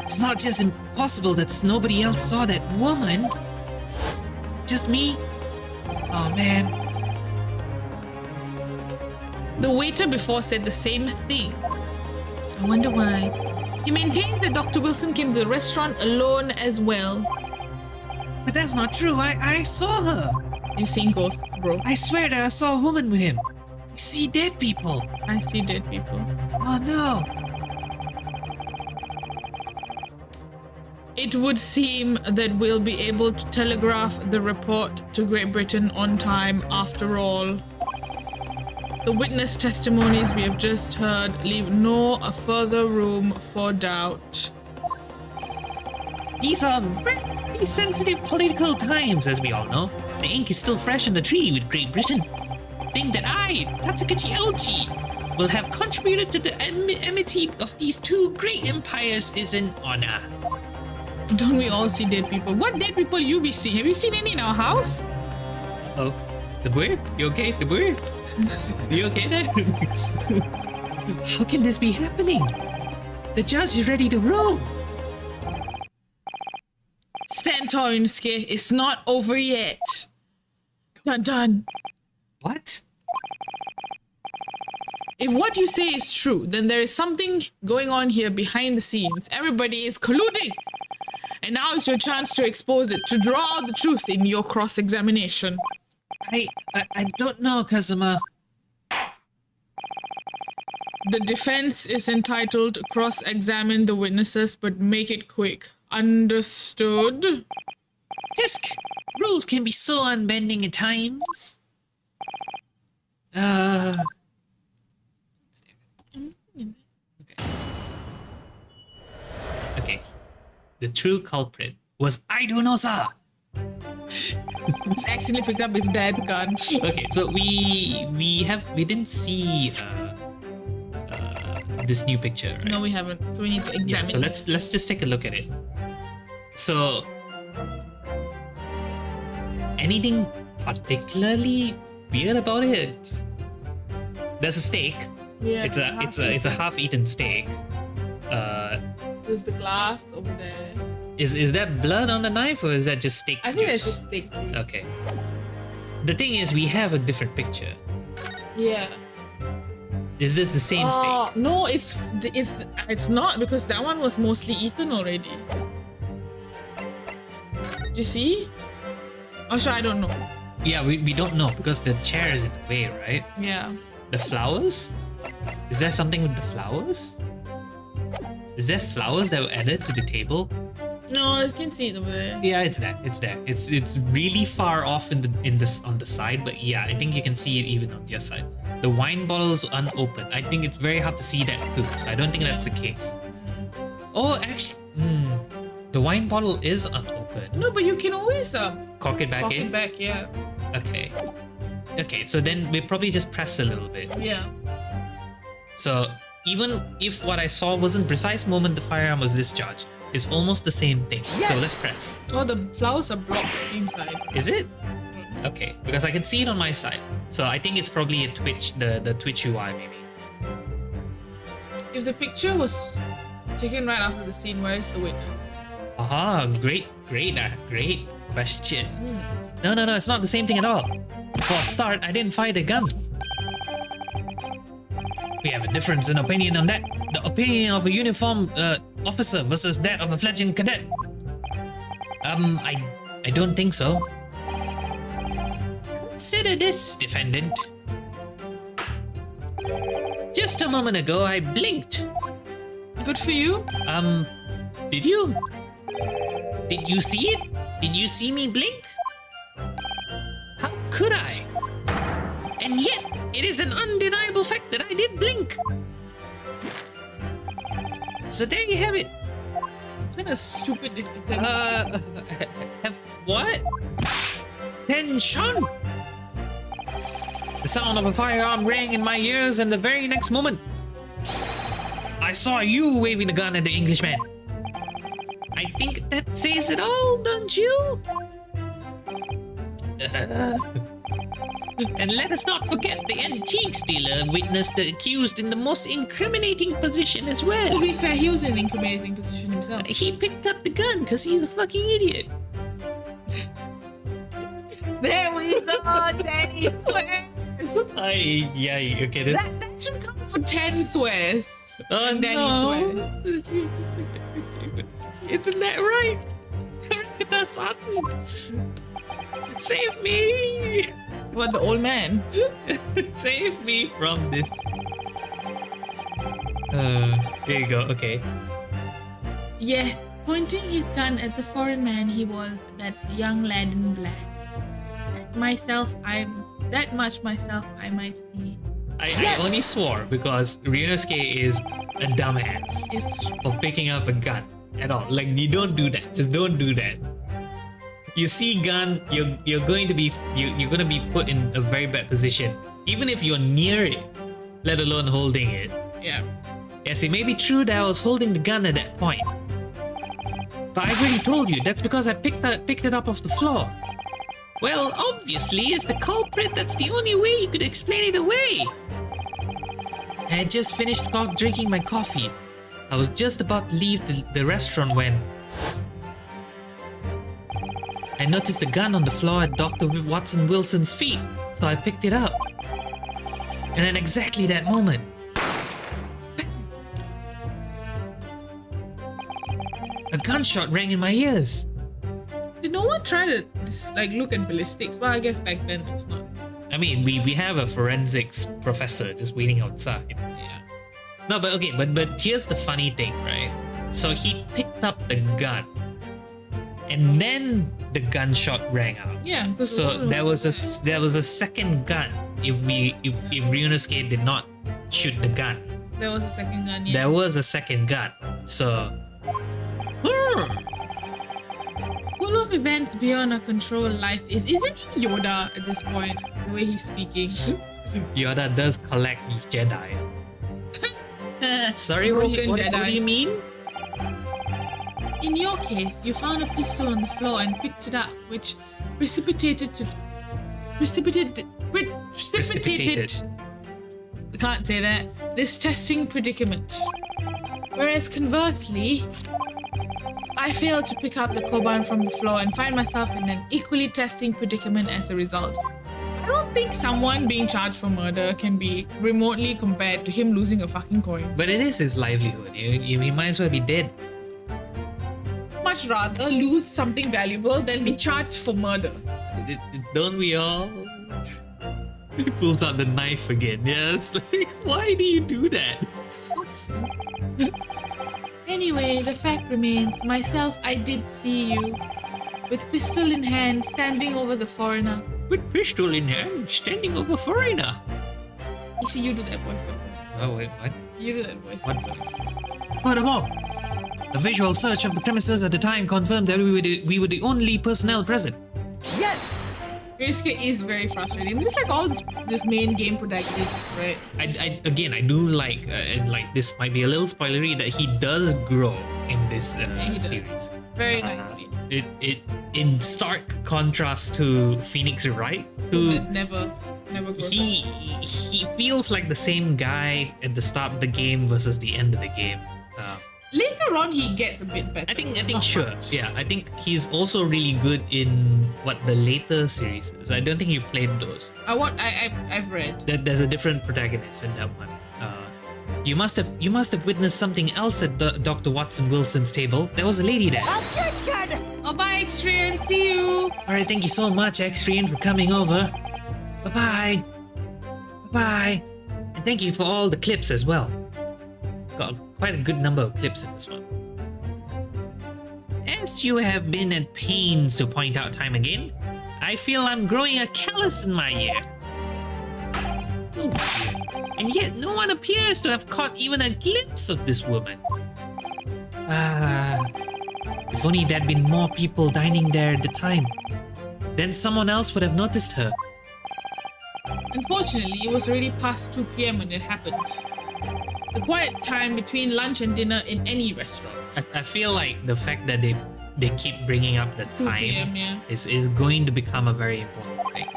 It's not just impossible that nobody else saw that woman. Just me? Oh, man.
The waiter before said the same thing. I wonder why. He maintained that Dr. Wilson came to the restaurant alone as well.
But that's not true. I saw her.
You've seen ghosts, bro.
I swear that I saw a woman with him. I see dead people.
I see dead people.
Oh, no.
It would seem that we'll be able to telegraph the report to Great Britain on time after all. The witness testimonies we have just heard leave no further room for doubt.
These are very sensitive political times, as we all know. The ink is still fresh in the tree with Great Britain. Think that I, Tatsukachi Aochi, will have contributed to the enmity of these two great empires is an honor.
Don't we all see dead people? What dead people you be seeing? Have you seen any in our house?
Oh, the boy? You okay, the boy? You okay there? How can this be happening? The judge is ready to roll.
Stand tall, Yunosuke. It's not over yet. Dun dun.
What?
If what you say is true, then there is something going on here behind the scenes. Everybody is colluding. And now is your chance to expose it, to draw out the truth in your cross-examination.
I don't know, Kazuma.
The defense is entitled to cross-examine the witnesses, but make it quick. Understood?
Tisk! Rules can be so unbending at times.
Okay. The true culprit was Aidonosa.
He's actually picked up his dad's gun.
Okay, so we didn't see this new picture, right?
No, we haven't. So we need to examine
Yeah, so
it.
let's just take a look at it. So anything particularly weird about it? There's a steak.
Yeah,
It's a half-eaten steak.
There's the glass over there.
Is that blood on the knife or is that just steak
I think
juice?
that's just steak juice.
Okay. The thing is, we have a different picture.
Yeah.
Is this the same steak?
No, it's not, because that one was mostly eaten already. Do you see? Oh, sure, I don't know.
Yeah, we don't know because the chair is in the way, right?
Yeah.
The flowers? Is there something with the flowers? Is there flowers that were added to the table?
No, I can see it over there.
Yeah, it's there. It's there. It's really far off on the side, but yeah, I think you can see it even on your side. The wine bottle is unopened. I think it's very hard to see that too. So I don't think that's the case. Oh, actually, the wine bottle is unopened.
No, but you can always
Cork it back
pop
in.
it back. Yeah.
Okay. Okay, so then we probably just press a little bit.
Yeah.
So even if what I saw wasn't precise moment the firearm was discharged, it's almost the same thing.
Yes!
So let's press.
Oh, the flowers are blocked stream side.
Is it? Okay, because I can see it on my side. So I think it's probably a Twitch, the Twitch UI maybe.
If the picture was taken right after the scene, where is the witness?
Great question. No, it's not the same thing at all. For a start, I didn't fire the gun. We have a difference in opinion on that. The opinion of a uniformed officer versus that of a fledgling cadet. I don't think so. Consider this, defendant. Just a moment ago, I blinked.
Good for you.
Did you? Did you see it? Did you see me blink? How could I? And yet, it is an undeniable fact that I did blink. So there you have it.
What kind of stupid did you tell?
Have what? Tension. The sound of a firearm rang in my ears, and the very next moment, I saw you waving the gun at the Englishman. I think that says it all, don't you? And let us not forget the antiques dealer witnessed the accused in the most incriminating position as
To
well.
be fair, he was in an incriminating position himself.
He picked up the gun because he's a fucking idiot.
There we go, Danny swears.
Okay, this...
That should come for 10 swears.
Oh
And Danny
no! Isn't that right? Rikita-san! Save me!
What, the old man?
Save me from this. There you go, okay.
Yes, pointing his gun at the foreign man, he was that young lad in black. That much myself I might see.
I only swore because Ryunosuke is a dumbass
It's
for picking up a gun at all. Like, you don't do that. Just don't do that. You see gun, you're going to be put in a very bad position, even if you're near it, let alone holding it.
yeah.
Yes, it may be true that I was holding the gun at that point, but I've already told you that's because I picked it up off the floor. Well, obviously, it's the culprit. That's the only way you could explain it away. I had just finished drinking my coffee. I was just about to leave the restaurant when I noticed the gun on the floor at Dr. Watson Wilson's feet, so I picked it up. And then exactly that moment, a gunshot rang in my ears.
Did no one try to look at ballistics? Well, I guess back then it was not.
I mean, we have a forensics professor just waiting outside.
Yeah.
No, but okay, but here's the funny thing, right? So he picked up the gun, and then the gunshot rang out.
Yeah. because
So there was a second gun. If Ryunosuke did not shoot the gun,
there was a second gun. Yeah.
there was a second gun. So
Full of events beyond our control. Life is. Isn't he Yoda at this point? The way he's speaking.
Yoda does collect these Jedi. Sorry, what
Broken
do
Jedi.
you mean?
In your case, you found a pistol on the floor and picked it up, which precipitated. I can't say that. This testing predicament. Whereas conversely, I failed to pick up the Koban from the floor and find myself in an equally testing predicament as a result. I don't think someone being charged for murder can be remotely compared to him losing a fucking coin.
But it is his livelihood. You might as well be dead.
Much rather lose something valuable than be charged for murder.
Don't we all? He pulls out the knife again. Yes, like, why do you do that?
Anyway, the fact remains, myself, I did see you, with pistol in hand, standing over the foreigner.
With pistol in hand, standing over foreigner.
Actually, you do that voice, Papa.
Oh wait, what?
You do that voice.
What voice? Furthermore, the visual search of the premises at the time confirmed that we were the only personnel present.
Yes! Ryusuke is very frustrating. Just like all this main game protagonists, right?
I do like, and like this might be a little spoilery, that he does grow in this
he does.
series.
Very nicely.
It in stark contrast to Phoenix Wright, who
It's never grows
he feels like the same guy at the start of the game versus the end of the game.
Later on, he gets a bit better.
I think
Not
sure.
much.
Yeah, I think he's also really good in what the later series is. I don't think you played those.
I've read.
There's a different protagonist in that one. You must have witnessed something else at Dr. Watson Wilson's table. There was a lady there.
Oh, bye, X-Ray, see you.
All right, thank you so much, X-Ray, for coming over. Bye-bye. Bye-bye. And thank you for all the clips as well. Got quite a good number of clips in this one. As you have been at pains to point out time again, I feel I'm growing a callus in my ear. Oh dear. And yet no one appears to have caught even a glimpse of this woman. If only there'd been more people dining there at the time. Then someone else would have noticed her.
Unfortunately, it was already past 2 p.m. when it happened. The quiet time between lunch and dinner in any restaurant.
I feel like the fact that they keep bringing up the
2
time
p.m., yeah.
is going to become a very important thing.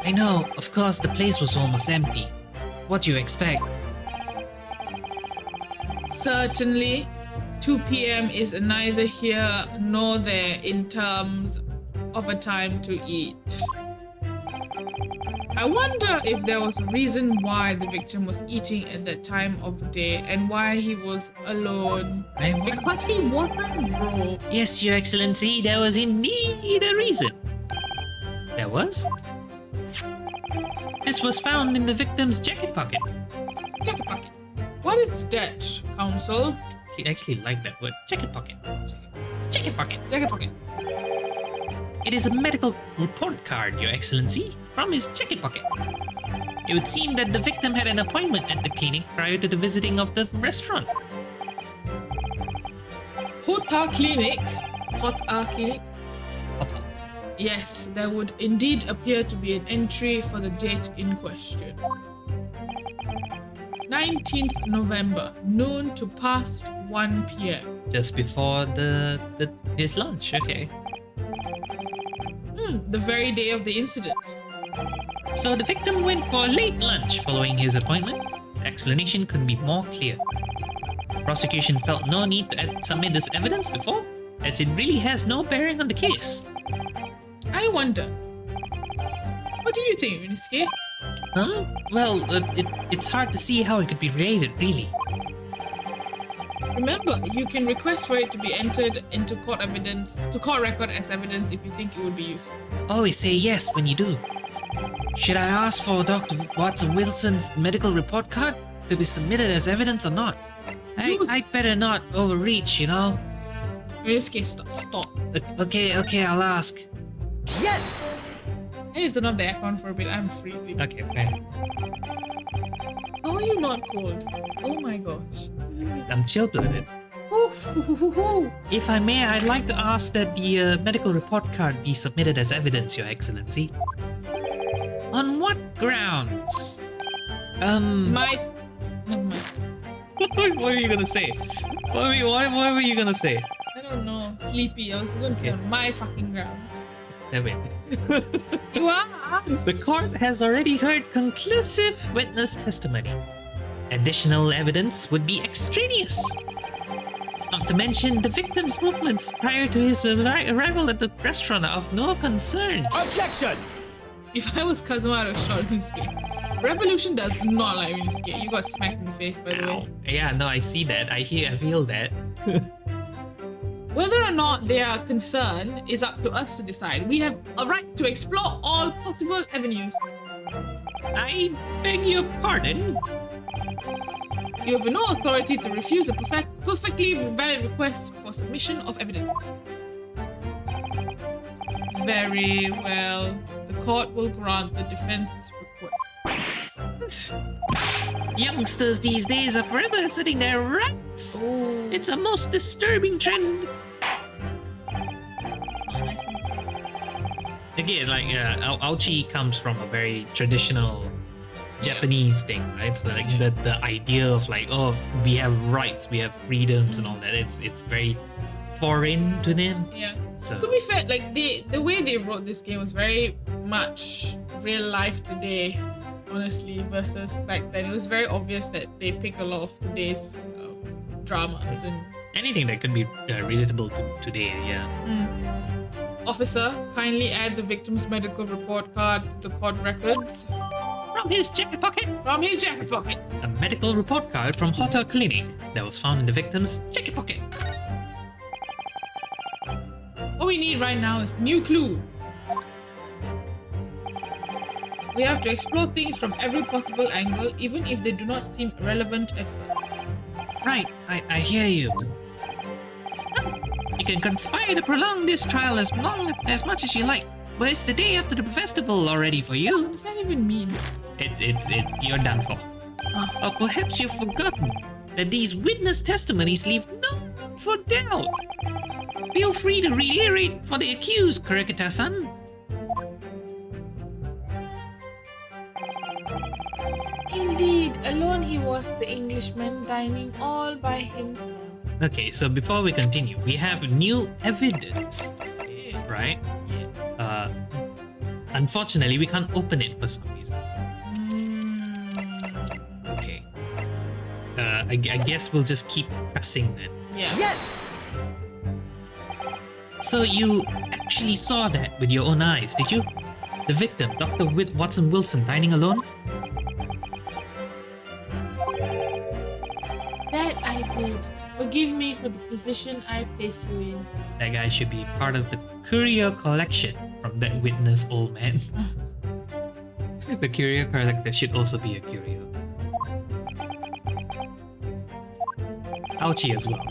I know, of course, the place was almost empty. What do you expect?
Certainly, 2 p.m. is neither here nor there in terms of a time to eat. I wonder if there was a reason why the victim was eating at that time of the day and why he was alone. Because he wasn't broke.
Yes, Your Excellency, there was indeed a reason. There was? This was found in the victim's jacket pocket.
Jacket pocket. What is that, Counsel?
I actually like that word. Jacket pocket. Jacket pocket.
Jacket pocket.
It is a medical report card, Your Excellency, from his jacket pocket. It would seem that the victim had an appointment at the clinic prior to the visiting of the restaurant.
Hota Clinic. Hota Clinic.
Hota.
Yes, there would indeed appear to be an entry for the date in question. 19th November, noon to past 1 p.m.
Just before his lunch, okay.
The very day of the incident.
So the victim went for a late lunch following his appointment. The explanation couldn't be more clear. Prosecution felt no need to submit this evidence before, as it really has no bearing on the case.
I wonder, what do you think, Ryunosuke?
Huh? Well, it's hard to see how it could be related, really.
Remember, you can request for it to be entered into court record as evidence if you think it would be useful.
Always say yes when you do. Should I ask for Dr. Watson Wilson's medical report card to be submitted as evidence or not? I better not overreach, you know?
Ryunosuke, stop.
Okay, I'll ask.
Yes!
I need to turn off the aircon for a bit, I'm freezing.
Okay, fair.
How are you not cold? Oh my gosh.
I'm chill-blooded. If I may, I'd like to ask that the medical report card be submitted as evidence, Your Excellency.
On what grounds?
Never mind.
What were you gonna say? What were you gonna say?
I don't know. Sleepy. I was going to say on my fucking ground.
Damn it.
You are?
The court has already heard conclusive witness testimony. Additional evidence would be extraneous. Not to mention, the victim's movements prior to his arrival at the restaurant are of no concern.
Objection!
If I was Kazuma, I would have shot Ryunosuke. Revolution does not like Ryunosuke. You got smacked in the face, by the way.
Yeah, no, I see that. I feel that.
Whether or not they are concerned is up to us to decide. We have a right to explore all possible avenues.
I beg your pardon?
You have no authority to refuse a perfectly valid request for submission of evidence. Very well. The court will grant the defense's request.
Youngsters these days are forever sitting there rats.
Oh.
It's a most disturbing trend.
Again, like, Aochi comes from a very traditional Japanese thing, right? So like the idea of like, oh, we have rights, we have freedoms and all that. It's very foreign to them.
Yeah.
So
To be fair, like the way they wrote this game was very much real life today, honestly, versus back then. It was very obvious that they picked a lot of today's dramas and.
Anything that could be relatable to today, yeah.
Officer, kindly add the victim's medical report card to the court records.
From his jacket pocket,
From his jacket pocket.
a medical report card from Hotter Clinic that was found in the victim's jacket pocket.
All we need right now is new clue. We have to explore things from every possible angle, even if they do not seem relevant at first.
Right, I hear you.
You can conspire to prolong this trial as much as you like, but it's the day after the festival already for you.
What does that even mean?
You're done for. Or perhaps you've forgotten that these witness testimonies leave no room for doubt. Feel free to reiterate for the accused, Kurikata-san.
Indeed, alone he was the Englishman dining all by himself.
Okay, so before we continue, we have new evidence,
Yeah.
right?
Yeah.
Unfortunately, we can't open it for some reason. Okay. I guess we'll just keep pressing then.
Yeah.
Yes!
So you actually saw that with your own eyes, did you? The victim, Dr. Watson Wilson, dining alone?
That I did. Forgive me for the position I placed you in.
That guy should be part of the curio collection from that witness old man. The curio collector should also be a curio. Ouchie as well.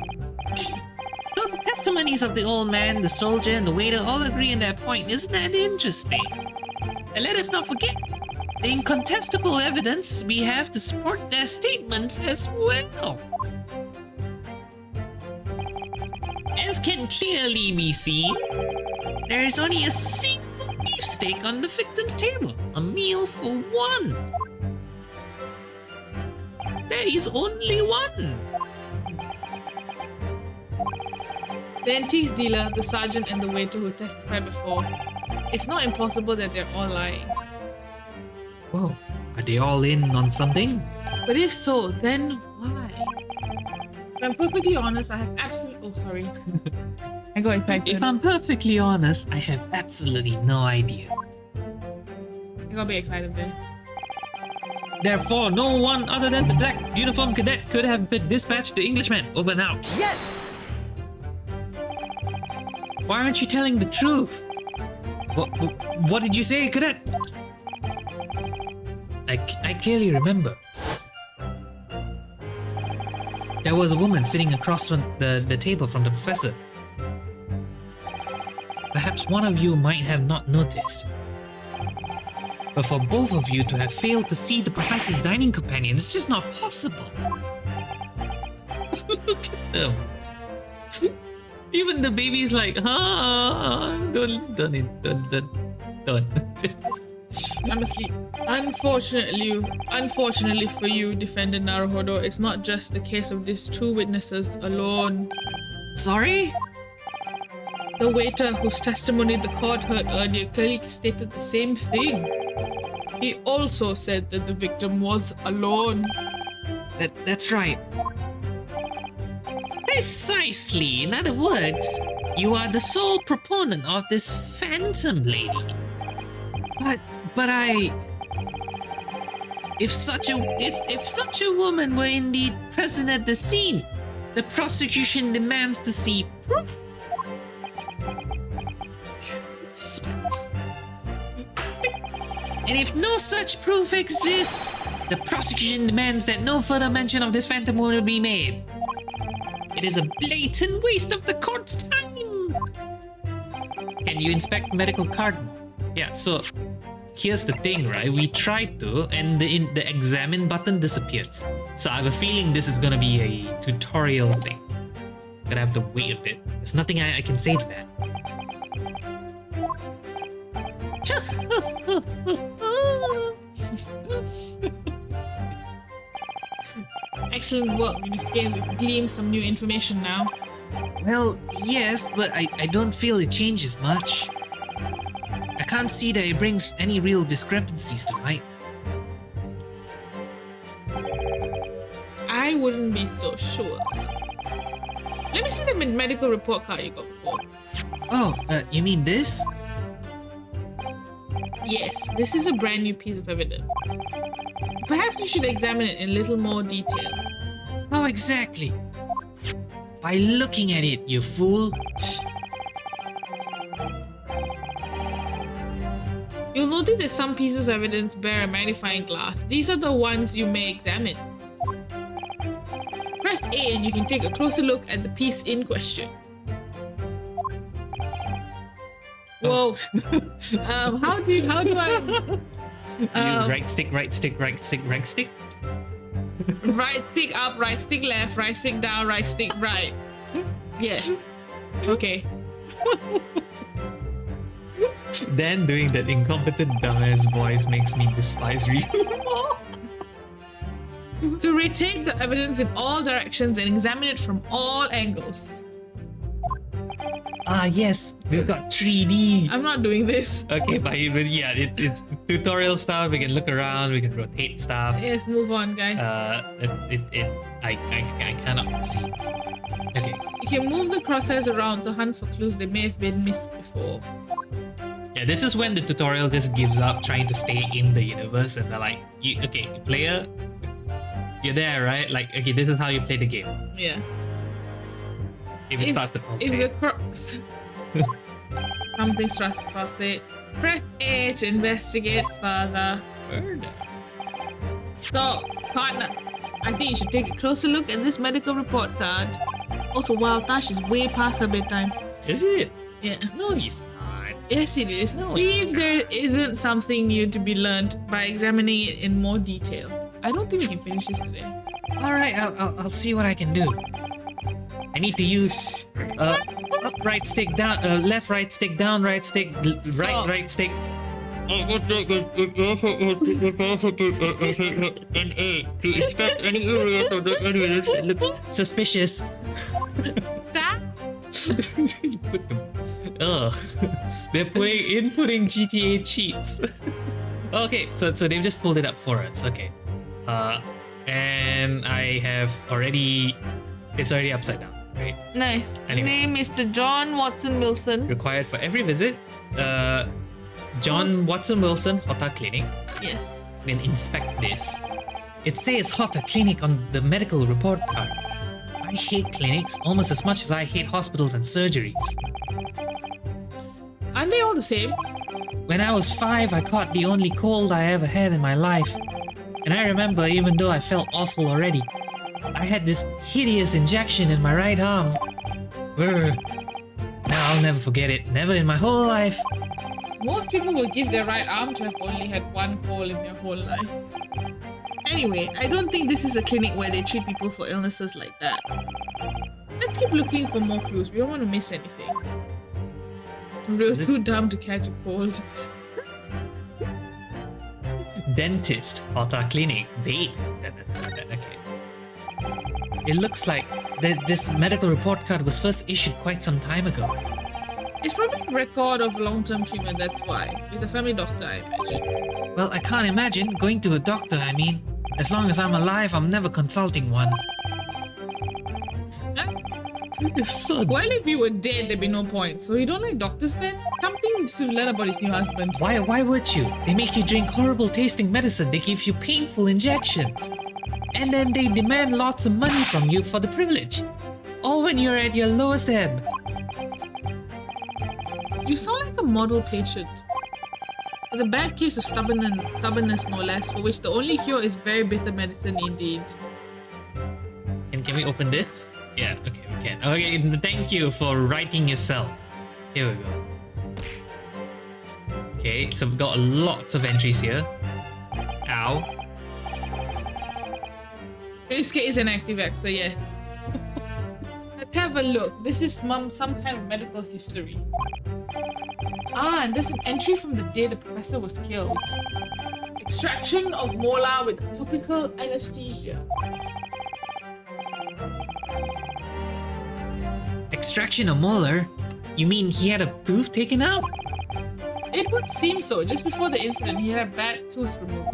So the testimonies of the old man, the soldier, and the waiter all agree on that point. Isn't that interesting? And let us not forget the incontestable evidence we have to support their statements as well. As can clearly be seen, there is only a single beefsteak on the victim's table, a meal for one. There is only one.
The antiques dealer, the sergeant, and the waiter who testified before. It's not impossible that they're all lying.
Whoa, are they all in on something?
But if so, then why? If I'm perfectly honest, I have absolutely. Oh, sorry. I got excited.
If I'm perfectly honest, I have absolutely no idea.
I got a bit excited there.
Therefore, no one other than the black uniform cadet could have been dispatched the Englishman. Over now.
Yes!
Why aren't you telling the truth? What did you say, cadet? I clearly remember. There was a woman sitting across from the table from the professor. Perhaps one of you might have not noticed. But for both of you to have failed to see the professor's dining companion, it's just not possible. Look at them. Even the baby's like, don't.
I'm asleep. Unfortunately for you, Defendant Naruhodo, it's not just the case of these two witnesses alone.
Sorry?
The waiter whose testimony the court heard earlier clearly stated the same thing. He also said that the victim was alone.
That's right. Precisely. In other words, you are the sole proponent of this phantom lady. But if such a woman were indeed present at the scene, the prosecution demands to see proof. Sweats. And if no such proof exists, the prosecution demands that no further mention of this phantom will be made. It is a blatant waste of the court's time. Can you inspect medical card? Yeah, so here's the thing, right? We tried to, and the examine button disappears. So I have a feeling this is gonna be a tutorial thing. Gonna have to wait a bit. There's nothing I can say to that.
Excellent work, Miniske. We've gleaned some new information now.
Well, yes, but I don't feel it changes much. I can't see that it brings any real discrepancies to light.
I wouldn't be so sure. Let me see the medical report card you got before.
Oh, you mean this?
Yes, this is a brand new piece of evidence. Perhaps you should examine it in a little more detail.
How exactly? By looking at it, you fool.
You'll notice that some pieces of evidence bear a magnifying glass. These are the ones you may examine. Press A and you can take a closer look at the piece in question. Whoa. How do I...
Right stick, right stick, right stick, right stick.
Right stick up, right stick left, right stick down, right stick right. Yeah. Okay.
Dan doing that incompetent dumbass voice makes me despise Ryu.
To rotate the evidence in all directions and examine it from all angles.
Ah, yes, we've got 3D.
I'm not doing this.
Okay, but yeah, it's tutorial stuff. We can look around, we can rotate stuff.
Yes, move on, guys.
I cannot proceed. Okay.
You can move the crosshairs around to hunt for clues that may have been missed before.
Yeah, this is when the tutorial just gives up trying to stay in the universe, and they're like, okay, player, you're there, right? Like, okay, this is how you play the game.
Yeah.
If it starts to pulsate.
If the cross something thrust past it, press A to investigate further. Stop, partner. I think you should take a closer look at this medical report card. Also, wow, Tash is way past her bedtime.
Is it?
Yeah.
No, he's not.
Yes, it is.
No,
See
it's
if there isn't something new to be learned by examining it in more detail. I don't think we can finish this today.
All right, I'll see what I can do.
I need to use up right stick down, left right stick down, right stick, right stick.
To inspect any areas of the evidence that look
Suspicious.
That
Ugh. They're inputting GTA cheats. Okay, so they've just pulled it up for us. Okay. And I have already... It's already upside down, right?
nice.
Anyway.
Name Mr. John Watson Wilson.
Required for every visit. John Watson Wilson, Hota Clinic.
Yes.
Then inspect this. It says Hota Clinic on the medical report card. I hate clinics almost as much as I hate hospitals and surgeries.
Aren't they all the same?
When I was 5, I caught the only cold I ever had in my life. And I remember, even though I felt awful already, I had this hideous injection in my right arm. Brr. Now I'll never forget it. Never in my whole life.
Most people will give their right arm to have only had one cold in their whole life. Anyway, I don't think this is a clinic where they treat people for illnesses like that. Let's keep looking for more clues. We don't want to miss anything. We're too dumb to catch a cold.
Dentist, Hota Clinic, date. Okay. It looks like this medical report card was first issued quite some time ago.
It's probably a record of long-term treatment, that's why. With a family doctor, I imagine.
Well, I can't imagine going to a doctor, I mean. As long as I'm alive, I'm never consulting one.
So
Well, if you were dead, there'd be no point. So you don't like doctors then? Something to learn about his new husband.
why would you? They make you drink horrible tasting medicine. They give you painful injections. And then they demand lots of money from you for the privilege. All when you're at your lowest ebb.
You sound like a model patient. With a bad case of stubbornness, no less, for which the only cure is very bitter medicine indeed.
And can we open this? Yeah, okay, we can. Okay, thank you for writing yourself. Here we go. Okay, so we've got lots of entries here. Ow.
Ryusuke is an active actor, yeah. Let's have a look. This is some kind of medical history. Ah, and there's an entry from the day the professor was killed. Extraction of molar with topical anesthesia.
Extraction of molar? You mean he had a tooth taken out?
It would seem so. Just before the incident, he had a bad tooth removed.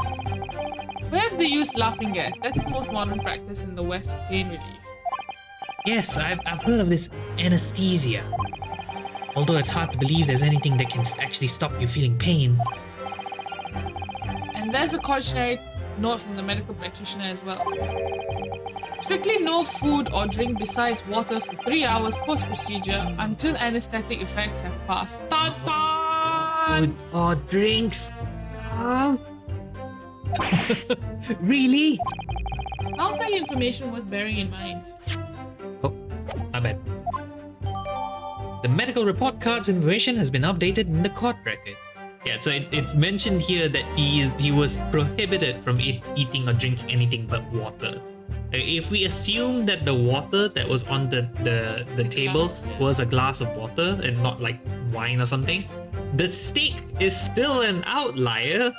Perhaps they used laughing gas. That's the most modern practice in the West for pain relief.
Yes, I've heard of this anesthesia. Although it's hard to believe there's anything that can actually stop you feeling pain.
And there's a cautionary note from the medical practitioner as well. Strictly no food or drink besides water for 3 hours post-procedure until anesthetic effects have passed.
Food or drinks? Really?
How's that information worth bearing in mind?
Oh, my bad. The medical report card's information has been updated in the court record. Yeah, so it's mentioned here that he was prohibited from eating or drinking anything but water. If we assume that the water that was on the table was a glass of water and not like wine or something, the steak is still an outlier.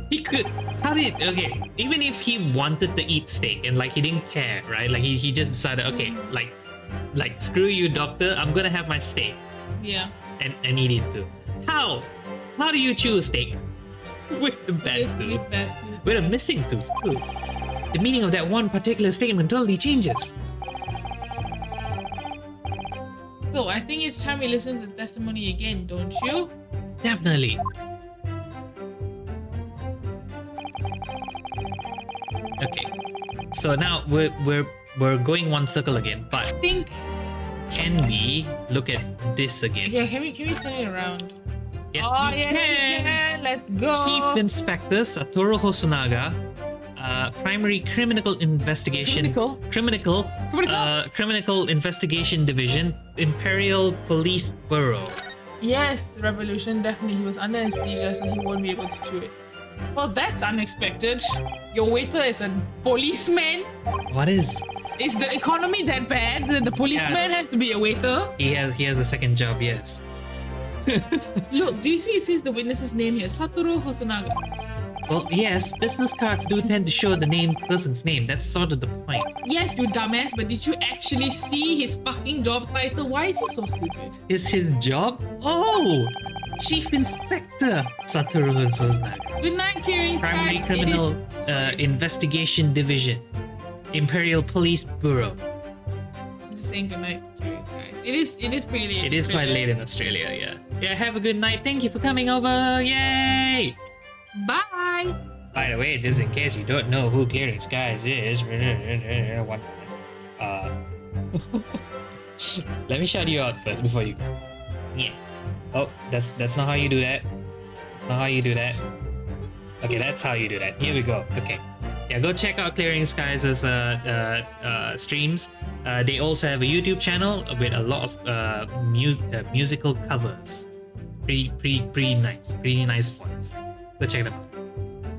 He could, okay, even if he wanted to eat steak and like he didn't care, right? Like he just decided, okay, like screw you, doctor, I'm gonna have my steak.
Yeah.
And eat it too. How do you choose steak with the bad tooth? With a missing tooth too. The meaning of that one particular statement totally changes.
So I think it's time we listen to the testimony again, don't you?
Definitely. Okay. So now we're going one circle again, but
I think.
can we look at this again?
Yeah, can we turn it around?
Yes,
Oh
we
yeah,
can.
let's go.
Chief Inspector Satoru Hosonaga, Primary Criminal Investigation. Criminal Investigation Division, Imperial Police Bureau.
Yes, Revolution, definitely. He was under anesthesia, so he won't be able to chew it. Well, that's unexpected. Your waiter is a policeman.
What is?
Is the economy that bad that the policeman has to be a waiter?
He has a second job, yes.
Look, do you see it says the witness's name here? Satoru Hosonaga.
Well, yes, business cards do tend to show the named person's name. That's sort of the point.
Yes, you dumbass, but did you actually see his fucking job title? Why is he so stupid?
Is his job? Oh! Chief Inspector Satoru Hosonaga.
Good night, clearing
Primary
skies.
Criminal Investigation Division, Imperial Police Bureau.
Just saying good night, clearing skies. It is pretty late.
It is quite late in Australia, yeah. Yeah, have a good night. Thank you for coming over. Yay!
Bye.
By the way, just in case you don't know who Clearing Skies is, one let me shout you out first before you go. Yeah. Oh, that's not how you do that. Not how you do that. Okay, that's how you do that. Here we go. Okay. Yeah, go check out Clearing Skies' streams. They also have a YouTube channel with a lot of musical covers. Pretty nice. Pretty nice ones. Go check them out.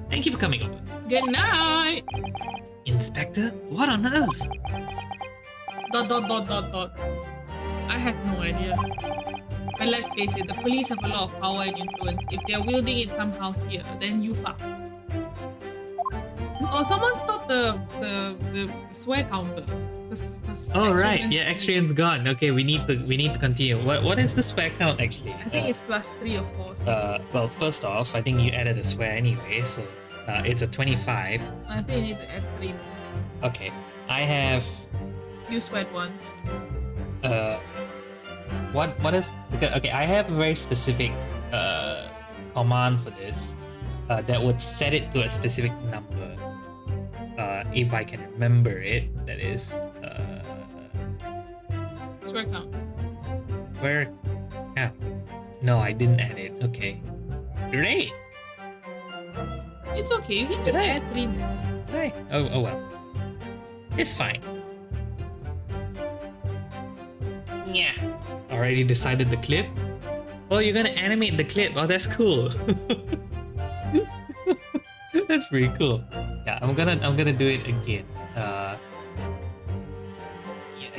Thank you for coming over.
Good night.
Inspector? What on earth? ...
I have no idea. But let's face it, the police have a lot of power and influence. If they're wielding it somehow here, then you fuck. Oh, someone stop the swear counter.
Oh right, yeah, Extrian's gone. Okay, we need to continue. What is the swear count actually?
I think it's +3 or 4.
Well, first off, I think you added a swear anyway, so it's a 25.
I think you need to add 3 more.
Okay, I have.
You sweat once.
What is? Okay, I have a very specific command for this that would set it to a specific number. If I can remember it, that is.
Swear count.
Where? Yeah. No, I didn't add it. Okay. Great.
It's okay. You can just add 3 more.
Right. Oh well. It's fine. Yeah. Already decided the clip? Oh, you're gonna animate the clip. Oh, that's cool. That's pretty cool. Yeah, I'm gonna do it again. Yeah,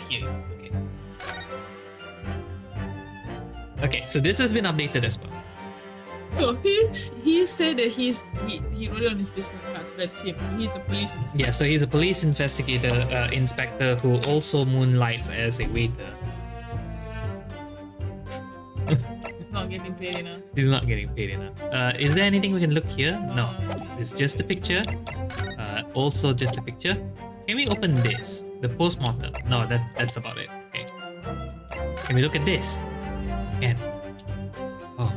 here. Okay. Okay, so this has been updated as well.
So he said that he wrote it on his business card, so that's him. So he's a police inspector.
Yeah, so he's a police investigator, inspector who also moonlights as a waiter.
He's not getting paid enough.
He's not getting paid enough. Is there anything we can look here? No. It's just a picture. Also just a picture.
Can we open this? The postmortem. No, that's about it. Okay. Can we look at this? Can. Oh.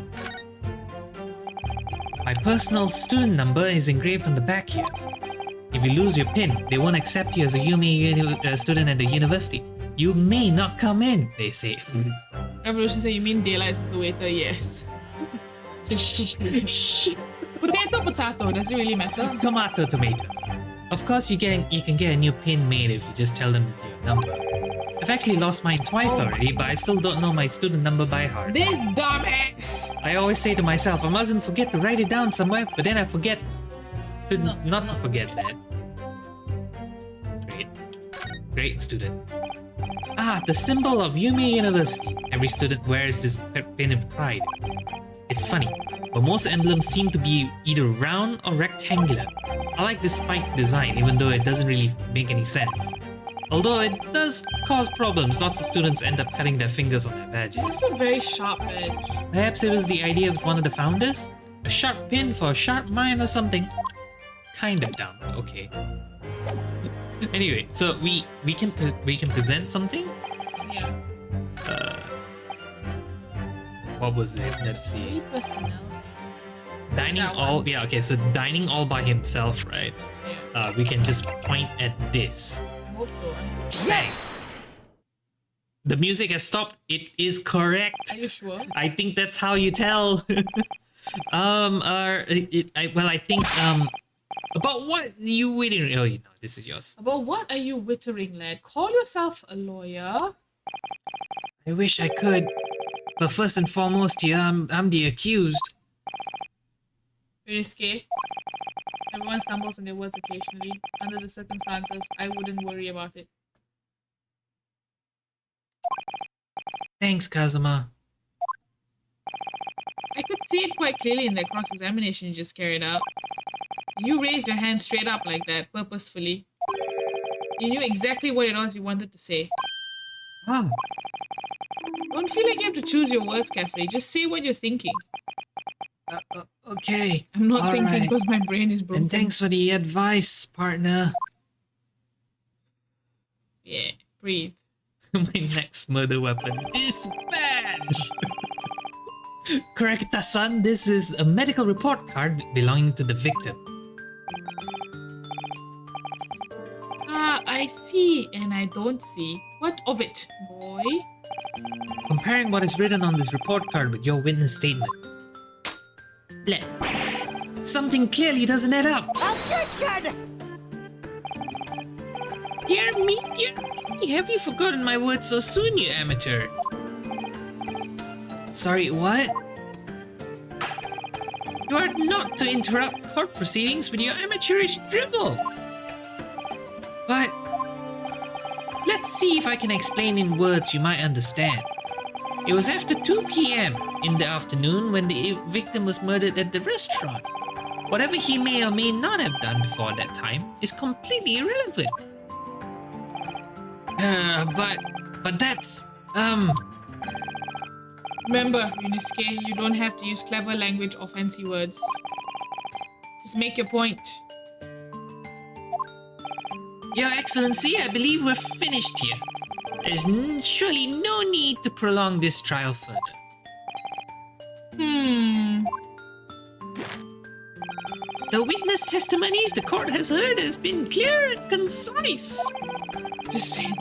My personal student number is engraved on the back here. If you lose your pin, they won't accept you as a student at the university. You may not come in, they say.
Revolution say, you mean daylight as a waiter? Yes. Potato, does it really matter?
Tomato. Of course, you can get a new pin made if you just tell them your number. I've actually lost mine twice already, but I still don't know my student number by heart.
This dumbass!
I always say to myself, I mustn't forget to write it down somewhere, but then I forget to not to forget that. Great student. The symbol of Yume University. Every student wears this pin in pride. It's funny, but most emblems seem to be either round or rectangular. I like this spike design, even though it doesn't really make any sense. Although it does cause problems, lots of students end up cutting their fingers on their badges.
That's a very sharp edge.
Perhaps it was the idea of one of the founders? A sharp pin for a sharp mind or something? Kinda dumb, okay. Anyway, so we can present something?
Yeah.
What was it? Let's see. Dining
That
all
one.
yeah, okay, so dining all by himself, right?
Yeah.
We can just point at this.
I hope so.
Yes! The music has stopped. It is correct.
Are you sure?
I think that's how you tell. I think about what you waiting. Oh, this is yours.
About what are you wittering, lad? Call yourself a lawyer?
I wish I could. But first and foremost here, I'm the accused.
Risky. Everyone stumbles on their words occasionally. Under the circumstances, I wouldn't worry about it.
Thanks, Kazuma.
I could see it quite clearly in that cross-examination you just carried out. You raised your hand straight up like that, purposefully. You knew exactly what it was you wanted to say.
Oh,
Don't feel like you have to choose your words carefully. Just say what you're thinking.
okay.
I'm not
All
thinking
right.
because my brain is broken.
And thanks for the advice, partner.
Yeah, breathe.
My next murder weapon. This badge! Correct-san, this is a medical report card belonging to the victim.
I see and I don't see. What of it, boy?
Comparing what is written on this report card with your witness statement. Bleh. Something clearly doesn't add up. Dear me, have you forgotten my words so soon, you amateur?
Sorry, what?
You are not to interrupt court proceedings with your amateurish drivel.
But
Let's see if I can explain in words you might understand. It was after 2 p.m. in the afternoon when the victim was murdered at the restaurant. Whatever he may or may not have done before that time is completely irrelevant. But that's,
Remember, Yunisuke, you don't have to use clever language or fancy words. Just make your point.
Your Excellency, I believe we're finished here. There's surely no need to prolong this trial further. The witness testimonies the court has heard has been clear and concise.
Just say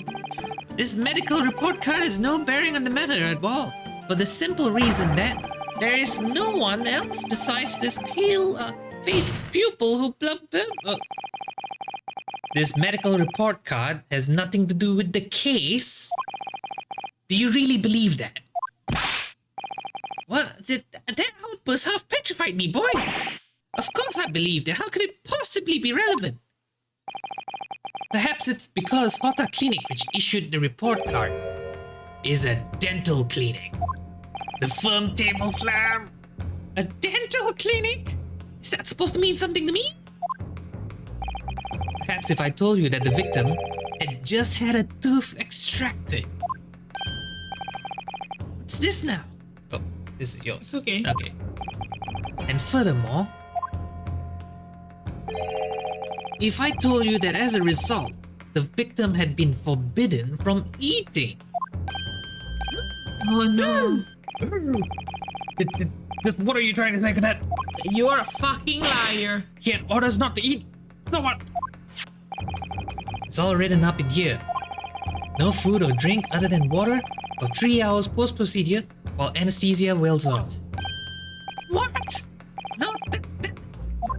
This medical report card has no bearing on the matter at all, for the simple reason that there is no one else besides this pale-faced pupil who This medical report card has nothing to do with the case. Do you really believe that? Well, that outburst half petrified me, boy. Of course I believed it. How could it possibly be relevant? Perhaps it's because Hota Clinic, which issued the report card, is a dental clinic. The firm table slam. A dental clinic? Is that supposed to mean something to me? Perhaps if I told you that the victim had just had a tooth extracted. What's this now? Oh, this is yours.
it's okay.
Okay. And furthermore, if I told you that as a result,
the victim had been forbidden from eating.
Oh no.
What are you trying to say, Cadet?
You're a fucking liar.
He had orders not to eat. So what? It's all written up in here. No food or drink other than water for 3 hours post-procedure while anesthesia wears off. What? No,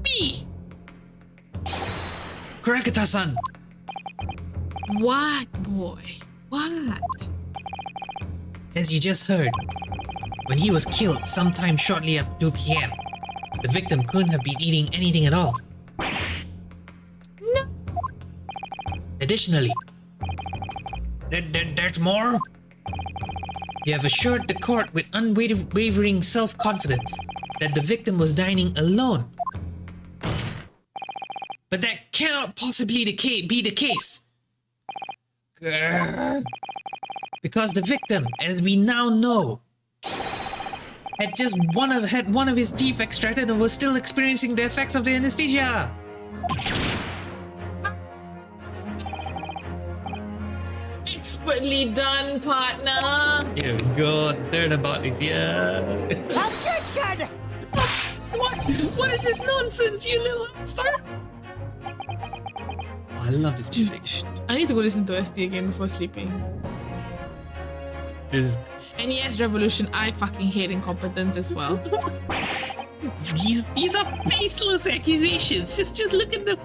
me. Kurakata-san.
What, boy? What?
As you just heard, when he was killed sometime shortly after 2 p.m., the victim couldn't have been eating anything at all.
No.
Additionally, there's more? You have assured the court with unwavering self-confidence that the victim was dining alone. But that cannot possibly be the case. Because the victim, as we now know, had just had one of his teeth extracted and was still experiencing the effects of the anesthesia.
Expertly done, partner.
You go, third about this, yeah.
Objection!
What is this nonsense, you little monster?
I love this music.
I need to go listen to ST again before sleeping.
This is
And yes, Revolution, I fucking hate incompetence as well.
These are baseless accusations. Just look at the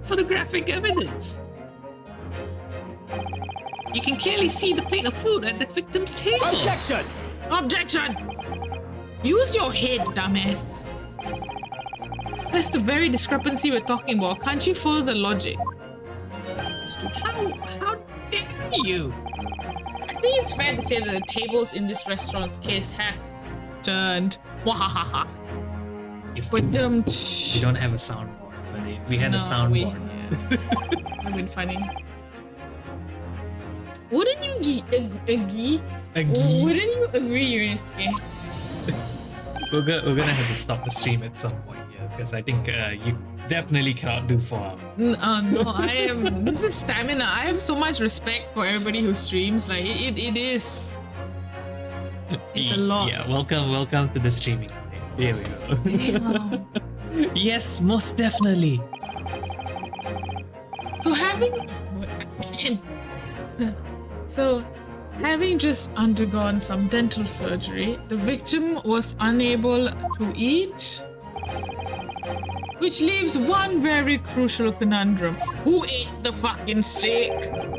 photographic evidence. You can clearly see the plate of food at the victim's table.
Objection!
Objection! Use your head, dumbass. That's the very discrepancy we're talking about. Can't you follow the logic?
How dare you?
I think it's fair to say that the tables in this restaurant's case have turned. Wahahaha.
if
But
we don't have a soundboard, but if we had a soundboard,
It would have been funny. Wouldn't you agree? Wouldn't you agree, Yunisuke?
we're gonna have to stop the stream at some point, yeah, because I think you definitely cannot do 4 hours.
No, this is stamina. I have so much respect for everybody who streams. Like, it is. It's a lot.
Yeah, welcome to the streaming. There we go.
Damn.
Yes, most definitely.
Having just undergone some dental surgery, the victim was unable to eat, which leaves one very crucial conundrum. Who ate the fucking steak?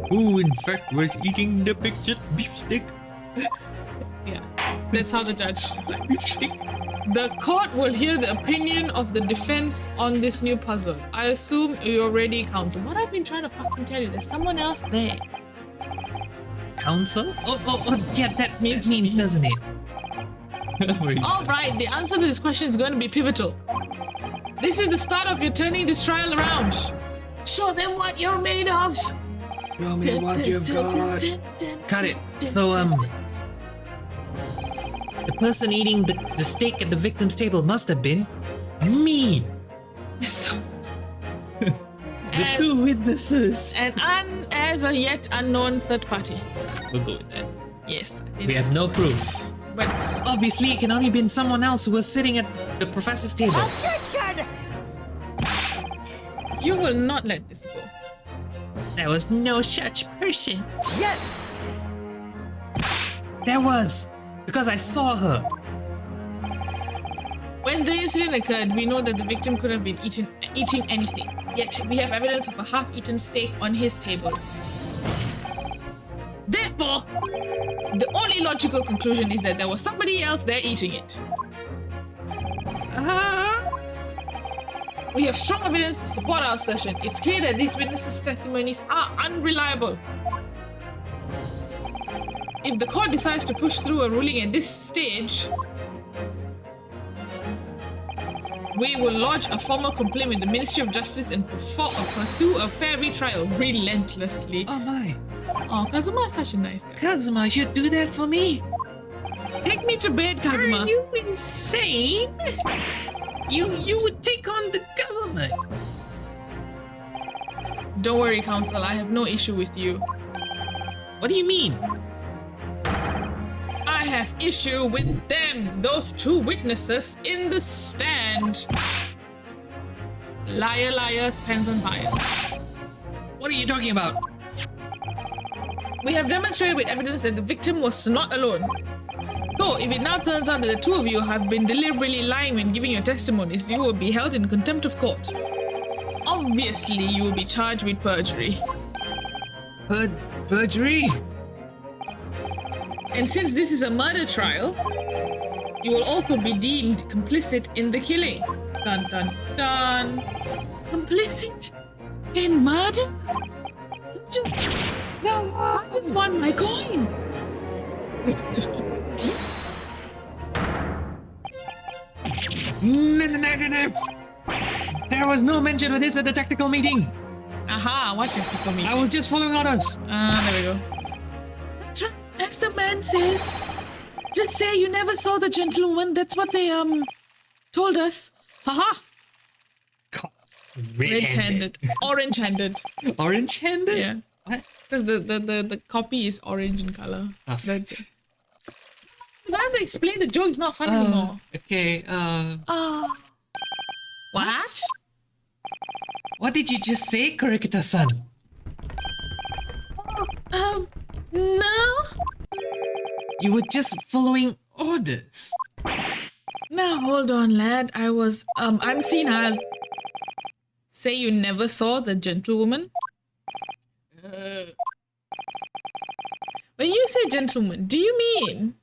Who in fact was eating the pictured beef stick?
Yeah, that's how the judge. The court will hear the opinion of the defense on this new puzzle. I assume you're ready, counsel. What I've been trying to fucking tell you, there's someone else there.
Counsel? Oh, yeah, that means, doesn't it?
All right, the answer to this question is going to be pivotal. This is the start of your turning this trial around. Show them what you're made of.
Show me what you've got.
Got it. So, the person eating the steak at the victim's table must have been me. The two witnesses.
As a yet unknown third party.
We'll go with that.
Yes.
We have no proofs.
But
Obviously, it can only been someone else who was sitting at the professor's table.
Objection!
you will not let this go.
There was no such person.
Yes!
There was, because I saw her.
When the incident occurred, we know that the victim could have been eating anything. Yet we have evidence of a half-eaten steak on his table. Therefore, the only logical conclusion is that there was somebody else there eating it. We have strong evidence to support our assertion. It's clear that these witnesses' testimonies are unreliable. If the court decides to push through a ruling at this stage, we will lodge a formal complaint with the Ministry of Justice and pursue a fair retrial relentlessly.
Oh my.
Oh, Kazuma is such a nice guy.
Kazuma, you'd do that for me?
Take me to bed, Kazuma.
Are you insane? You would take on the government.
Don't worry, Council. I have no issue with you.
What do you mean?
I have issue with them. Those two witnesses in the stand. Liar, liar, pants on fire.
What are you talking about?
We have demonstrated with evidence that the victim was not alone. So, if it now turns out that the two of you have been deliberately lying when giving your testimonies, you will be held in contempt of court. Obviously, you will be charged with perjury.
Perjury?
And since this is a murder trial, you will also be deemed complicit in the killing. Dun dun dun. Complicit in murder? I just won my coin.
Negative. There was no mention of this at the tactical meeting.
Aha, what tactical meeting?
I was just following orders.
There we go. That's right. As the man says, just say you never saw the gentlewoman. That's what they told us. Haha. Red-handed. Orange-handed.
Orange-handed?
Yeah.
What?
Because the copy is orange in color. If I have to explain the joke, it's not fun anymore.
Okay,
What?
What did you just say, Kurikita-san?
No.
You were just following orders.
Now, hold on, lad. I'm senile. Say you never saw the gentlewoman? When you say gentleman, do you mean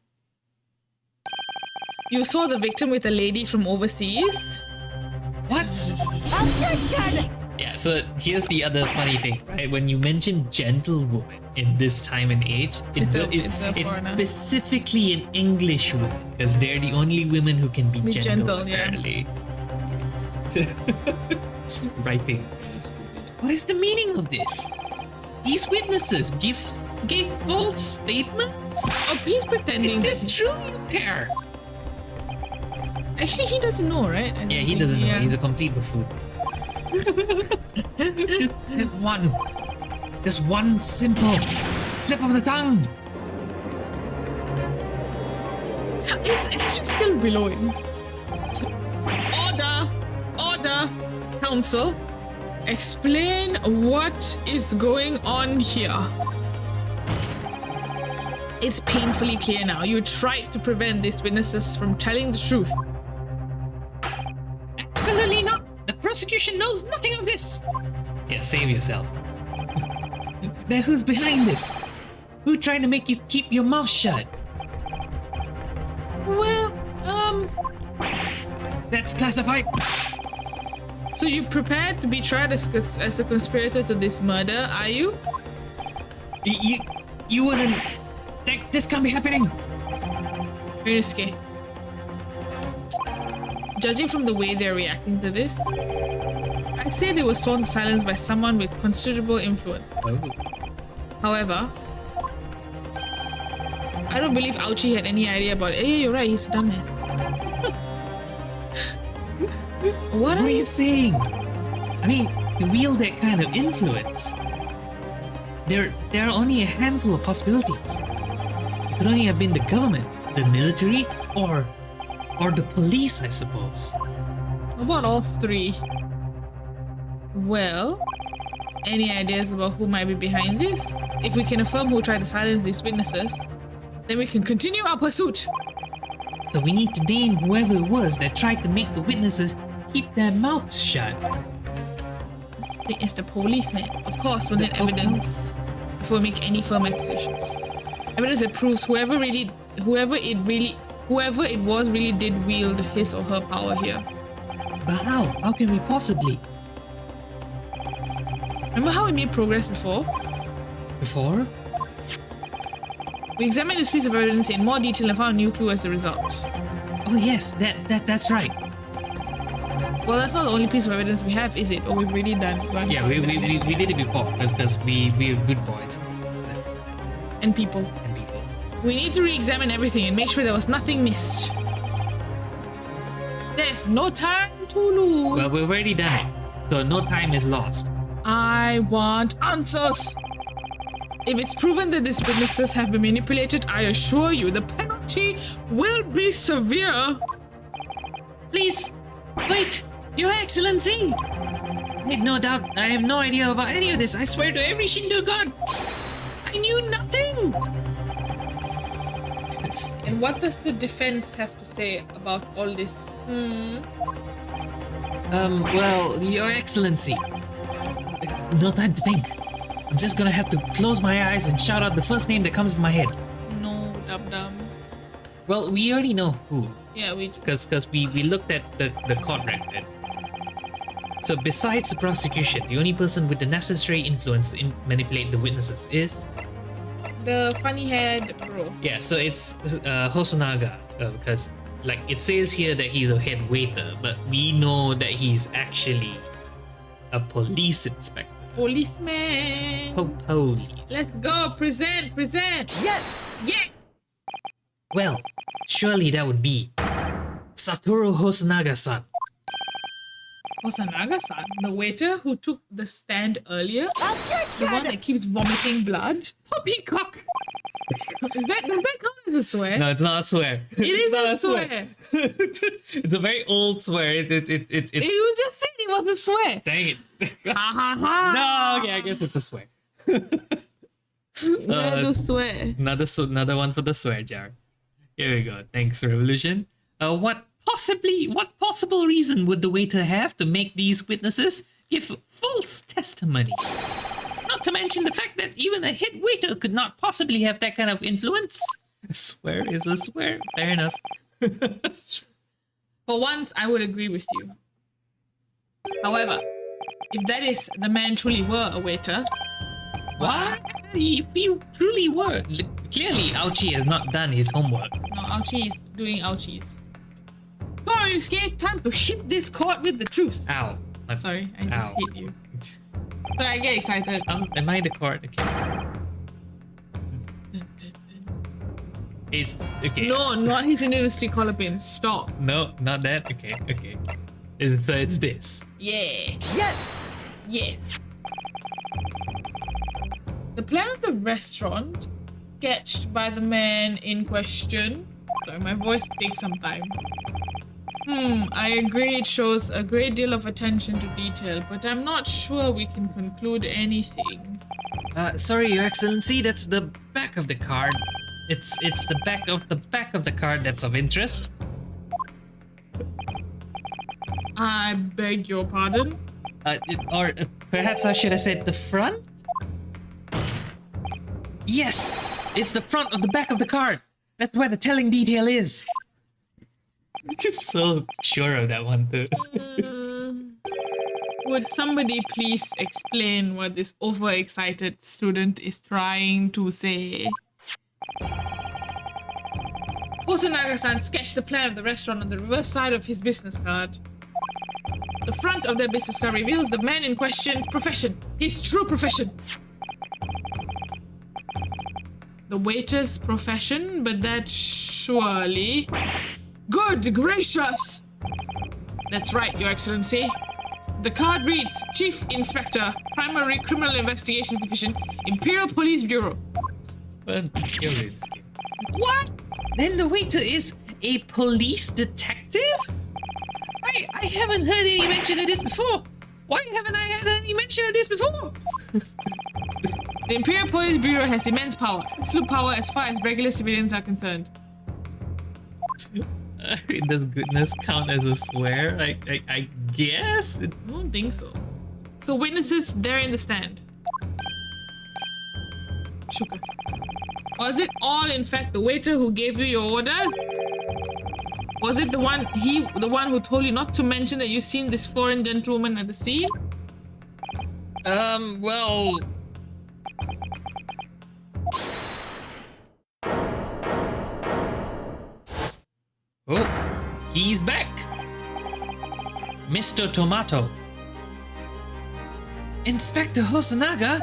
you saw the victim with a lady from overseas?
What?
Objection!
Yeah, so here's the other funny thing, right? When you mention gentlewoman in this time and age, it's
foreigner.
specifically an English woman, because they're the only women who can be gentle, apparently. Writing. What is the meaning of this? These witnesses gave false statements?
Oh, he's pretending.
Is this true, you pair?
Actually, he doesn't know, right?
Yeah, he doesn't know. He's a complete buffoon. just one simple slip of the tongue.
He's actually still billowing. Order, counsel. Explain what is going on here. It's painfully clear now. You tried to prevent these witnesses from telling the truth.
Absolutely not. The prosecution knows nothing of this. Yeah, save yourself. Now who's behind this? Who tried to make you keep your mouth shut?
Well,
That's classified.
so you prepared to be tried as a conspirator to this murder, are you?
You wouldn't think this can't be happening.
Very risky. Judging from the way they're reacting to this, I'd say they were sworn to silence by someone with considerable influence. However, I don't believe Ouchie had any idea about it. Yeah, you're right, he's a dumbass. What
are you saying? I mean, to wield that kind of influence, there are only a handful of possibilities. It could only have been the government, the military, or the police, I suppose.
About all three? Well, any ideas about who might be behind this? If we can affirm who tried to silence these witnesses, then we can continue our pursuit.
So we need to name whoever it was that tried to make the witnesses keep their mouths shut.
I think it's the policeman. Of course, we'll need evidence before we make any firm accusations. Evidence that proves whoever it was really did wield his or her power here.
But how? How can we possibly?
Remember how we made progress before?
Before?
We examined this piece of evidence in more detail and found a new clue as a result.
Oh yes, that's right.
Well, that's not the only piece of evidence we have, is it? Or we've already done one?
Yeah, we did it before because we're good boys.
And people. We need to re-examine everything and make sure there was nothing missed. There's no time to lose.
Well, we've already done it, so no time is lost.
I want answers. If it's proven that these witnesses have been manipulated, I assure you the penalty will be severe.
Please, wait, Your Excellency! I had no doubt. I have no idea about any of this. I swear to every Shinto god. I knew nothing!
And what does the defense have to say about all this?
Well, Your Excellency. No time to think. I'm just gonna have to close my eyes and shout out the first name that comes to my head.
No, dum-dum.
Well, we already know who.
Yeah, we do.
Because we looked at the court record. So besides the prosecution, the only person with the necessary influence to manipulate the witnesses is...
The funny-haired bro.
Yeah, so it's Hosonaga. Because, like, it says here that he's a head waiter, but we know that he's actually a police inspector.
Policeman.
Police.
Let's go. Present.
Yes!
Yeah.
Well, surely that would be Satoru Hosonaga-san.
Hosonaga-san, the waiter who took the stand earlier, the one
Objection!
that keeps vomiting blood.
Poppycock!
Does that count as a swear?
No, it's not a swear.
It is
not
a swear.
It's a very old swear.
You just said it was a swear.
Dang it.
Ha ha ha.
No, okay, I guess it's a swear.
Where do swear?
Another one for the swear jar. Here we go. Thanks, Revolution. What possible reason would the waiter have to make these witnesses give false testimony? Not to mention the fact that even a head waiter could not possibly have that kind of influence. A swear is a swear. Fair enough.
For once, I would agree with you. However, if that is the man truly were a waiter,
What? If you truly were, clearly Ouchie has not done his homework.
no, Ouchie is doing Ouchies. Come on, Ryusuke, time to hit this court with the truth.
Ow.
Sorry, I just
Ow.
hit you. So I get excited.
Am I the court? Okay. It's okay.
No, not his university collar pins. Stop.
No, not that. Okay. So it's this.
Yeah.
Yes!
Yes. The plan of the restaurant, sketched by the man in question. Sorry, my voice takes some time. I agree it shows a great deal of attention to detail, but I'm not sure we can conclude anything.
Sorry, Your Excellency, that's the back of the card. It's the back of the card that's of interest.
I beg your pardon?
Or perhaps I should have said the front? Yes! It's the front of the back of the card! That's where the telling detail is!
You're so sure of that one too.
Would somebody please explain what this overexcited student is trying to say? Hosonaga-san sketched the plan of the restaurant on the reverse side of his business card. The front of their business card reveals the man in question's profession, his true profession. The waiter's profession, but that's surely... Good gracious! That's right, Your Excellency. The card reads, Chief Inspector, Primary Criminal Investigations Division, Imperial Police Bureau.
What? Then the waiter is a police detective? I haven't heard any mention of this before. Why haven't I had any mention of this before?
The Imperial Police Bureau has immense power, absolute power as far as regular civilians are concerned.
Does goodness count as a swear? I guess.
I don't think so. So witnesses, they're in the stand. Shooketh. Was it all in fact the waiter who gave you your orders? Was it the one who told you not to mention that you've seen this foreign gentlewoman at the scene?
Well... Oh, he's back! Mr. Tomato.
Inspector Hosonaga?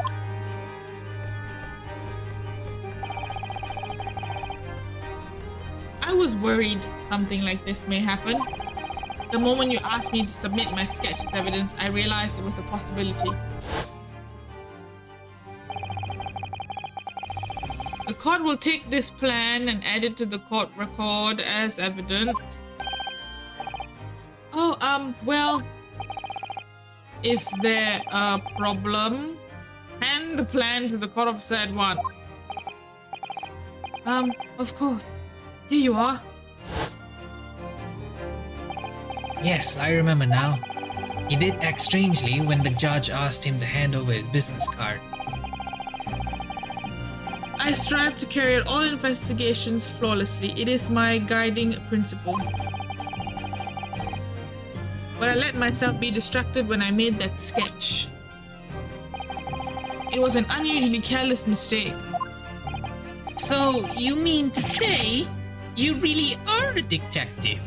I was worried something like this may happen. The moment you asked me to submit my sketch as evidence, I realized it was a possibility. The court will take this plan and add it to the court record as evidence. Oh, well, is there a problem? Hand the plan to the court officer at once. Of course. Here you are.
Yes, I remember now. He did act strangely when the judge asked him to hand over his business card.
I strive to carry out all investigations flawlessly. It is my guiding principle. But I let myself be distracted when I made that sketch. It was an unusually careless mistake.
So, you mean to say you really are a detective?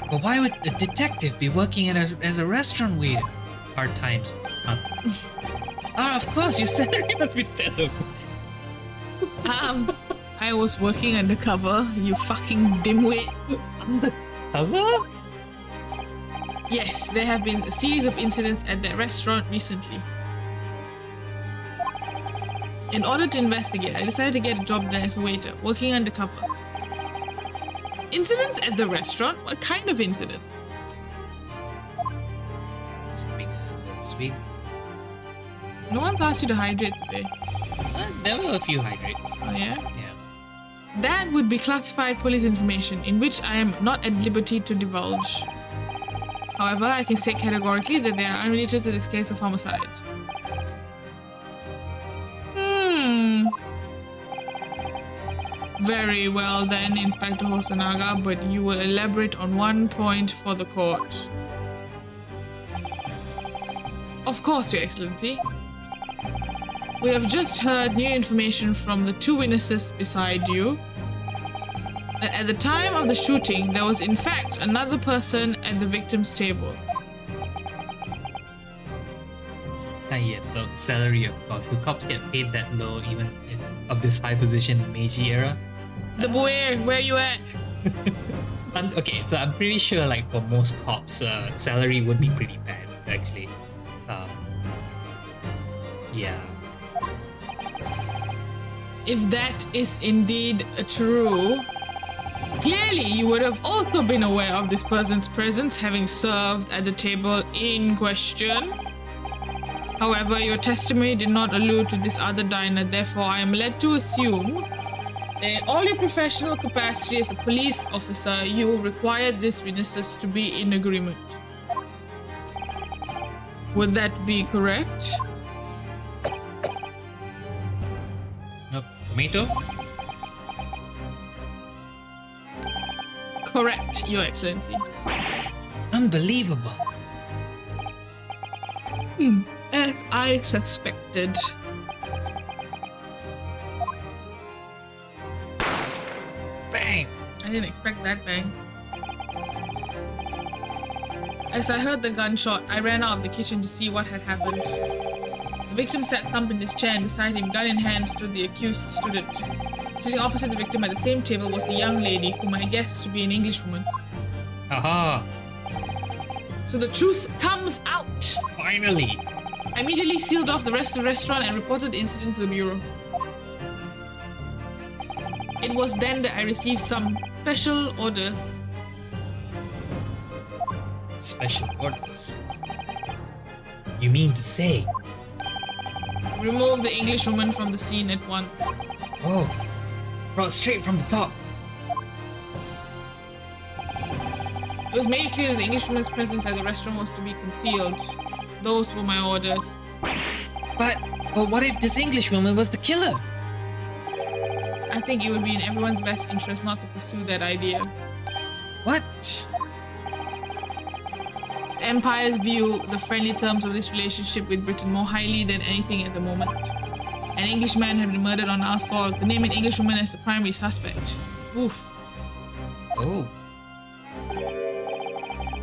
But why would a detective be working as a restaurant waiter? Part-time. Ah, of course, your salary must be terrible.
I was working undercover, you fucking dimwit.
Undercover?
Yes, there have been a series of incidents at that restaurant recently. In order to investigate, I decided to get a job there as a waiter, working undercover. Incidents at the restaurant? What kind of incidents?
Sweet.
No one's asked you to hydrate today.
There were a few hydrates.
Oh yeah?
Yeah.
That would be classified police information in which I am not at liberty to divulge. However, I can say categorically that they are unrelated to this case of homicide. Very well then, Inspector Hosonaga, but you will elaborate on one point for the court. Of course, Your Excellency. We have just heard new information from the two witnesses beside you that at the time of the shooting, there was in fact another person at the victim's table.
Yes, so salary, of course. Do cops get paid that low even of this high position in Meiji era?
The boy, where you at?
Okay, so I'm pretty sure like for most cops, salary would be pretty bad actually. Yeah.
If that is indeed true, clearly you would have also been aware of this person's presence having served at the table in question. However, your testimony did not allude to this other diner, therefore I am led to assume that in all your professional capacity as a police officer, you required these witnesses to be in agreement. Would that be correct?
Tomato?
Correct, Your Excellency.
Unbelievable.
As I suspected.
Bang!
I didn't expect that bang. As I heard the gunshot, I ran out of the kitchen to see what had happened. The victim sat thumped in his chair, and beside him, gun in hand, stood the accused student. Sitting opposite the victim at the same table was a young lady, whom I guessed to be an Englishwoman.
Aha!
So the truth comes out!
Finally!
I immediately sealed off the rest of the restaurant and reported the incident to the bureau. It was then that I received some special orders.
Special orders? You mean to say?
Remove the Englishwoman from the scene at once.
Oh, brought straight from the top.
It was made clear that the Englishwoman's presence at the restaurant was to be concealed. Those were my orders.
But what if this Englishwoman was the killer?
I think it would be in everyone's best interest not to pursue that idea.
What?
Empires view the friendly terms of this relationship with Britain more highly than anything at the moment. An Englishman had been murdered on our soil. To name an Englishwoman as the primary suspect. Oof.
Oh.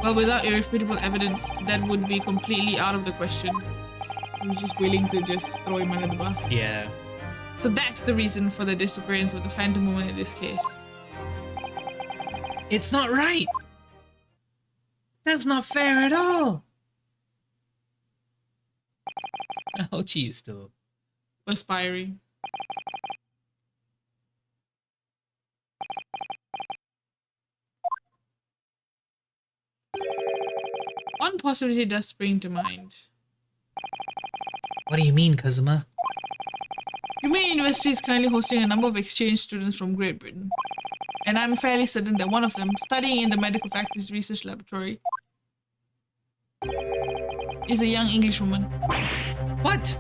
Well, without irrefutable evidence, that would be completely out of the question. I'm just willing to just throw him under the bus.
Yeah.
So that's the reason for the disappearance of the Phantom Woman in this case.
It's not right.
That's not fair at all. Hochi is still
Perspiring. One possibility does spring to mind.
What do you mean, Kazuma?
Yume University is currently hosting a number of exchange students from Great Britain. And I'm fairly certain that one of them, studying in the medical faculty's research laboratory, is a young Englishwoman.
What?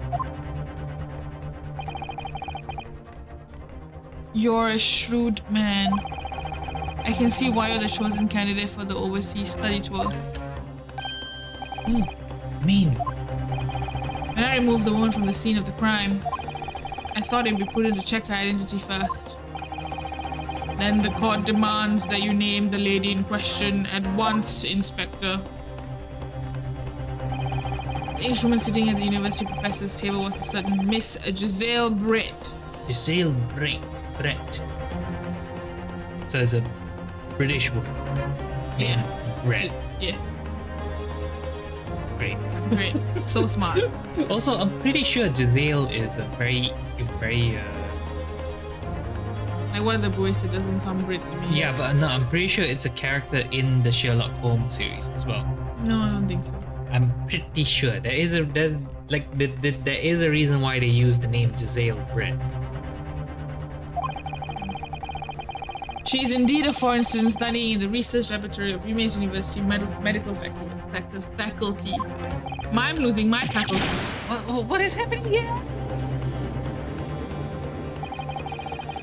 You're a shrewd man. I can see why you're the chosen candidate for the overseas study tour.
Mean.
When I removed the woman from the scene of the crime, I thought it'd be prudent to check her identity first. Then the court demands that you name the lady in question at once, Inspector. The Englishwoman sitting at the university professor's table was a certain Miss Giselle Britt.
Giselle Brett. So it's a British woman.
Yeah.
Brett.
Yes.
Great.
Great. So smart.
Also, I'm pretty sure Giselle is a very
Like what the boy said doesn't sound Brit to me.
yeah, but no, I'm pretty sure it's a character in the Sherlock Holmes series as well.
No, I don't think so.
I'm pretty sure there is a reason why they use the name Giselle Brett.
She is indeed a foreign student studying in the research laboratory of Yume's University medical faculty. I'm losing my faculties.
What is happening here?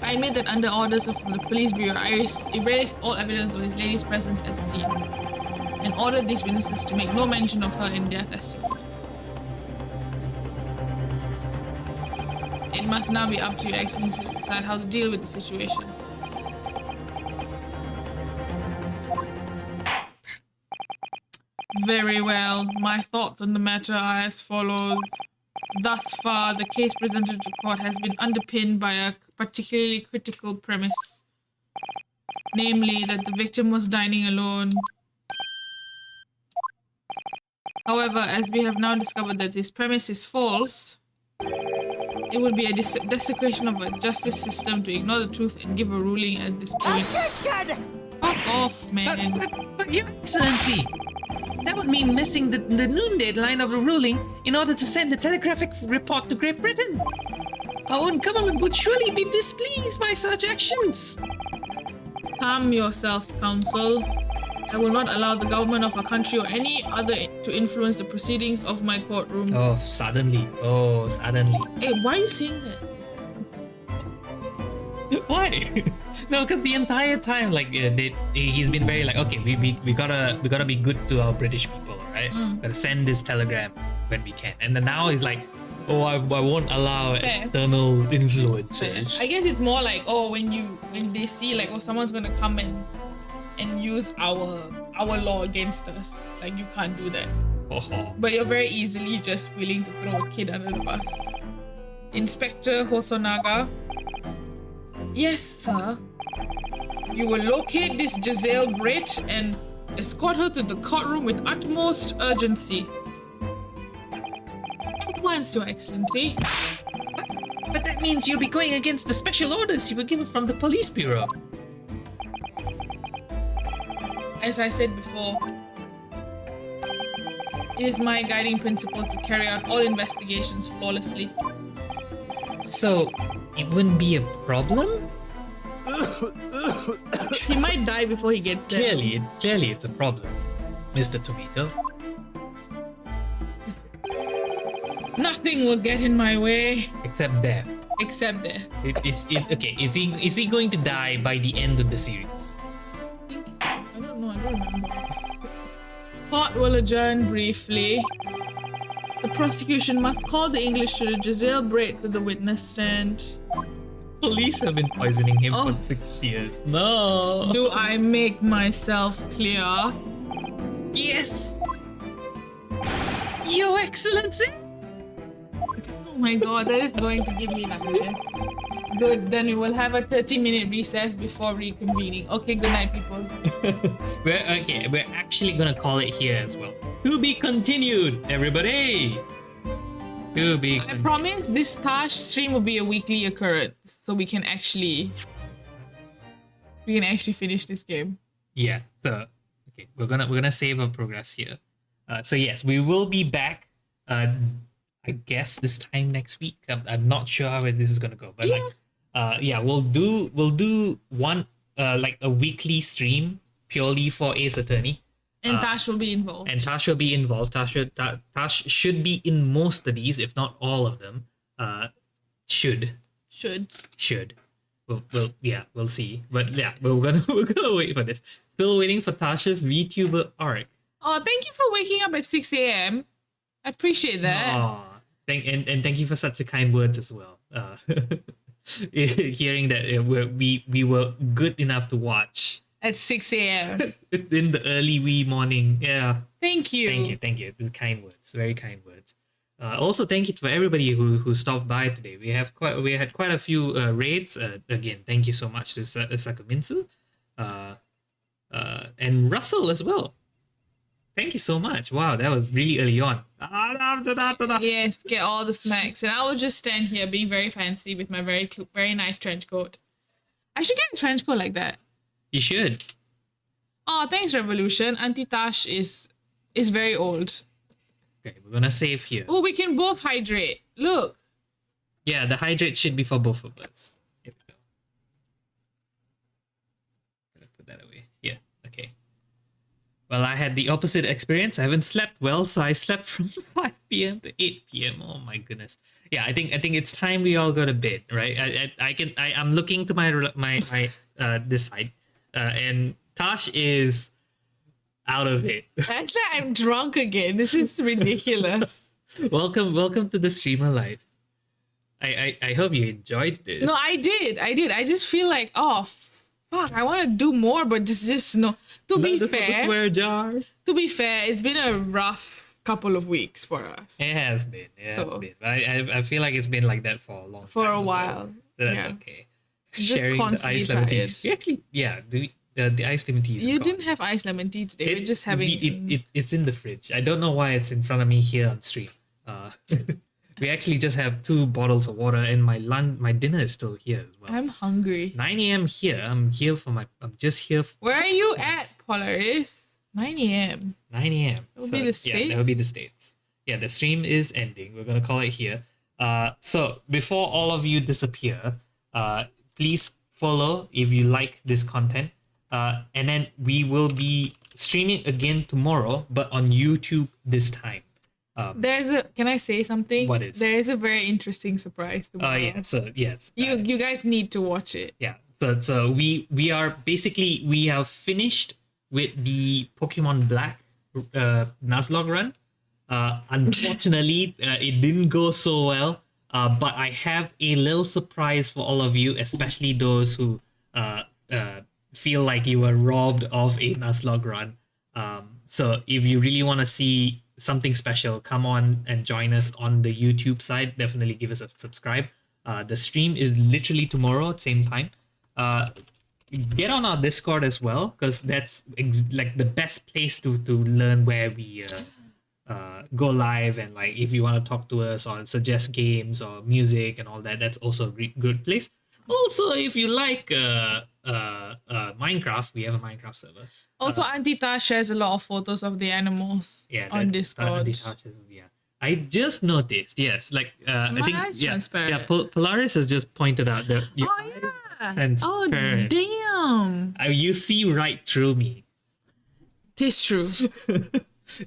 I admit that under orders from the police bureau, I erased all evidence of this lady's presence at the scene and ordered these witnesses to make no mention of her in their testimonies. It must now be up to Your Excellency to decide how to deal with the situation. Very well. My thoughts on the matter are as follows. Thus far, the case presented to court has been underpinned by a particularly critical premise. Namely, that the victim was dining alone. However, as we have now discovered that this premise is false, it would be a desecration of a justice system to ignore the truth and give a ruling at this point.
Objection!
Fuck off, man.
But Your Excellency, that would mean missing the noon deadline of the ruling in order to send the telegraphic report to Great Britain. Our own government would surely be displeased by such actions.
Calm yourself, Counsel. I will not allow the government of our country or any other to influence the proceedings of my courtroom.
Oh, suddenly.
Hey, why are you saying that?
Why? No, because the entire time, like, he's been very like, okay, we gotta be good to our British people, alright? Gotta send this telegram when we can. And then now he's like, oh, I won't allow
Fair.
external influences.
I guess it's more like, oh, when they see like, oh, someone's gonna come and use our law against us, like you can't do that.
Oh.
But you're very easily just willing to throw a kid under the bus. Inspector Hosonaga. Yes, sir. You will locate this Giselle Britt and escort her to the courtroom with utmost urgency. At once, Your Excellency.
But that means you'll be going against the special orders you were given from the police bureau.
As I said before, it is my guiding principle to carry out all investigations flawlessly.
So, it wouldn't be a problem?
He might die before he gets there.
Clearly it's a problem, Mr. Tomato.
Nothing will get in my way
Except death.
except death.
Okay, is he going to die by the end of the series?
I don't know, I don't remember. Court will adjourn briefly. The prosecution must call the English student Giselle Britt to the witness stand.
Police have been poisoning him
Oh.
for 6 years. No.
Do I make myself clear?
Yes. Your Excellency.
Oh my god, that is going to give me nightmare. Good. Then we will have a 30-minute recess before reconvening. Okay, good night, people.
We're actually gonna call it here as well. To be continued, everybody. To be
I
continued.
promise this Tash stream will be a weekly occurrence, so we can actually finish this game.
Yeah. So okay, we're gonna save our progress here. So yes, we will be back. I guess this time next week. I'm not sure how this is gonna go, but we'll do one like a weekly stream purely for Ace Attorney.
And Tash will be involved.
And Tash will be involved. Tash should be in most of these, if not all of them. Should. We'll see. But yeah, we're gonna wait for this. Still waiting for Tasha's VTuber arc.
Oh, thank you for waking up at 6 a.m. I appreciate that.
Aw, thank you for such a kind words as well. Hearing that we were good enough to watch
At 6 a.m.
in the early wee morning. Yeah.
Thank you.
Thank you. These kind words, very kind words. Also, thank you for everybody who stopped by today. We had quite a few raids. Again, thank you so much to Sakuminsu, and Russell as well. Thank you so much. Wow, that was really early on.
Yes, get all the snacks. And I will just stand here being very fancy with my very nice trench coat. I should get a trench coat like that.
You should.
Oh, thanks, Revolution. Auntie Tash is very old.
Okay, we're gonna save here.
Oh, we can both hydrate. Look.
Yeah, the hydrate should be for both of us. Here we go. Gonna put that away. Yeah, okay. Well, I had the opposite experience. I haven't slept well, so I slept from 5 p.m. to 8 p.m. Oh my goodness. Yeah, I think it's time we all go to bed, right? I'm looking to my this side, and Tash is out of it.
Actually, I'm drunk again. This is ridiculous.
Welcome to the streamer life. I hope you enjoyed this.
No, I did. I just feel like, oh, fuck, I want to do more, but just no. To be fair, it's been a rough couple of weeks for us.
It has been. Yeah, it's been. I feel like it's been like that for a long time.
For a while.
So that's okay.
Just
Sharing the ice lemon tea.
tired.
We actually, yeah, the ice lemon tea is
You
gone.
didn't have ice lemon tea today. We're just having.
It's in the fridge. I don't know why it's in front of me here on stream. We actually just have 2 bottles of water, and my dinner is still here as well.
I'm hungry.
9 a.m. here. I'm just here.
Where are you at, Polaris? 9 a.m.
9 a.m.
That would be the States?
Yeah, that would be the States. Yeah, the stream is ending. We're gonna call it here. So before all of you disappear, please follow if you like this content. And then we will be streaming again tomorrow, but on YouTube this time.
Can I say something?
What is?
There is a very interesting surprise tomorrow.
Yeah. So yes.
You guys need to watch it.
Yeah. So we have finished with the Pokemon Black Nuzlocke run. Unfortunately, it didn't go so well. But I have a little surprise for all of you, especially those who feel like you were robbed of a Nuzlocke run. So if you really want to see something special, come on and join us on the YouTube side. Definitely give us a subscribe. The stream is literally tomorrow at same time. Get on our Discord as well, because that's like the best place to learn where we go live, and like if you want to talk to us or suggest games or music and all that, that's also a good place. Also, if you like Minecraft, we have a Minecraft server.
Also, Auntie Ta shares a lot of photos of the animals on Discord.
I just noticed, yes, like I think
transparent.
Polaris has just pointed out that
Oh damn!
You see right through me.
Tis true.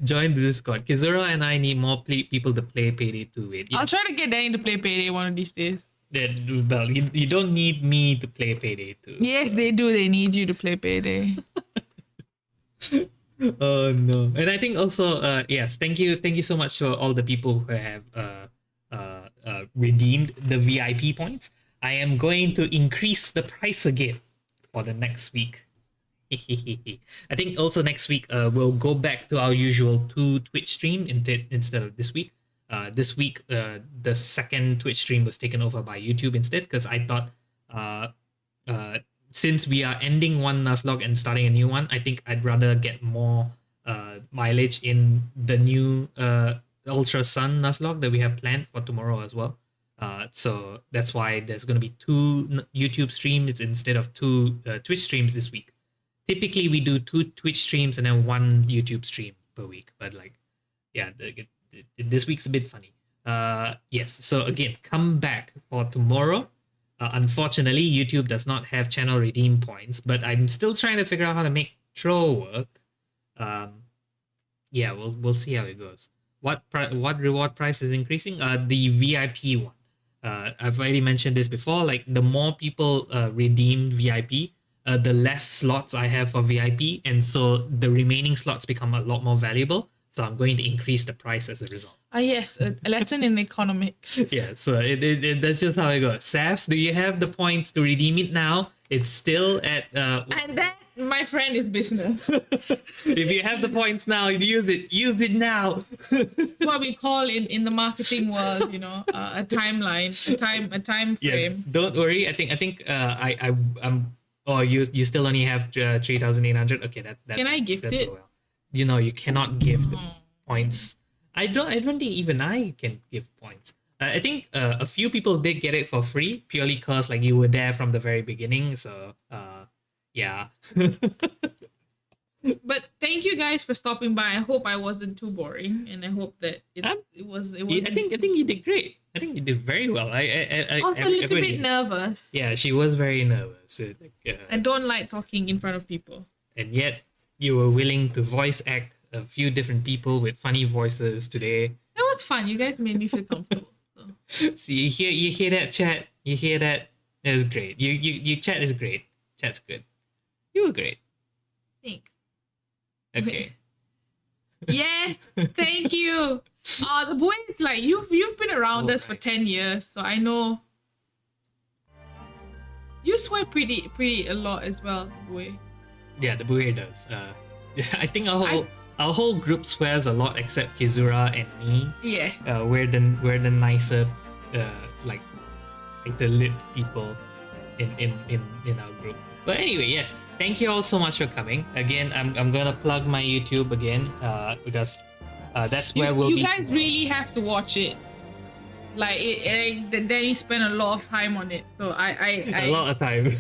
Join the Discord. Kizura and I need more people to play Payday 2 with. Yes.
I'll try to get Danie to play Payday one of these days.
Well, you don't need me to play Payday 2.
Yes, they do. They need you to play Payday.
Oh no. And I think also yes, thank you so much for all the people who have redeemed the VIP points. I am going to increase the price again for the next week. I think also next week we'll go back to our usual 2 Twitch stream instead of this week. This week, the second Twitch stream was taken over by YouTube instead because I thought since we are ending one Nuzlocke and starting a new one, I think I'd rather get more mileage in the new Ultra Sun Nuzlocke that we have planned for tomorrow as well. So that's why there's going to be 2 YouTube streams instead of 2 Twitch streams this week. Typically, we do 2 Twitch streams and then 1 YouTube stream per week. But like, yeah, this week's a bit funny. Yes, so again, come back for tomorrow. Unfortunately, YouTube does not have channel redeem points, but I'm still trying to figure out how to make Tro work. Yeah, we'll see how it goes. What reward price is increasing? The VIP one. I've already mentioned this before. Like the more people redeem VIP, the less slots I have for VIP, and so the remaining slots become a lot more valuable. So I'm going to increase the price as a result.
Yes, a lesson in economics.
Yeah, so that's just how it goes. Safs, do you have the points to redeem it now? It's still at...
And that, my friend, is business.
if you have the points now, use it. Use it now.
It's what we call in the marketing world, a timeline, a time frame.
Yeah, don't worry. I think I'm... Oh, you still only have 3,800? Okay, that
Can I gift
that's
it?
Well. You cannot give the points. I don't think even I can give points. I think a few people did get it for free purely because like you were there from the very beginning. So yeah.
But thank you guys for stopping by. I hope I wasn't too boring, and I hope that it was.
I think you did great. I think you did very well. I
was a little bit nervous.
Yeah, she was very nervous.
I don't like talking in front of people.
And yet you were willing to voice act a few different people with funny voices today.
It was fun. You guys made me feel comfortable. So.
See, you hear that, chat? You hear that? That's great. You chat is great. Chat's good. You were great.
Thanks.
Okay.
Yes, thank you. The boy is like you've been around us for 10 years, so I know. You swear pretty a lot as well, boy.
Yeah, the boy does. I think our whole group swears a lot except Kizura and me.
Yeah.
We're the nicer, like the lit people in our group. But anyway, yes, thank you all so much for coming. Again, I'm gonna plug my YouTube again because that's where we'll be.
You guys really have to watch it. Like Danie spent a lot of time on it, so I
a lot of time.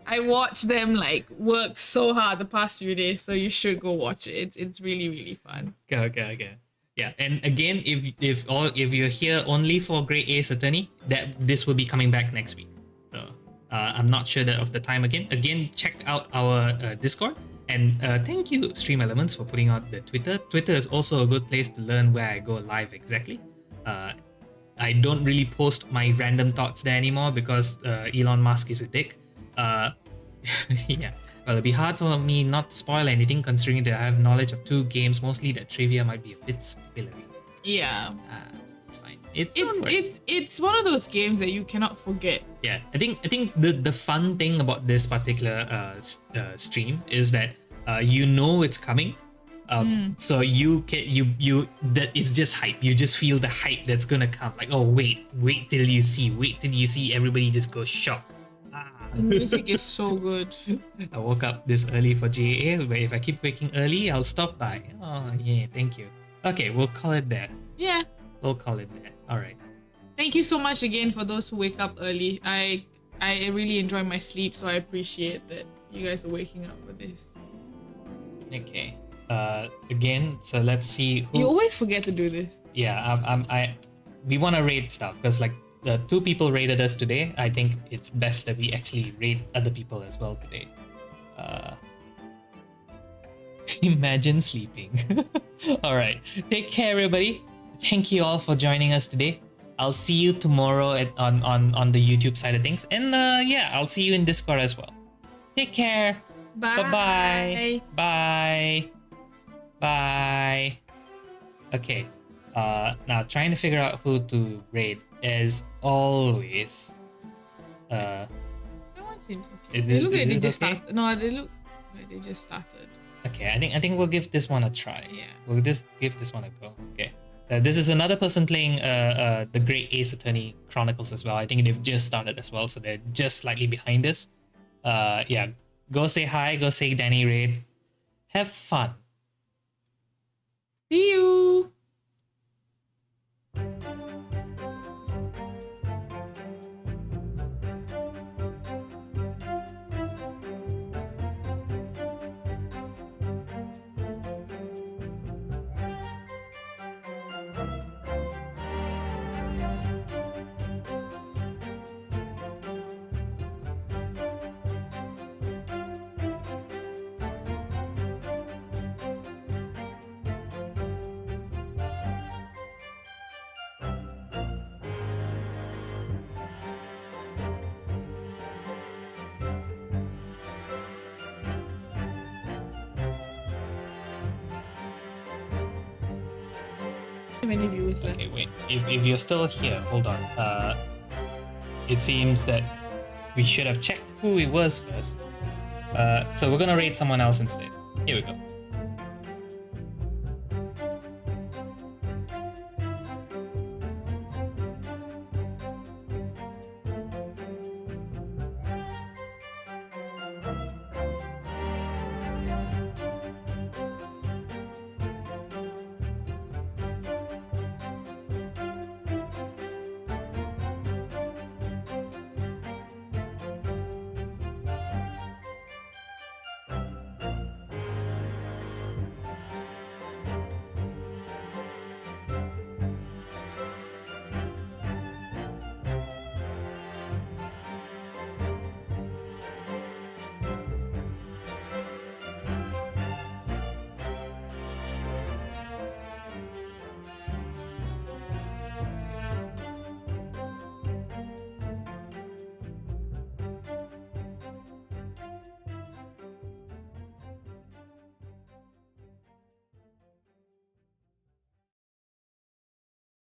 I watched them like work so hard the past few days, so you should go watch it. It's really fun.
Okay. Yeah, and again, if you're here only for Grade A's Attorney, that this will be coming back next week. So I'm not sure that of the time again. Again, check out our Discord, and thank you Stream Elements for putting out the Twitter. Twitter is also a good place to learn where I go live exactly. I don't really post my random thoughts there anymore because Elon Musk is a dick. Yeah, well, it'd be hard for me not to spoil anything considering that I have knowledge of 2 games, mostly that trivia might be a bit spillery.
Yeah.
It's fine.
It's one of those games that you cannot forget.
Yeah, I think the fun thing about this particular stream is that it's coming. So that it's just hype. You just feel the hype that's gonna come. Like, oh wait till you see everybody just go shocked.
The music is so good.
I woke up this early for GAA, but if I keep waking early, I'll stop by. Oh yeah, thank you. Okay, we'll call it there.
Yeah.
We'll call it there. All right.
Thank you so much again for those who wake up early. I really enjoy my sleep, so I appreciate that you guys are waking up for this.
Okay. Again, so let's see who.
You always forget to do this.
Yeah, we want to rate stuff because like the 2 people rated us today. I think it's best that we actually rate other people as well today. Imagine sleeping. All right, take care, everybody. Thank you all for joining us today. I'll see you tomorrow on the YouTube side of things, and I'll see you in Discord as well. Take care.
Bye.
Bye. Bye. Okay. Now trying to figure out who to raid as always.
No one seems okay. They look like they just started. No, they look like they just started.
Okay, I think we'll give this one a try.
Yeah.
We'll just give this one a go. Okay. This is another person playing the Great Ace Attorney Chronicles as well. I think they've just started as well, so they're just slightly behind us. Yeah, go say hi, go say DanieRay. Have fun.
See you. Many viewers left.
Okay, wait. If you're still here, hold on. It seems that we should have checked who it was first. So we're gonna raid someone else instead. Here we go.